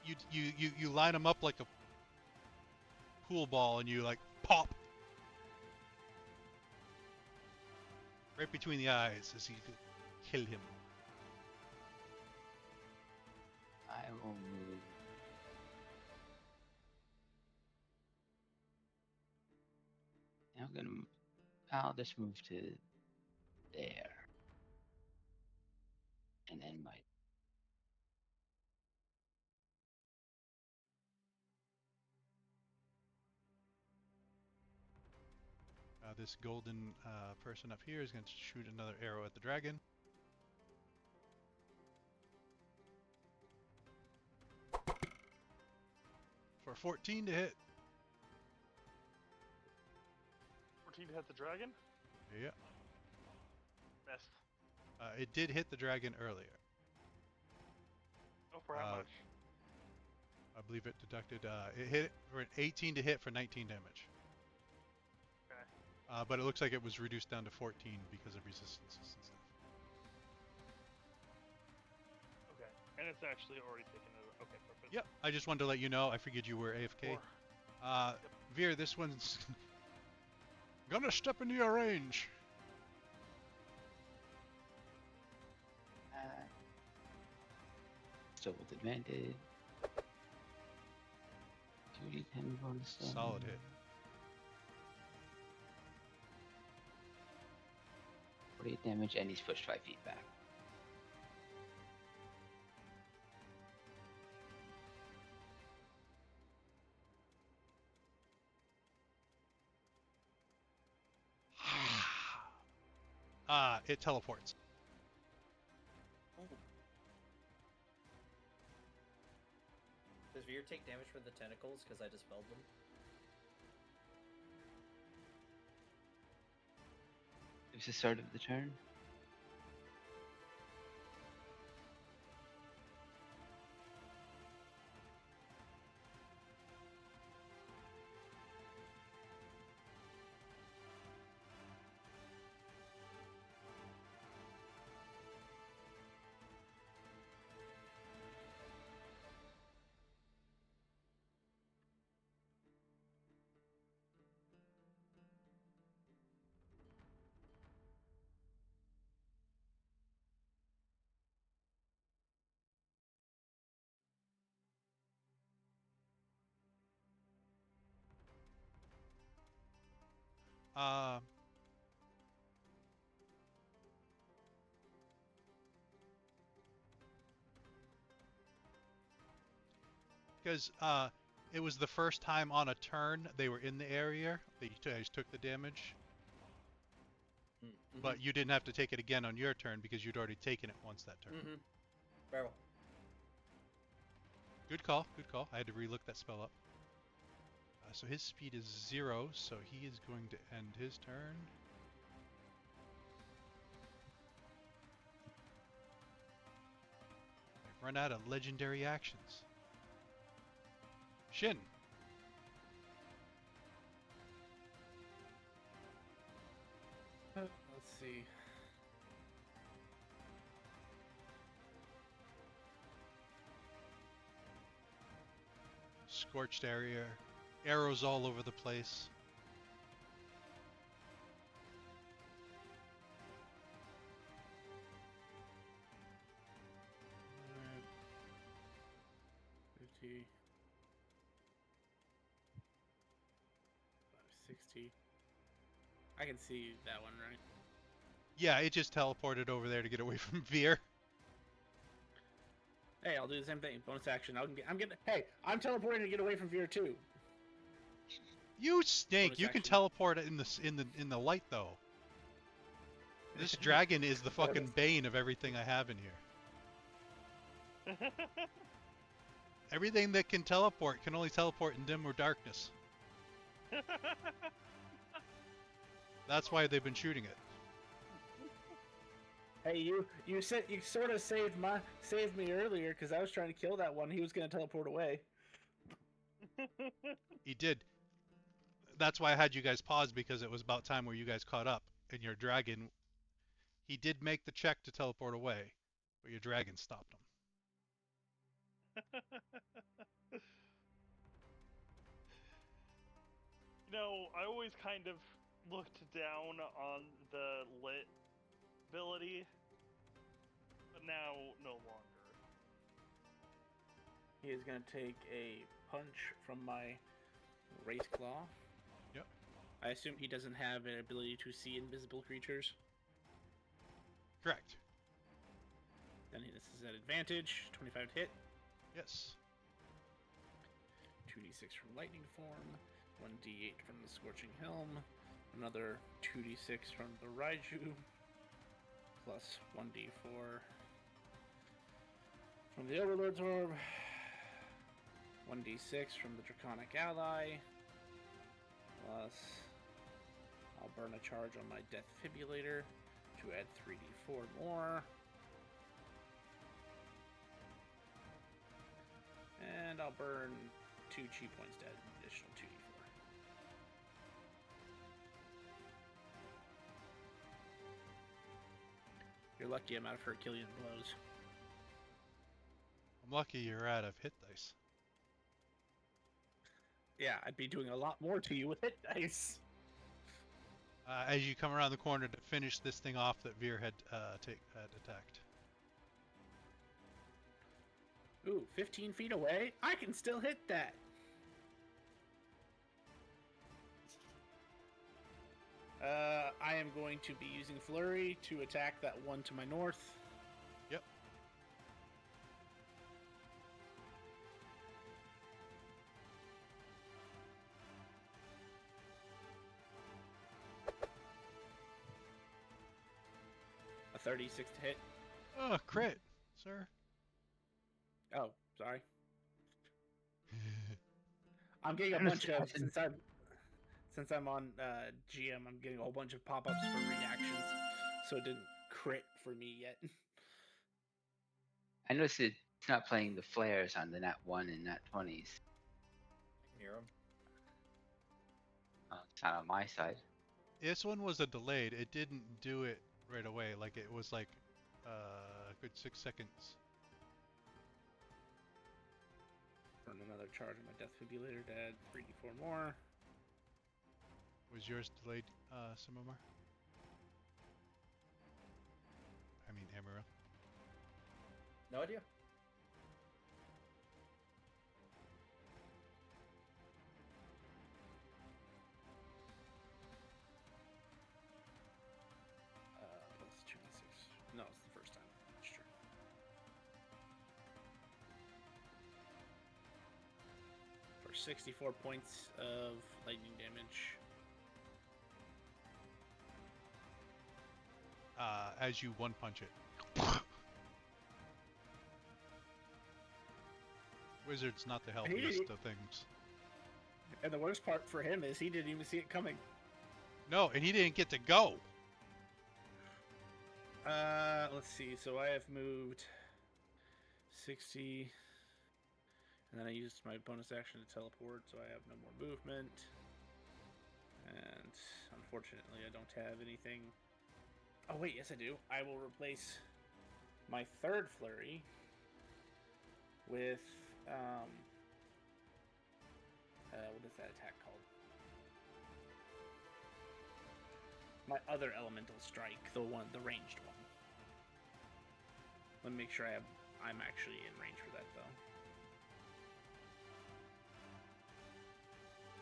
you line him up like a pool ball, and you like pop right between the eyes as you kill him. I will move. I'll just move to there. And then my This golden person up here is going to shoot another arrow at the dragon. For 14 to hit. 14 to hit the dragon? Yeah. Missed. It did hit the dragon earlier. Oh, for how much? I believe it deducted. It hit for an 18 to hit for 19 damage. Okay. But it looks like it was reduced down to 14 because of resistances and stuff. Okay. And it's actually already taken it. Okay, perfect. Yep. I just wanted to let you know. I figured you were AFK. Four. Veer, this one's gonna step into your range. Still with advantage. 2d10 bonus. Solid hit. 48 damage, and he's pushed 5 feet back. It teleports. Does Veer take damage for the tentacles because I dispelled them? It was the start of the turn. Because it was the first time on a turn they were in the area that you guys took the damage. Mm-hmm. But you didn't have to take it again on your turn because you'd already taken it once that turn. Mm-hmm. Very well. Good call, good call. I had to relook that spell up. So his speed is 0, so he is going to end his turn. I've run out of legendary actions. Shin. Let's see. Scorched area. Arrows all over the place. Alright. 50. 60. I can see that one, right? Yeah, it just teleported over there to get away from Veer. Hey, I'll do the same thing. Bonus action. Hey, I'm teleporting to get away from Veer too. You stink. Bonus You can action. teleport in the light though. This dragon is the fucking bane of everything I have in here. Everything that can teleport can only teleport in dim or darkness. That's why they've been shooting it. Hey, you said you sort of saved me earlier because I was trying to kill that one. He was gonna teleport away. He did. That's why I had you guys pause, because it was about time where you guys caught up. And your dragon, he did make the check to teleport away, but your dragon stopped him. You know, I always kind of looked down on the lit ability, but now no longer. He is gonna take a punch from my Wraith Claw. Yep. I assume he doesn't have an ability to see invisible creatures. Correct. Then this is at advantage. 25 to hit. Yes. 2d6 from lightning form. 1d8 from the scorching helm. Another 2d6 from the Raiju. Plus 1d4 from the Overlord's Orb. 1d6 from the Draconic Ally. Plus, I'll burn a charge on my Death Fibrillator to add 3d4 more. And I'll burn 2 chi points to add an additional 2d4. You're lucky I'm out of Herculean blows. I'm lucky you're out of hit dice. Yeah, I'd be doing a lot more to you with hit dice. As you come around the corner to finish this thing off that Veer had attacked. Ooh, 15 feet away? I can still hit that. I am going to be using Flurry to attack that one to my north. Yep. A 36 to hit. Oh, crit, sir. Oh, sorry. I'm getting a bunch of since I'm on GM. I'm getting a whole bunch of pop-ups for reactions, so it didn't crit for me yet. I noticed it's not playing the flares on the nat 1 and nat 20s. Hear him? It's not on my side. This one was a delayed. It didn't do it right away. Like it was like a good 6 seconds. Run another charge on my defibrillator to add 3d4 more. Was yours delayed, Simomar? I mean, Amaryl. No idea. Plus 2d6. No, it's the first time. That's true. For 64 points of lightning damage. As you one punch it. Wizard's not the healthiest of things. And the worst part for him is he didn't even see it coming. No, and he didn't get to go. Let's see. So I have moved 60, and then I used my bonus action to teleport, so I have no more movement. And unfortunately, I don't have anything. Oh wait, yes I do. I will replace my third flurry with what is that attack called? My other elemental strike, the ranged one. Let me make sure I'm actually in range for that though,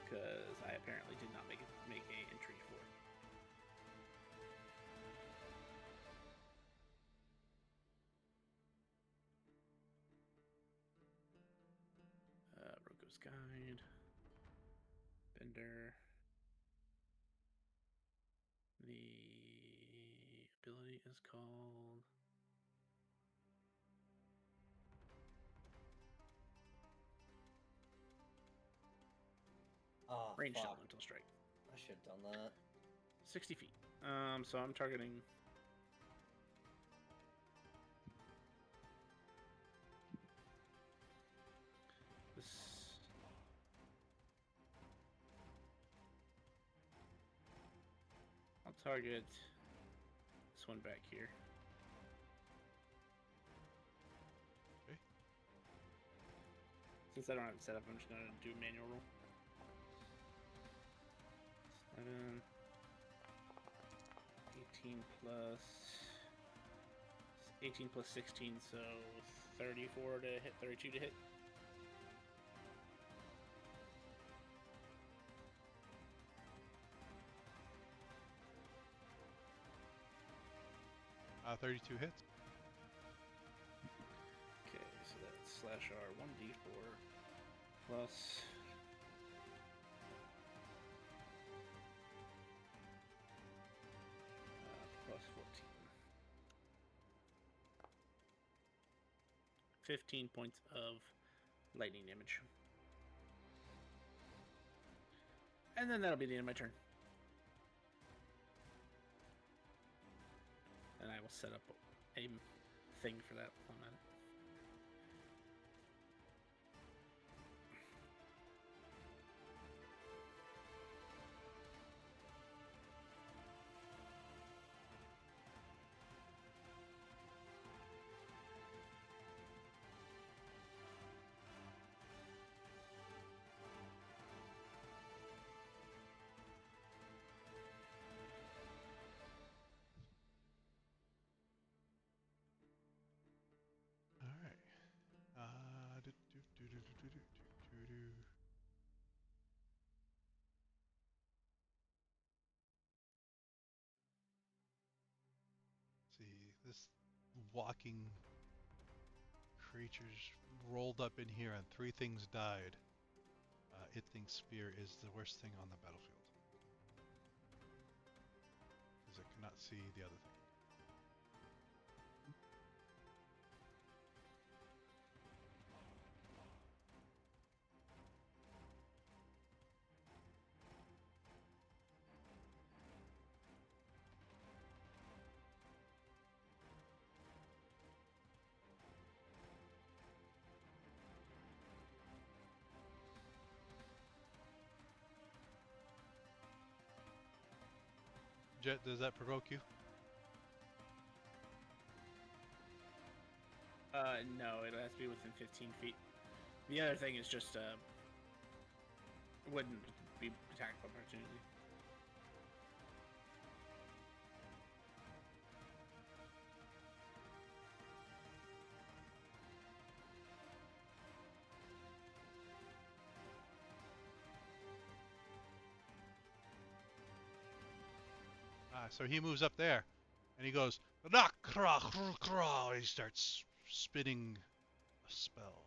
because I apparently did not make a entry for it. Roko's Guide, Bender. The ability is called Ranged fuck. Elemental Strike. I should have done that. 60 feet. So I'm targeting. This. I'll target this one back here. Okay. Since I don't have it set up, I'm just gonna do a manual roll. 7, 18 plus 16, so 34 to hit, 32 to hit. 32 hits. Okay, so that's slash R 1d4 plus plus 14. 15 points of lightning damage. And then that'll be the end of my turn. set up a thing for that opponent. All right. See, this walking creature's rolled up in here and 3 things died. It thinks spear is the worst thing on the battlefield. Because it cannot see the other thing. Jet, does that provoke you? No, it has to be within 15 feet. The other thing is just wouldn't be attack of opportunity. So he moves up there, and he goes, he starts spitting a spell.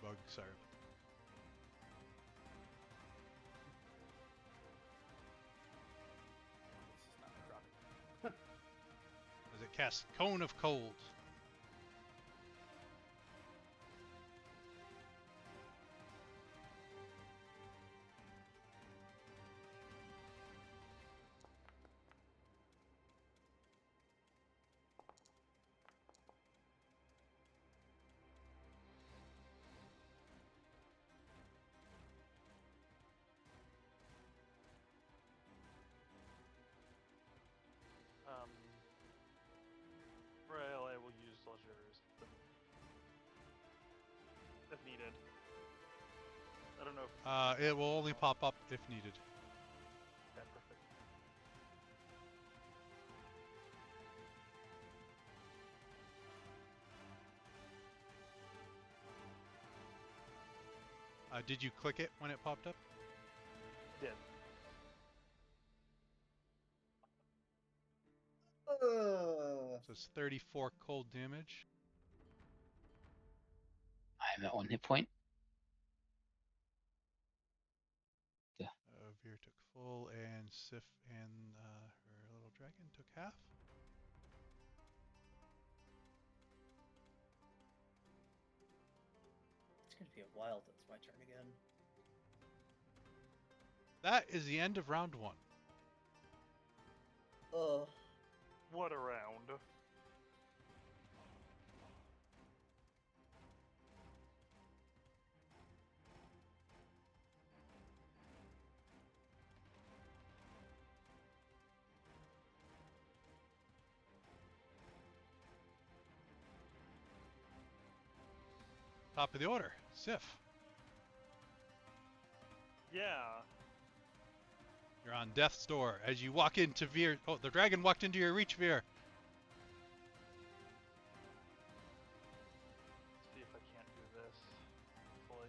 Bug, sorry. This is not necrotic. As it casts Cone of Cold. Well, I will use Leisure's if needed. I don't know if It will only pop up if needed. yeah, perfect. Did you click it when it popped up? Did. So it's 34 cold damage. I'm at 1 hit point. Veer took full, and Sif and her little dragon took half. It's gonna be a while till it's my turn again. That is the end of round 1. Oh. What a round. Top of the order, Sif. Yeah. You're on death's door as you walk into Veer. Oh, the dragon walked into your reach, Veer. See if I can't do this. Hopefully.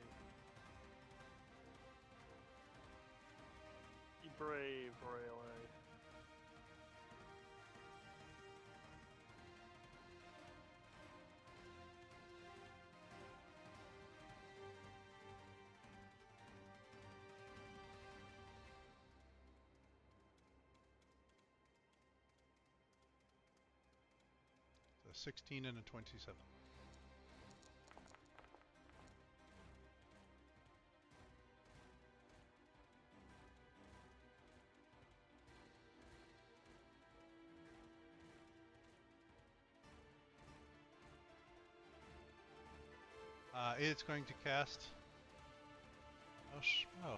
Be brave, Rayleigh. So 16 and a 27. It's going to cast. Oh.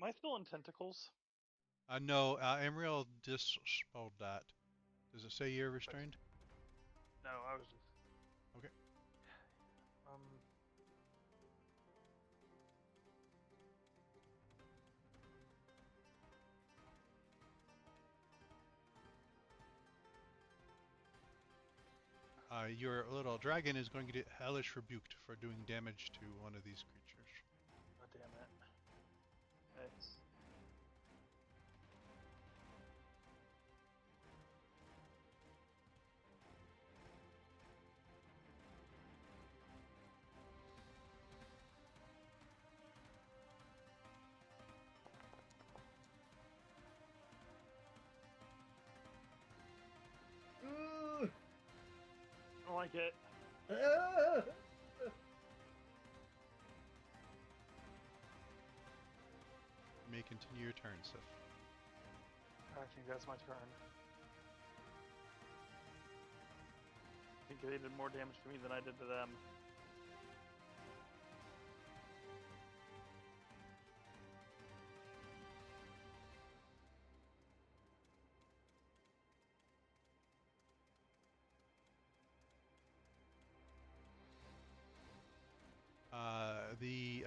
Am I still in tentacles? No, Emriel dispelled that. Does it say you're restrained? No, I was just. Okay. Your little dragon is going to get hellish rebuked for doing damage to one of these creatures. Oh, damn it. It's. Ooh. I don't like it. Ah. You may continue your turn, Sif. I think that's my turn. I think they did more damage to me than I did to them. The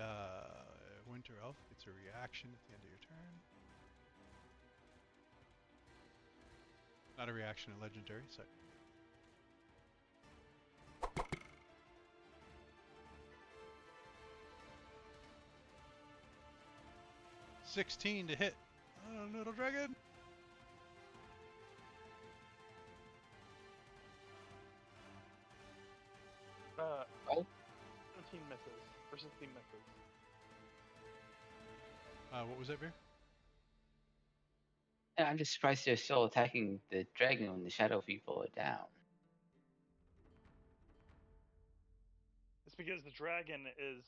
Winter Elf gets a reaction at the end of your turn. Not a reaction, a legendary, so. $16 to hit. Little dragon. Oh. 17 misses. Or 16 misses. What was that, Veer? Yeah, I'm just surprised they're still attacking the dragon when the shadow people are down. It's because the dragon is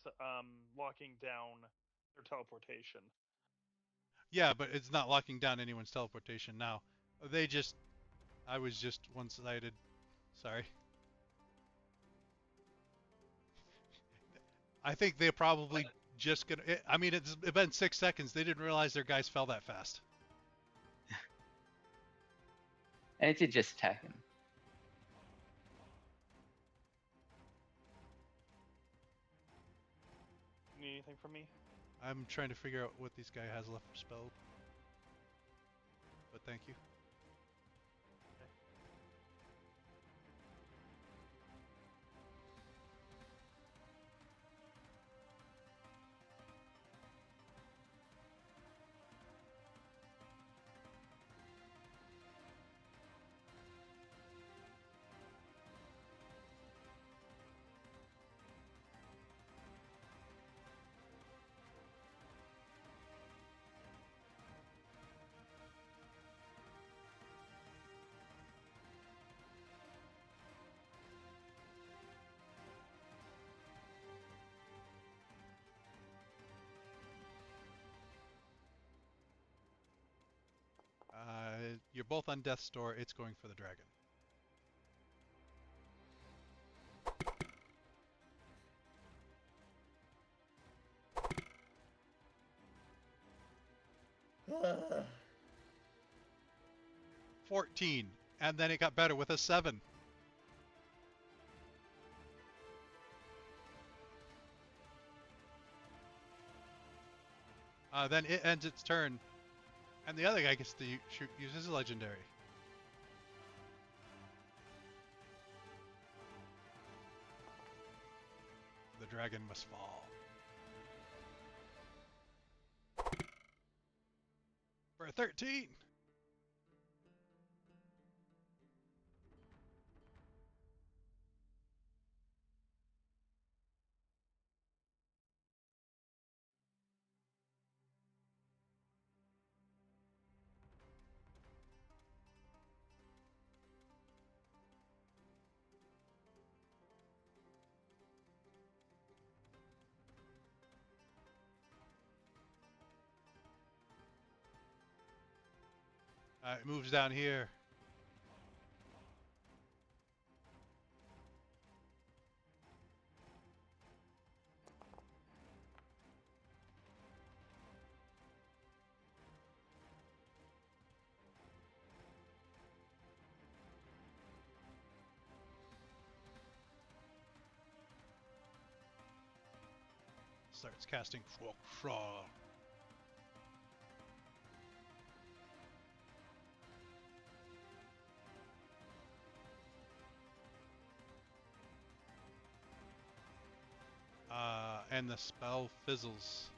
locking down their teleportation. Yeah, but it's not locking down anyone's teleportation now. I was just one-sided. Sorry. I think they're probably just gonna. I mean, it's been 6 seconds. They didn't realize their guys fell that fast. And it did just attack him. anything from me? I'm trying to figure out what this guy has left for spell. But thank you. You're both on death's door. It's going for the dragon. Uh, 14, and then it got better with a 7. Then it ends its turn, and the other guy gets to use his legendary. The dragon must fall. For a 13! It moves down here. Starts casting Frock. And the spell fizzles.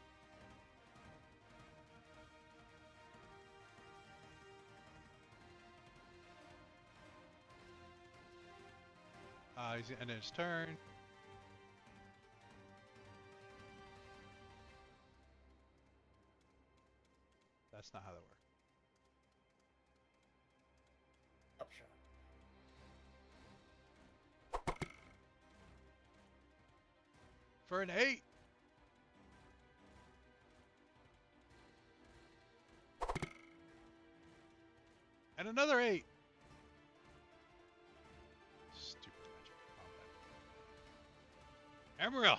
He's gonna end his turn. That's not how that works. upshot. For an 8! And another 8! Stupid magic combat. Emeril!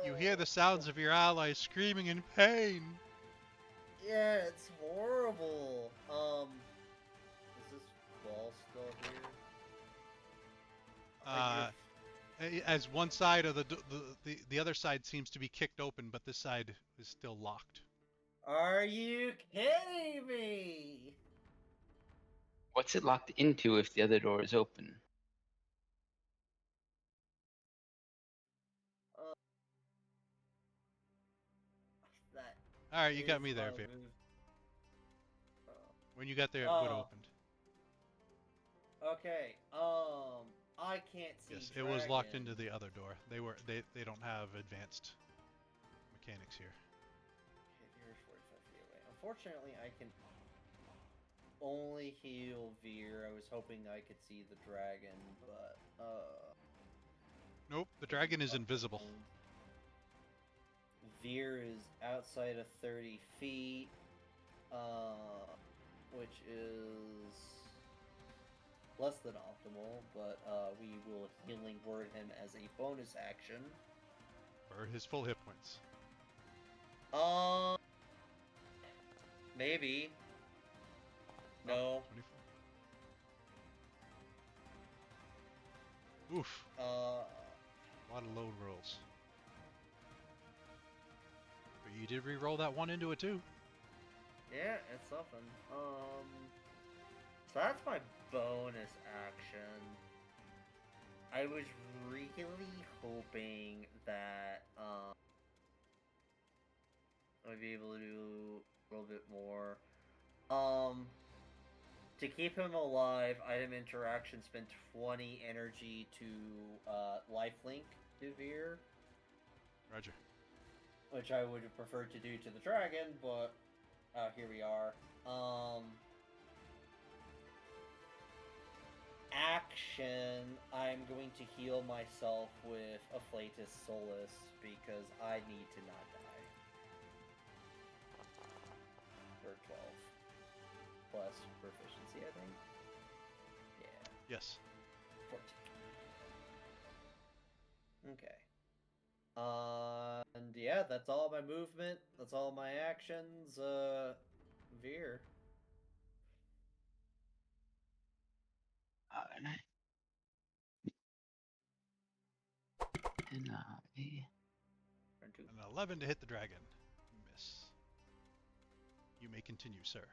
You hear the sounds of your allies screaming in pain! Yeah, it's horrible. Is this ball still here? As one side of the other side seems to be kicked open, but this side is still locked. Are you kidding me? What's it locked into if the other door is open? That Alright, you got is me there, a Vic. move. When you got there, it would Oh. opened. Okay. I can't see. Yes, it was locked dragon. into the other door. They don't have advanced mechanics here. Okay, Veer's 45 feet away. Unfortunately, I can only heal Veer. I was hoping I could see the dragon, but Nope, the dragon is invisible. Veer is outside of 30 feet, which is less than optimal, but we will healing word him as a bonus action. For his full hit points. Maybe. No. Oh, 24. Oof. A lot of low rolls. you did re-roll that 1 into a 2. Yeah, it's something. So that's my bonus action. I was really hoping that I'd be able to do a little bit more. To keep him alive, item interaction spend 20 energy to lifelink Devere, Roger. which I would have preferred to do to the dragon, but here we are. Action, I'm going to heal myself with Afflatus Solus because I need to not die. For 12. Plus proficiency, I think. Yeah. Yes. 14. Okay. And yeah, that's all my movement. That's all my actions. Veer. Alright. And Turn 2. An 11 to hit the dragon. Miss. You may continue, sir.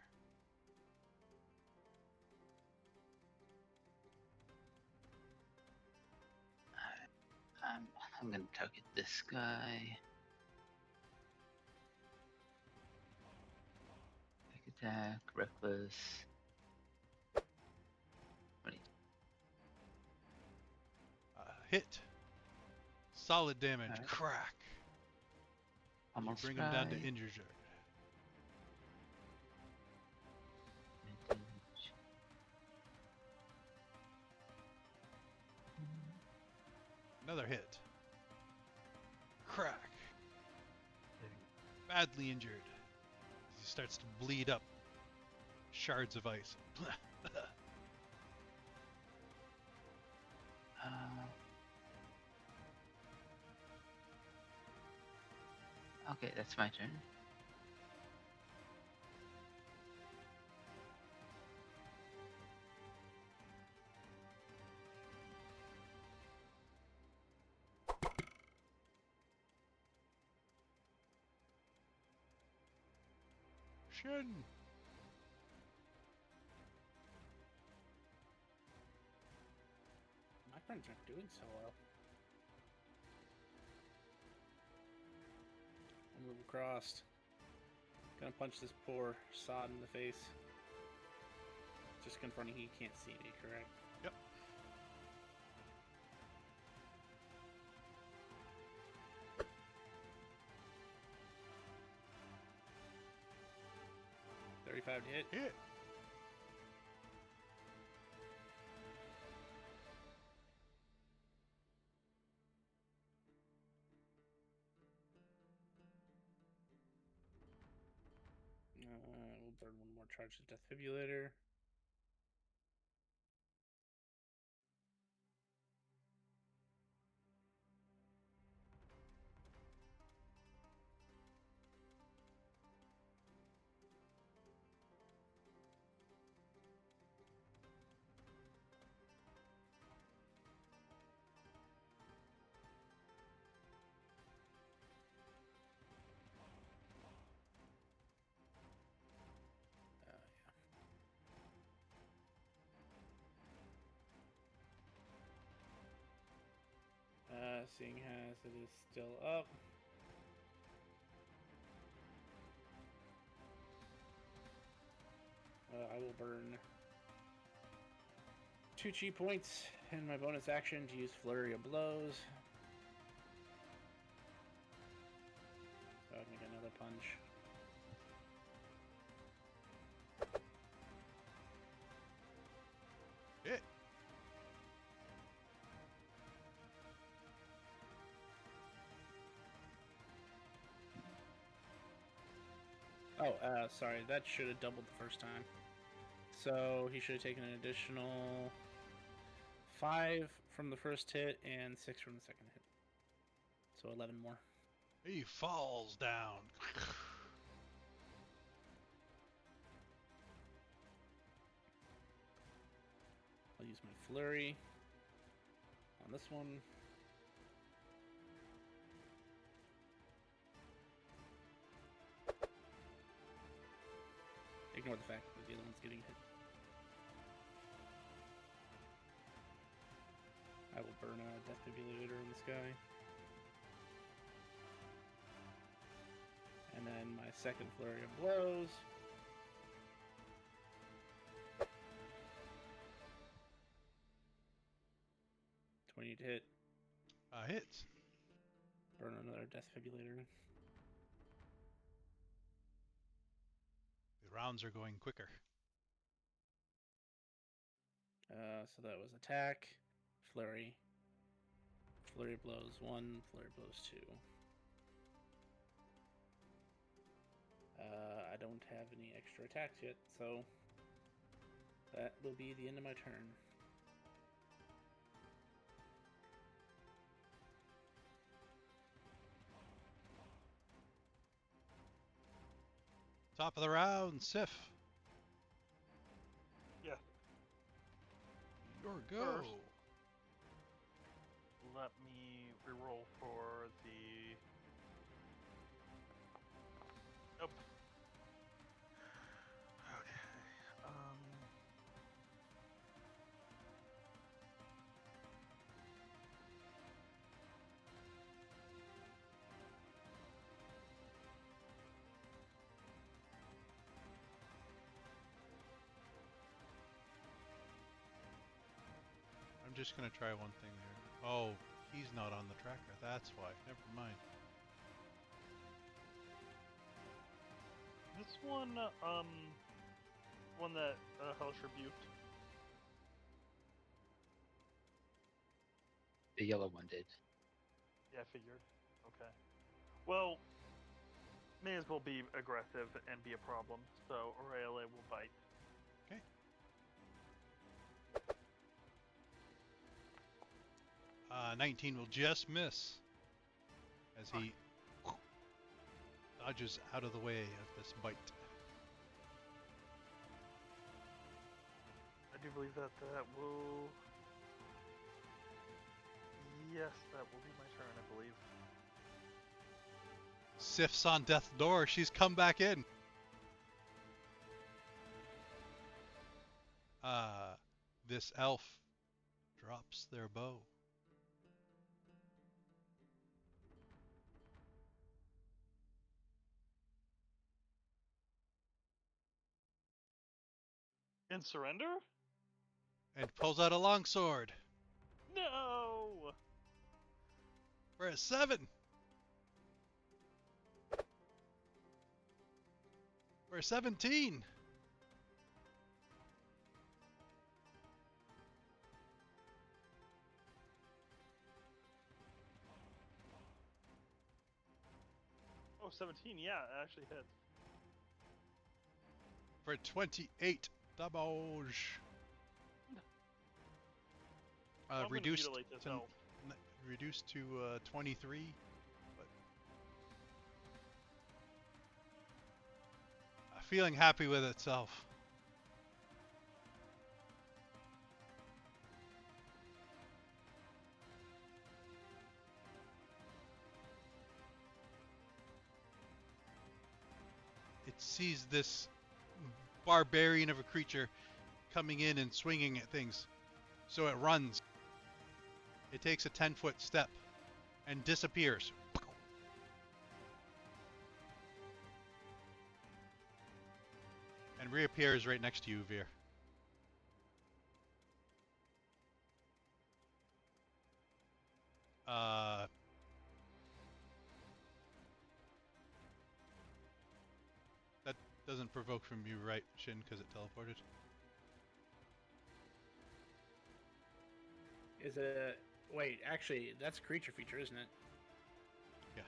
I'm gonna target this guy. Quick attack, reckless. 20. Hit. Solid damage. Alright. Crack. Almost You bring him down to right. injured. Another hit. Crack. Badly injured. He starts to bleed up shards of ice. Okay, that's my turn. Shin. My friends aren't doing so well. I'll move across. Gonna punch this poor sod in the face. Just confronting he can't see me, correct? Yep. $35 to hit. Hit. We'll burn one more charge of Defibrillator. Seeing as it is still up. I will burn 2 chi points in my bonus action to use Flurry of Blows. So I can make another punch. Hit. Oh, sorry, that should have doubled the first time. So he should have taken an additional 5 from the first hit and 6 from the second hit. So 11 more. He falls down. I'll use my flurry on this one. Or the fact that the other one's getting hit. I will burn a Death Defibrillator in the sky. And then my second flurry of blows. $20 to hit. Hits. Burn another Death Defibrillator. The rounds are going quicker. So that was attack, flurry. Flurry blows 1, flurry blows 2. I don't have any extra attacks yet, so that will be the end of my turn. Top of the round, Sif. Yeah. Your go. First. Let me reroll for the. Nope. Okay. I'm just gonna try one thing there. Oh, he's not on the tracker. That's why. Never mind. This one that Hellish rebuked. The yellow one did. Yeah, I figured. Okay. Well, may as well be aggressive and be a problem. So Aurelia will bite. Okay. 19 will just miss as he dodges out of the way of this bite. I do believe that will. Yes, that will be my turn, I believe. Sif's on death's door. She's come back in. This elf drops their bow. And surrender? And pulls out a longsword. No! We're at 7. We're at 17. Oh, 17, yeah, it actually hits. For 28 damage. I'm gonna Reduced mutilate this to elf. reduced to 23. But feeling happy with itself. It sees this barbarian of a creature coming in and swinging at things. So it runs. It takes a 10-foot step and disappears. And reappears right next to you, Veer. That doesn't provoke from you, right, Shin, because it teleported? Is it... Wait, actually, that's a creature feature, isn't it? Yeah.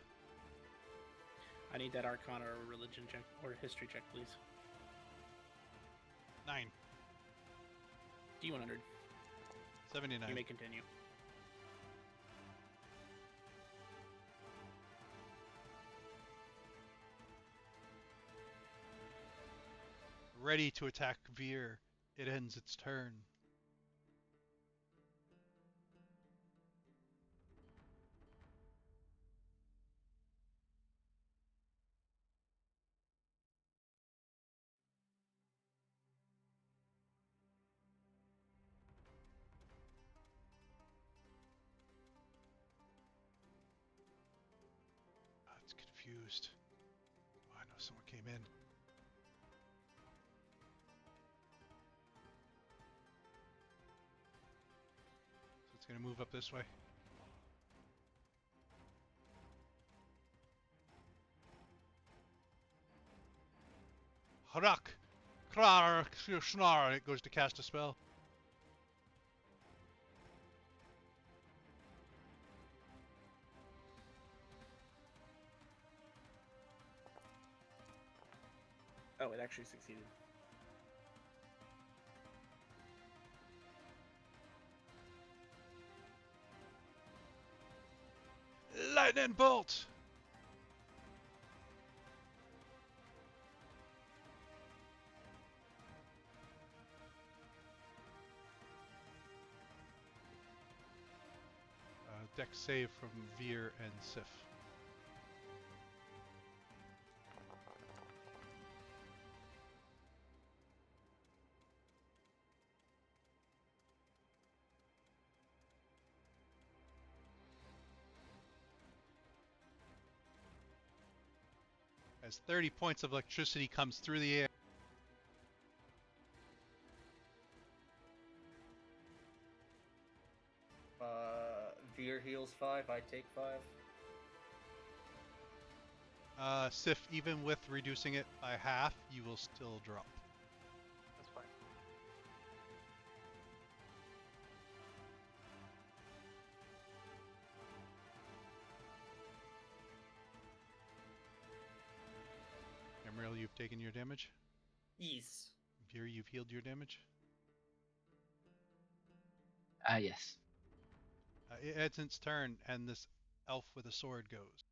I need that Arcana or Religion check, or History check, please. 9. D100. 79. You may continue. Ready to attack Veer. It ends its turn. confused. Oh, I know someone came in. So it's going to move up this way. Allar'ack! Krar! Schnar! It goes to cast a spell. Oh, it actually succeeded. Lightning bolt! Dex save from Veer and Sif. As 30 points of electricity comes through the air. Veer heals 5, I take 5. Sif, even with reducing it by half, you will still drop. That's fine. Emerald, you've taken your damage. Yes. Veer, you've healed your damage. Yes. It ends its turn, and this elf with a sword goes.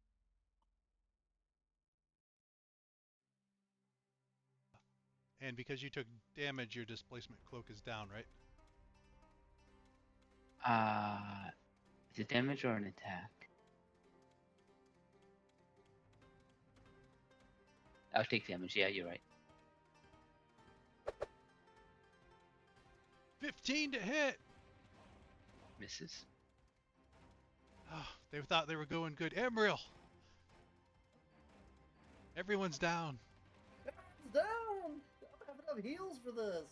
And because you took damage, your displacement cloak is down, right? Is it damage or an attack? I'll take damage. Yeah, you're right. 15 to hit! Misses. Oh, they thought they were going good. Emerald! Everyone's down. Everyone's down! I don't have enough heals for this.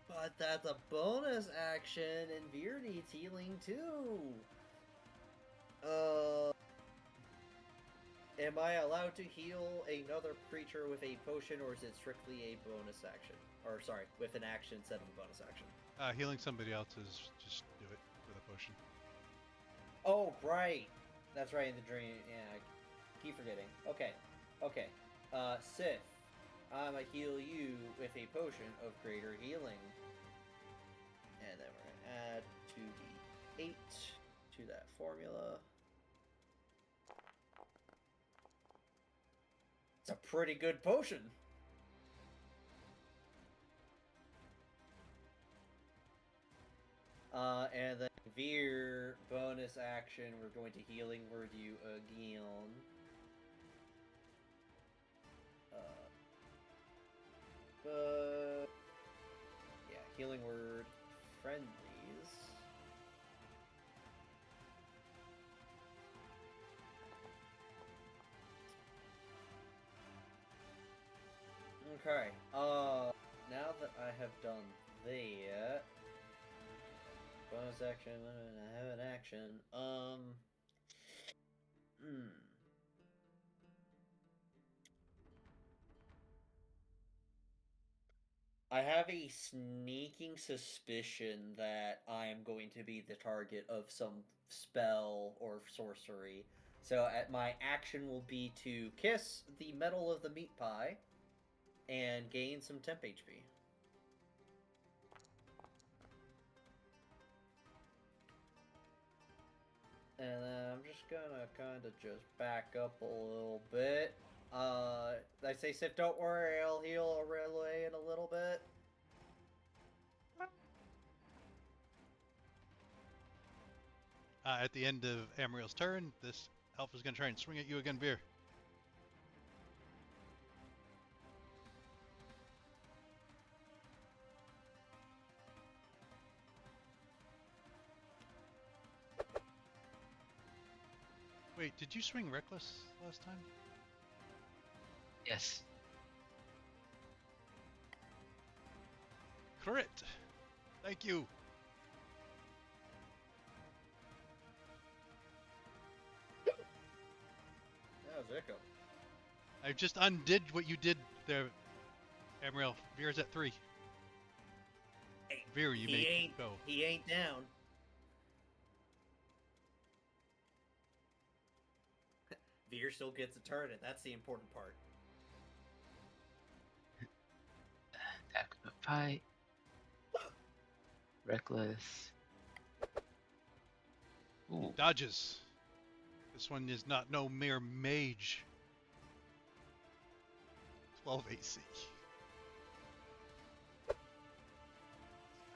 But that's a bonus action, and Veer needs healing too. Am I allowed to heal another creature with a potion, or is it strictly a bonus action? Or, sorry, with an action instead of a bonus action? Healing somebody else is just do it with a potion. Oh, right. That's right, in the dream. Yeah, I keep forgetting. Okay. Okay. Sif, I'ma heal you with a potion of greater healing. And then we're gonna add 2d8 to that formula. It's a pretty good potion. And then Veer, bonus action, we're going to healing word you again. Yeah, healing word, friendlies. Okay, now that I have done that, bonus action, I have an action, I have a sneaking suspicion that I am going to be the target of some spell or sorcery. So my action will be to kiss the metal of the meat pie and gain some temp HP. And then I'm just gonna kind of just back up a little bit. I say, Sif, don't worry, I'll heal Aurelie in a little bit. At the end of Amriel's turn, this elf is going to try and swing at you again, Veer. Wait, did you swing reckless last time? Yes. Crit! Thank you! How's that go? I just undid what you did there, Amriel. Veer's at 3. Hey, Veer, you may go. He ain't down. Veer still gets a turn, and that's the important part. Attack of a fight. Reckless. Ooh. Dodges. This one is not no mere mage. 12 AC.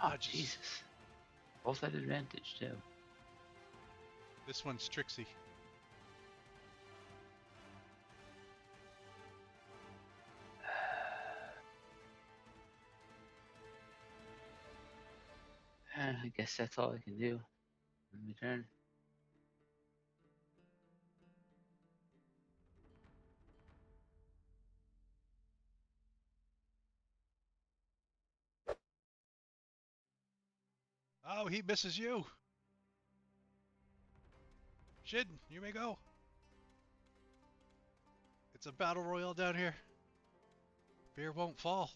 Oh, Dodges. Jesus. Both at advantage, too. This one's Trixie. I guess that's all I can do. Let me turn. Oh, he misses you. Shid, you may go. It's a battle royal down here. Veer won't fall.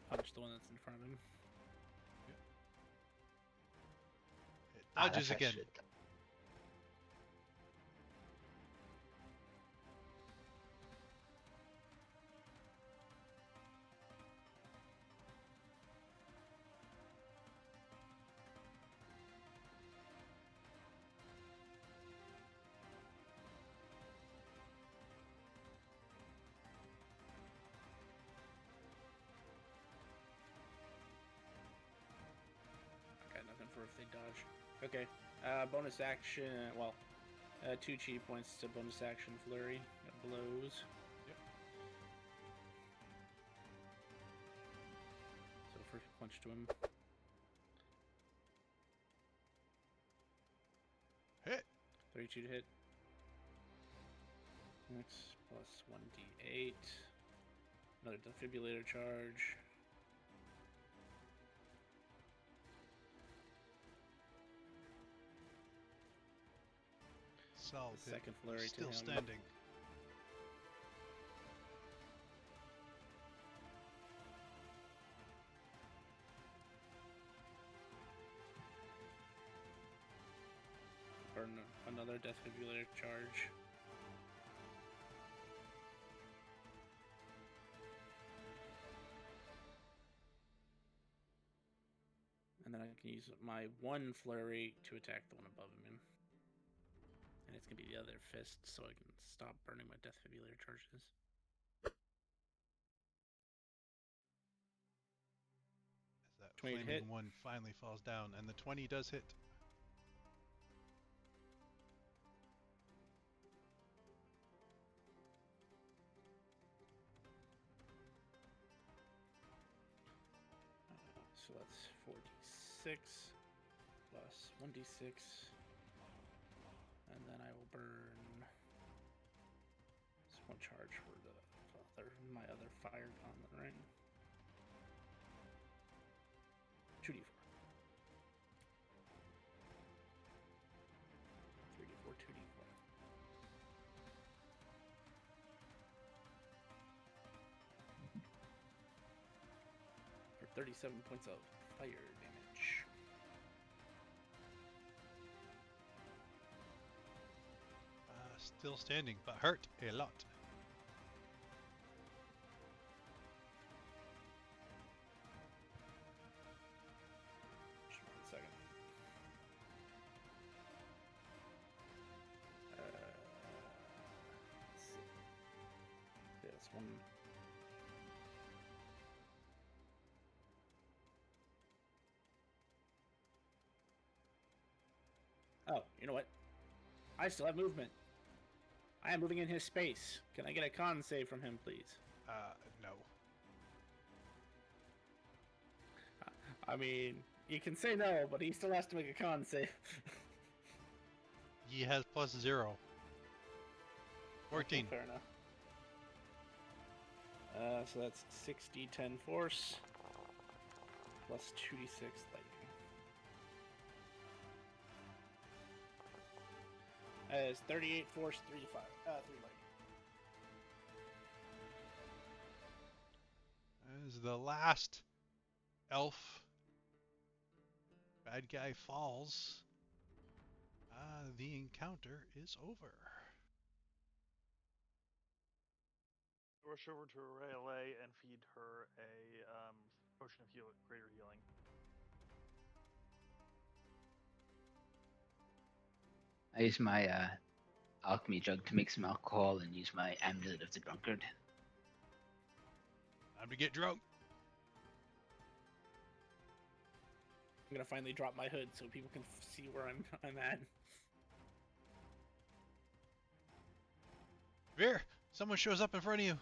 Punch the one that's in front of him. It dodges that's again. shit. I got nothing for if they dodge. Okay. Bonus action. Well, 2 chi points to bonus action flurry. It blows. Yep. So first punch to him. Hit. 32 to hit. Next plus 1d8. Another defibrillator charge. Solid hit. Second flurry to Still him. standing. Burn another defibrillator charge. And then I can use my 1 flurry to attack the one above him. And it's going to be the other fist, so I can stop burning my defibrillator charges. As that 20 to flaming hit. one finally falls down, and the 20 does hit. So that's 4d6 plus 1d6. And then I will burn this 1 charge for my other fire gauntlet, right? 2d4. 3d4, 2d4. For 37 points of fire damage. Still standing, but hurt a lot. Just 1 second. Let's see. Yeah, it's 1. Oh, you know what? I still have movement. I am moving in his space. Can I get a con save from him, please? No. I mean, you can say no, but he still has to make a con save. He has +0. 14. Okay, fair enough. So that's 6d10 force plus 2d6 lightning. That is 38 force, 3 lightning. As the last elf bad guy falls, the encounter is over. Rush over to Rayleigh and feed her a potion of greater healing. I use my alchemy jug to make some alcohol and use my amulet of the drunkard. Time to get drunk. I'm gonna finally drop my hood so people can see where I'm at. Veer, someone shows up in front of you.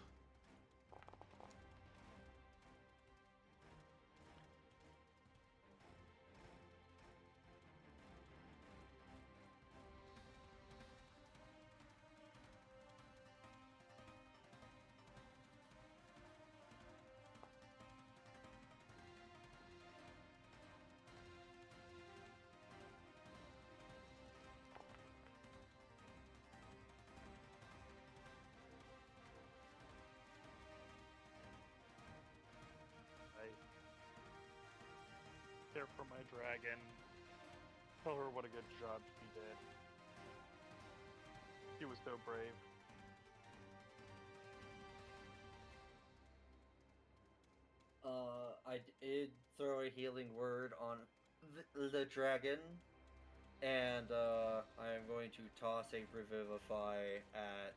Care for my dragon. Tell her what a good job she did. She was so brave. I did throw a healing word on the dragon, and I am going to toss a revivify at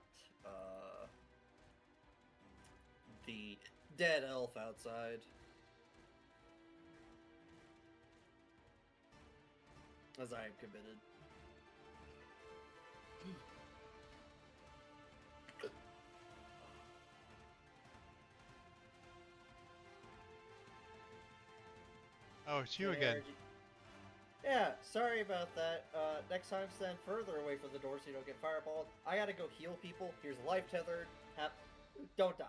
the dead elf outside. As I am committed. Oh, it's you again. Yeah, sorry about that. Next time stand further away from the door so you don't get fireballed. I gotta go heal people. Here's life tethered. Don't die.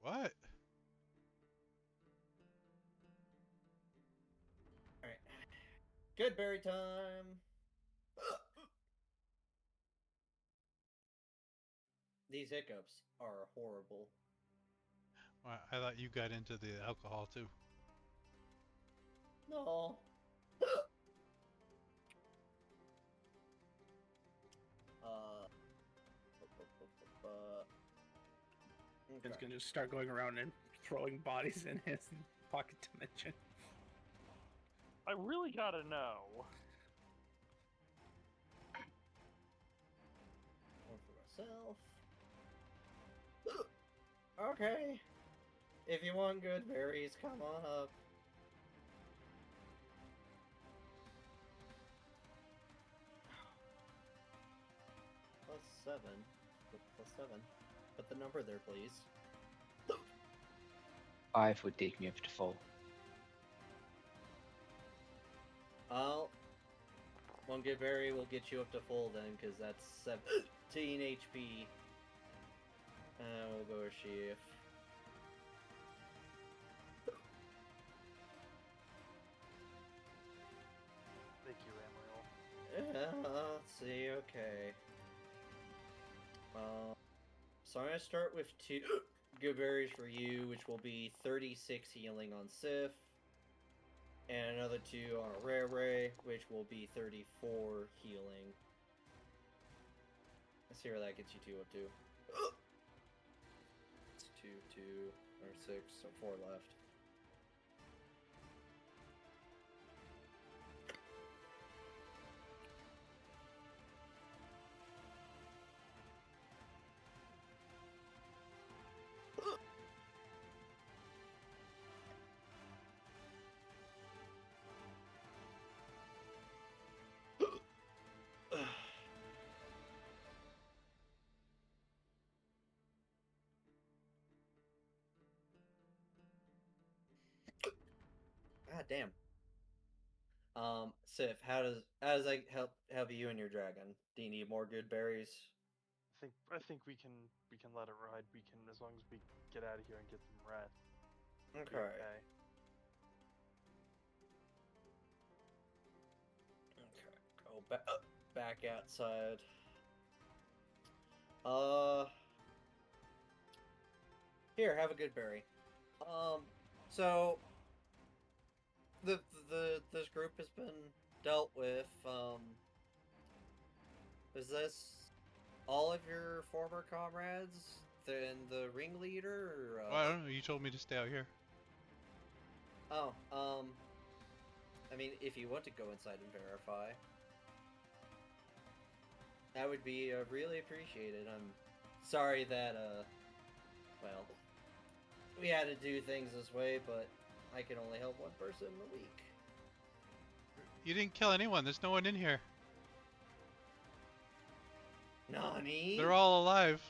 What? Alright. Good berry time. These hiccups are horrible. Well, I thought you got into the alcohol too. No. It's gonna just start going around and throwing bodies in his pocket dimension. I really gotta know. One for myself. Okay. If you want good berries, come on up. +7. +7. Put the number there, please. 5 would take me up to full. One good berry will get you up to full then, because that's 17 HP. And we'll go with Sheaf. Thank you, Amriel. Yeah, let's see, okay. So I'm going to start with 2 good berries for you, which will be 36 healing on Sif. And another 2 on a Rare Ray, which will be 34 healing. Let's see where that gets you 2 up to. It's 2, 2, or 6, so 4 left. God damn. Sif, how does I help you and your dragon? Do you need more good berries? I think we can let it ride. We can, as long as we get out of here and get some rest. Be Okay. okay. Okay. Go back outside. Here, have a good berry. So this group has been dealt with. Is this all of your former comrades? Then the ringleader, or Well, I don't know. You told me to stay out here. oh, I mean, if you want to go inside and verify, that would be really appreciated. I'm sorry that well, we had to do things this way, but I can only help one person a week. You didn't kill anyone. There's no one in here. Nani? They're all alive.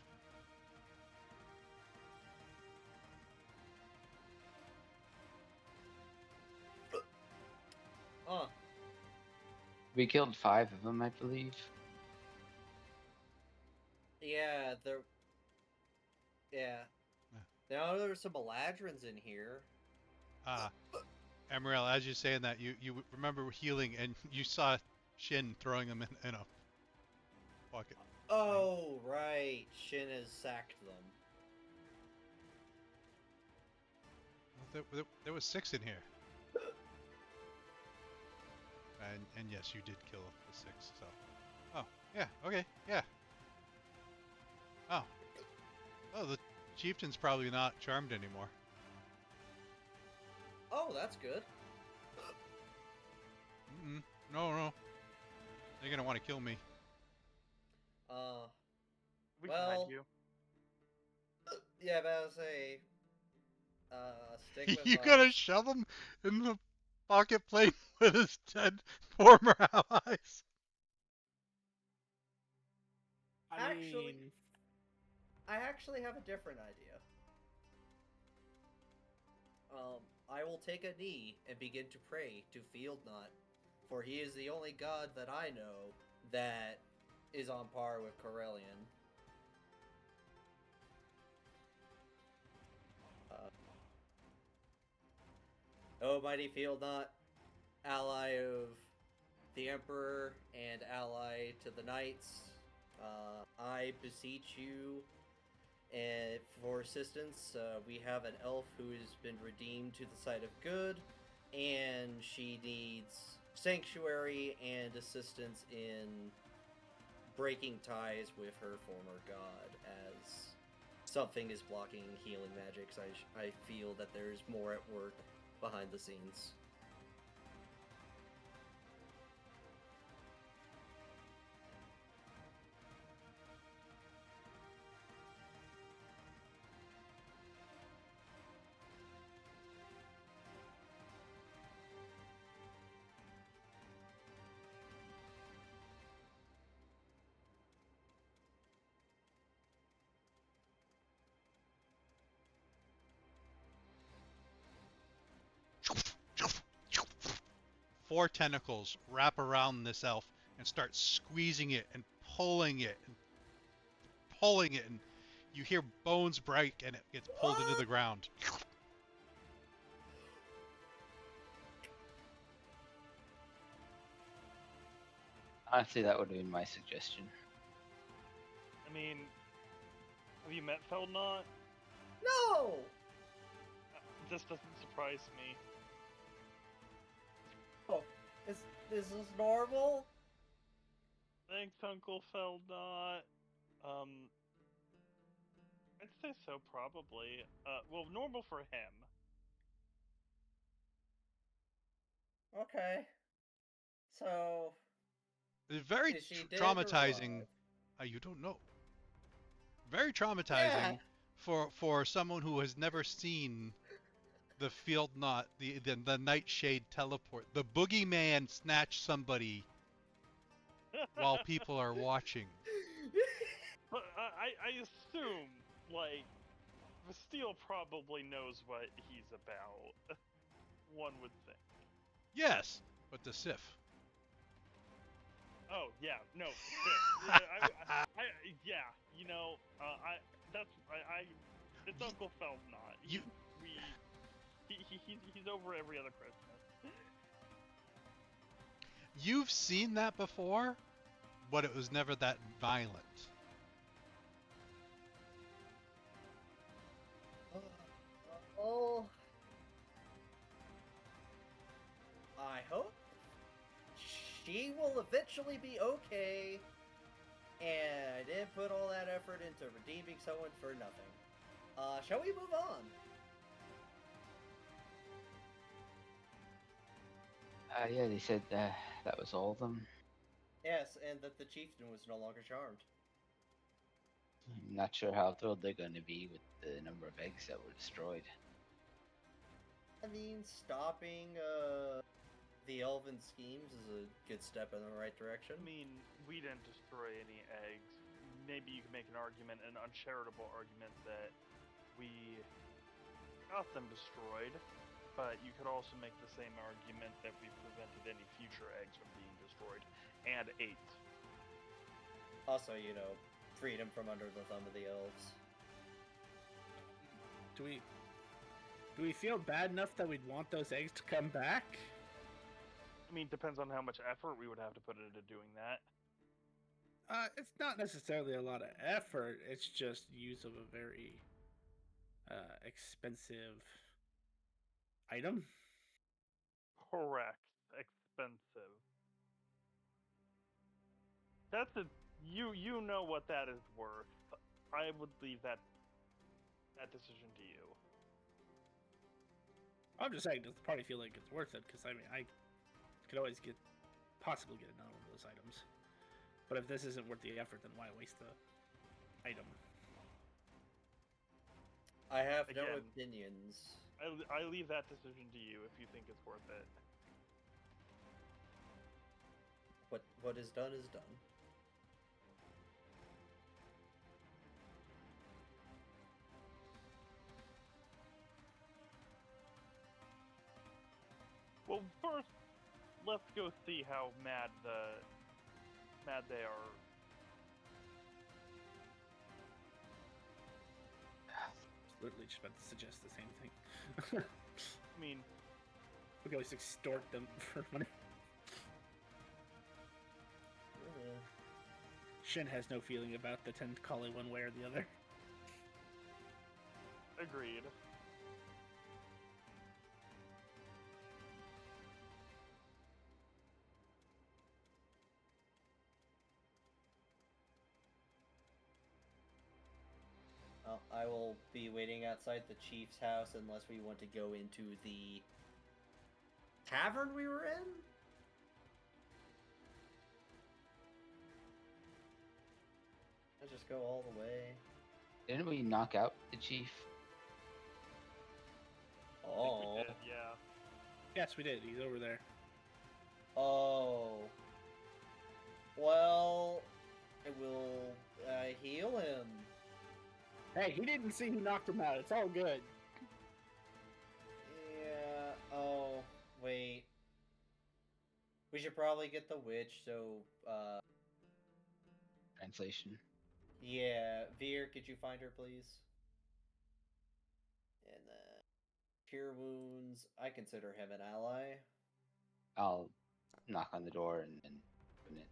Huh. We killed 5 of them, I believe. Yeah, there. Yeah. Yeah. Now there's some Eladrins in here. Emerald, as you're saying that, you remember healing and you saw Shin throwing them in a bucket. Oh, right. Shin has sacked them. Well, there was 6 in here. And yes, you did kill the 6, so. Oh, yeah, okay, yeah. Oh. Oh, the chieftain's probably not charmed anymore. Oh, that's good. No. They're gonna want to kill me. We can Well, hide you. yeah, but I was say, stick with You us. gonna shove him in the pocket plate with his dead former allies? Actually, I actually have a different idea. I will take a knee and begin to pray to Field Knot, for he is the only god that I know that is on par with Corellian. O mighty Field Knot, ally of the Emperor and ally to the Knights, I beseech you and for assistance. We have an elf who has been redeemed to the side of good, and she needs sanctuary and assistance in breaking ties with her former god, as something is blocking healing magics. I feel that there's more at work behind the scenes. Four tentacles wrap around this elf and start squeezing it and pulling it and pulling it, and you hear bones break and it gets pulled into the ground. Honestly, that would have been my suggestion. I mean, have you met Feldnot? No! This doesn't surprise me. Oh, is this normal? Thanks, Uncle Feldnot. I'd say so, probably. Well, normal for him. Okay. So, It's very is she dead traumatizing. or alive? You don't know. Very Yeah. traumatizing for someone who has never seen the field knot, the nightshade teleport. The boogeyman snatch somebody while people are watching. But I assume, like, Bastille probably knows what he's about. One would think. Yes, but the Sif. Oh yeah, no, shit. Yeah, you know, it's Uncle Feltnot. He's over every other Christmas. You've seen that before, but it was never that violent. Oh, I hope she will eventually be okay. And I didn't put all that effort into redeeming someone for nothing. Shall we move on? Yeah, they said that was all of them. Yes, and that the chieftain was no longer charmed. I'm not sure how thrilled they're going to be with the number of eggs that were destroyed. I mean, stopping the elven schemes is a good step in the right direction. I mean, we didn't destroy any eggs. Maybe you could make an argument, an uncharitable argument, that we got them destroyed, but you could also make the same argument that we prevented any future eggs from being destroyed and ate. Also, you know, freedom from under the thumb of the elves. Do we feel bad enough that we'd want those eggs to come back? I mean, depends on how much effort we would have to put into doing that. It's not necessarily a lot of effort. It's just use of a very expensive item. Correct. Expensive. That's a you know what that is worth. I would leave that decision to you. I'm just saying, does the party feel like it's worth it? Because I mean, I could always possibly get another one of those items. But if this isn't worth the effort, then why waste the item? I have Again, no opinions. I leave that decision to you if you think it's worth it. What is done is done. Well, first, let's go see how mad they are. Literally just about to suggest the same thing. I mean, we can always extort them for money. Shin has no feeling about the Tentacoli one way or the other. Agreed. Well, I will be waiting outside the chief's house unless we want to go into the tavern we were in? Let's just go all the way. Didn't we knock out the chief? Oh. I think we did, yeah. Yes, we did. He's over there. Oh. Well, I will heal him. Hey, he didn't see who knocked him out. It's all good. Yeah. Oh, wait. We should probably get the witch, so, Translation. yeah. Veer, could you find her, please? And then Cure Wounds. I consider him an ally. I'll knock on the door and open it.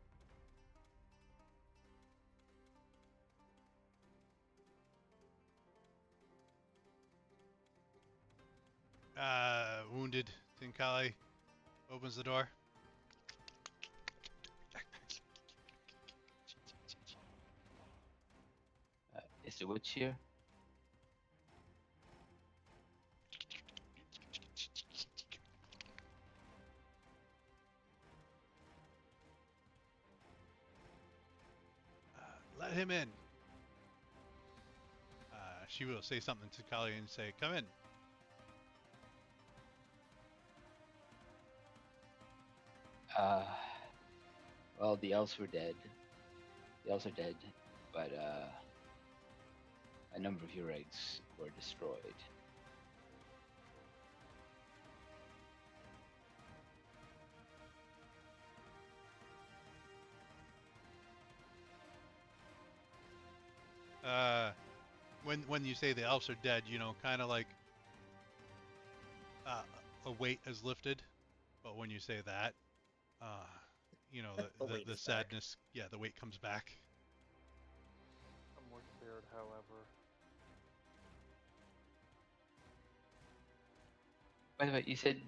Wounded Tinkali opens the door. Is the witch here? Let him in. She will say something to Kali and say, "Come in." Well, the elves were dead. The elves are dead, but a number of your eggs were destroyed. when you say the elves are dead, you know, kind of like a weight is lifted. But when you say that, uh, you know, The weight the is back. sadness, yeah, the weight comes back. I'm more scared, however. By the way, you said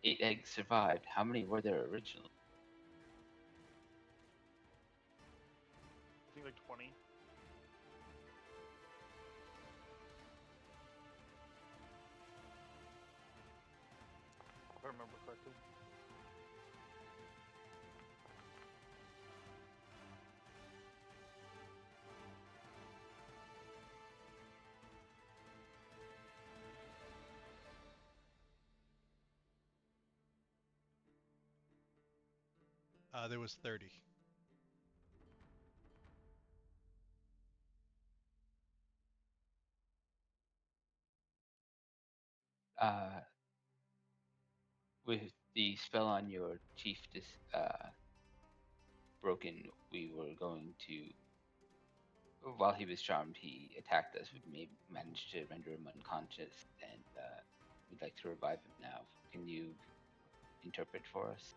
8 eggs survived. How many were there originally? I think like 20. If I remember correctly. There was 30. Uh, with the spell on your chief broken, we were going to. While he was charmed, he attacked us. We managed to render him unconscious, and we'd like to revive him now. Can you interpret for us?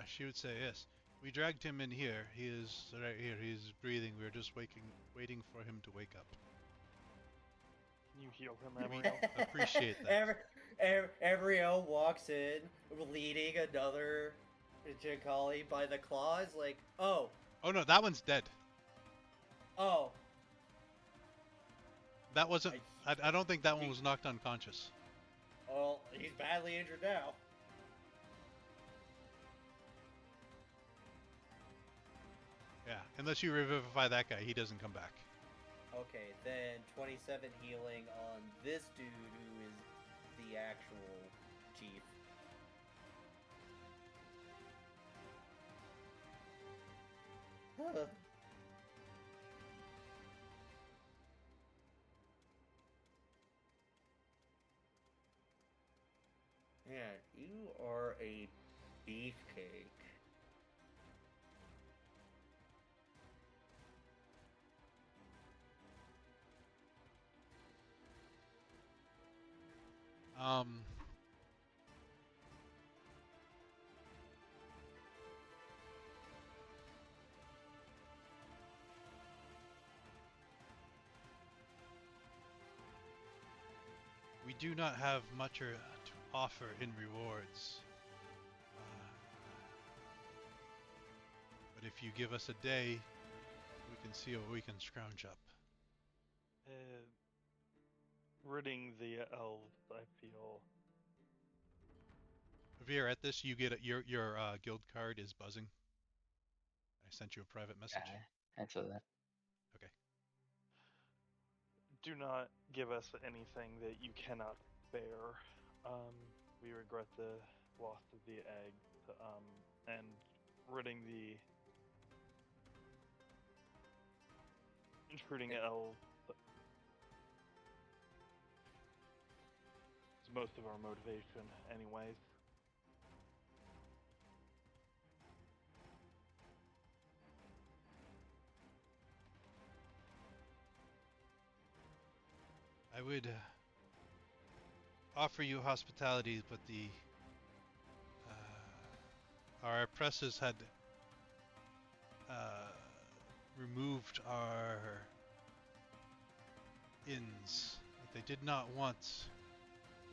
She would say yes. We dragged him in here. He is right here. He is breathing. We are just waiting for him to wake up. Can you heal him, We Amriel? appreciate that. Everio walks in, leading another Jinkali by the claws, like, oh, Oh no, that one's dead. oh. That wasn't. I don't think that one was knocked unconscious. Well, he's badly injured now. Yeah, unless you revivify that guy, he doesn't come back. Okay, then 27 healing on this dude who is the actual chief. Huh. Man, you are a beefcake. Um. We do not have much to offer in rewards. But if you give us a day, we can see what we can scrounge up. Ridding the elves, I feel. If you're at this, you get your guild card is buzzing. I sent you a private message. I saw that. Okay. Do not give us anything that you cannot bear. We regret the loss of the egg, and ridding the intruding elves is most of our motivation, anyways. I would offer you hospitality, but our oppressors had removed our inns. They did not want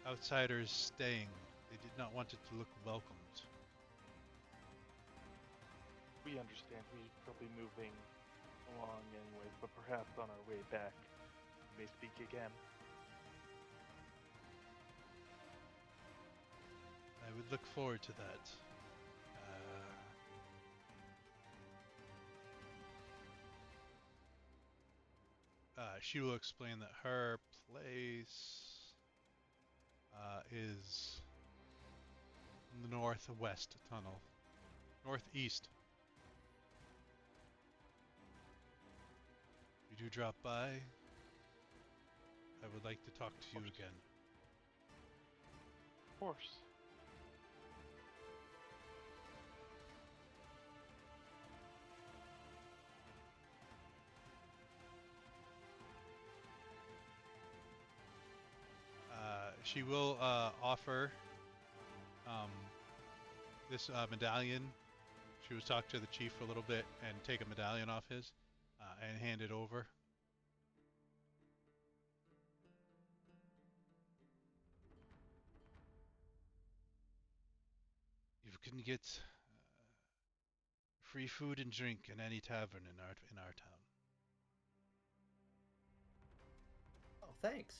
outsiders staying. They did not want it to look welcomed. We understand we'll be moving along anyways, but perhaps on our way back, we may speak again. I would look forward to that. She will explain that her place is in the northwest tunnel. Northeast. If you do drop by, I would like to talk to you again. Of course. She will offer this medallion. She was talk to the chief for a little bit and take a medallion off his and hand it over. You can get free food and drink in any tavern in our town. Oh, thanks.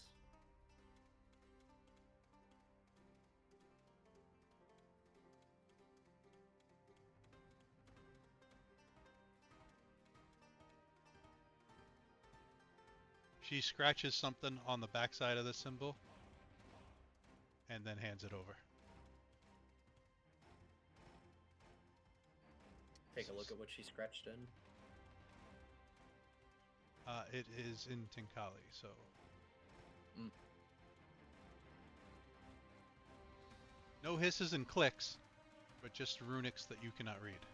She scratches something on the backside of the symbol and then hands it over. Take a look at what she scratched in. It is in Tinkali, so. No hisses and clicks, but just runics that you cannot read.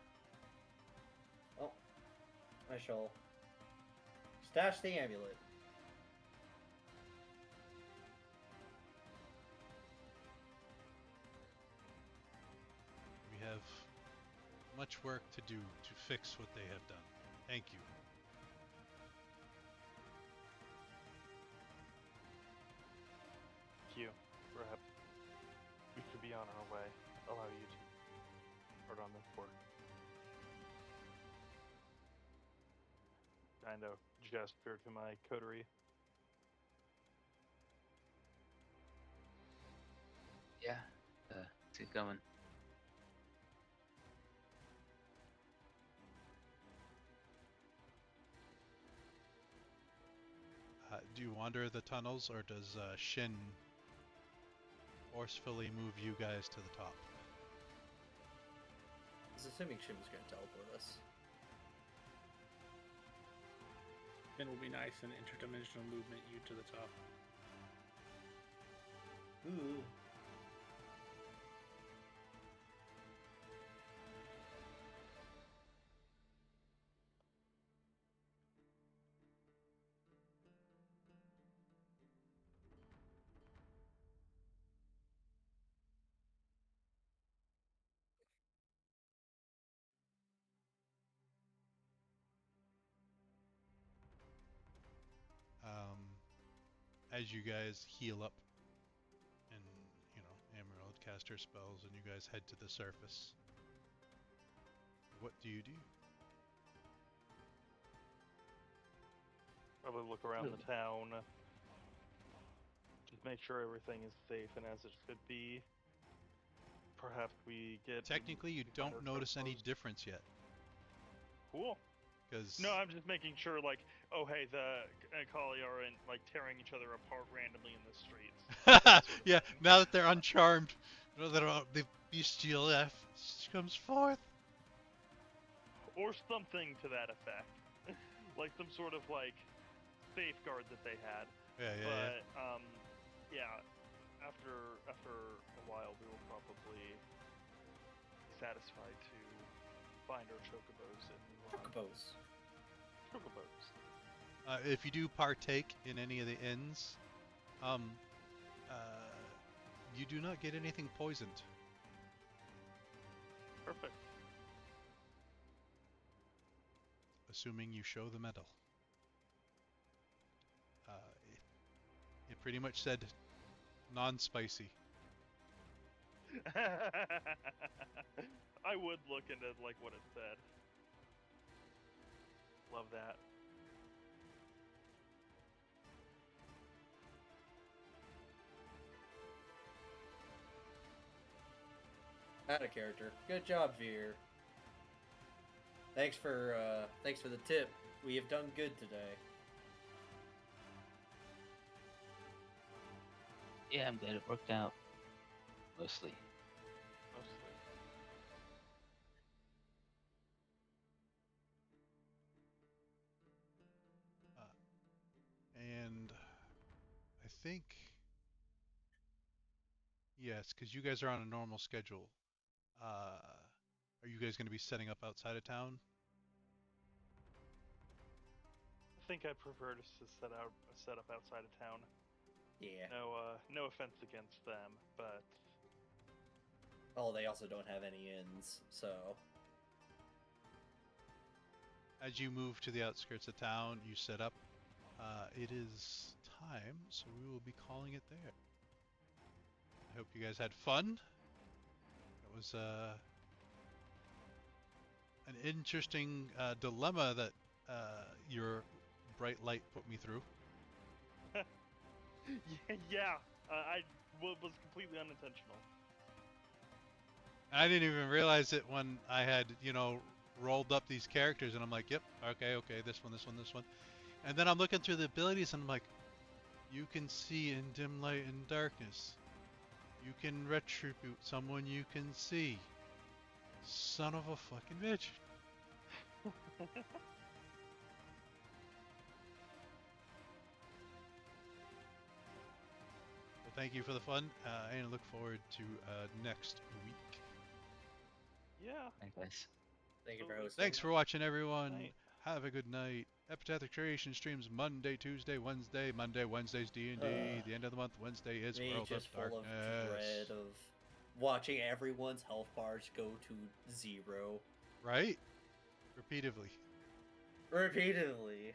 Oh, I shall stash the amulet. We have much work to do to fix what they have done. Thank you. Thank you. Perhaps we could be on our way. Allow you to start on this work. Kind of gesture to my coterie. Yeah, let's get going. Do you wander the tunnels, or does Shin forcefully move you guys to the top? I was assuming Shin was going to teleport us. It will be nice and interdimensional movement you to the top. Ooh. As you guys heal up and, Emerald cast her spells and you guys head to the surface, what do you do? Probably look around the town. Just make sure everything is safe and as it should be. Perhaps we get... Technically, you don't notice any difference yet. Cool. Because... No, I'm just making sure, like, oh, hey, the Akali aren't, like, tearing each other apart randomly in the streets. Yeah, now that they're uncharmed, the bestial F comes forth. Or something to that effect. Like some sort of, like, safeguard that they had. Yeah. After a while, we will probably be satisfied to find our chocobos and move on. Chocobos. If you do partake in any of the inns, you do not get anything poisoned. Perfect. Assuming you show the medal. It pretty much said non-spicy. I would look into like what it said. Love that. Out of character. Good job, Veer. Thanks for the tip. We have done good today. Yeah, I'm glad it worked out. Mostly. And I think, yes, because you guys are on a normal schedule. Are you guys going to be setting up outside of town? I think I prefer to set up outside of town. Yeah. No offense against them, but Oh, they also don't have any inns, so. As you move to the outskirts of town, you set up. It is time, so we will be calling it there. I hope you guys had fun. It was an interesting dilemma that your bright light put me through. yeah, I was completely unintentional. I didn't even realize it when I had, rolled up these characters, and I'm like, yep, okay, this one, this one, this one. And then I'm looking through the abilities, and I'm like, you can see in dim light and darkness. You can retribute someone you can see. Son of a fucking bitch. Well, thank you for the fun, and I look forward to next week. Yeah. Likewise. Thank you for hosting. Thanks for watching, everyone. Night. Have a good night. Epitaphic Creation streams Monday, Tuesday, Wednesday. Monday, Wednesday's D&D. The end of the month, Wednesday is Me World just of full Darkness. of dread of watching everyone's health bars go to 0. Right? Repeatedly. Repeatedly.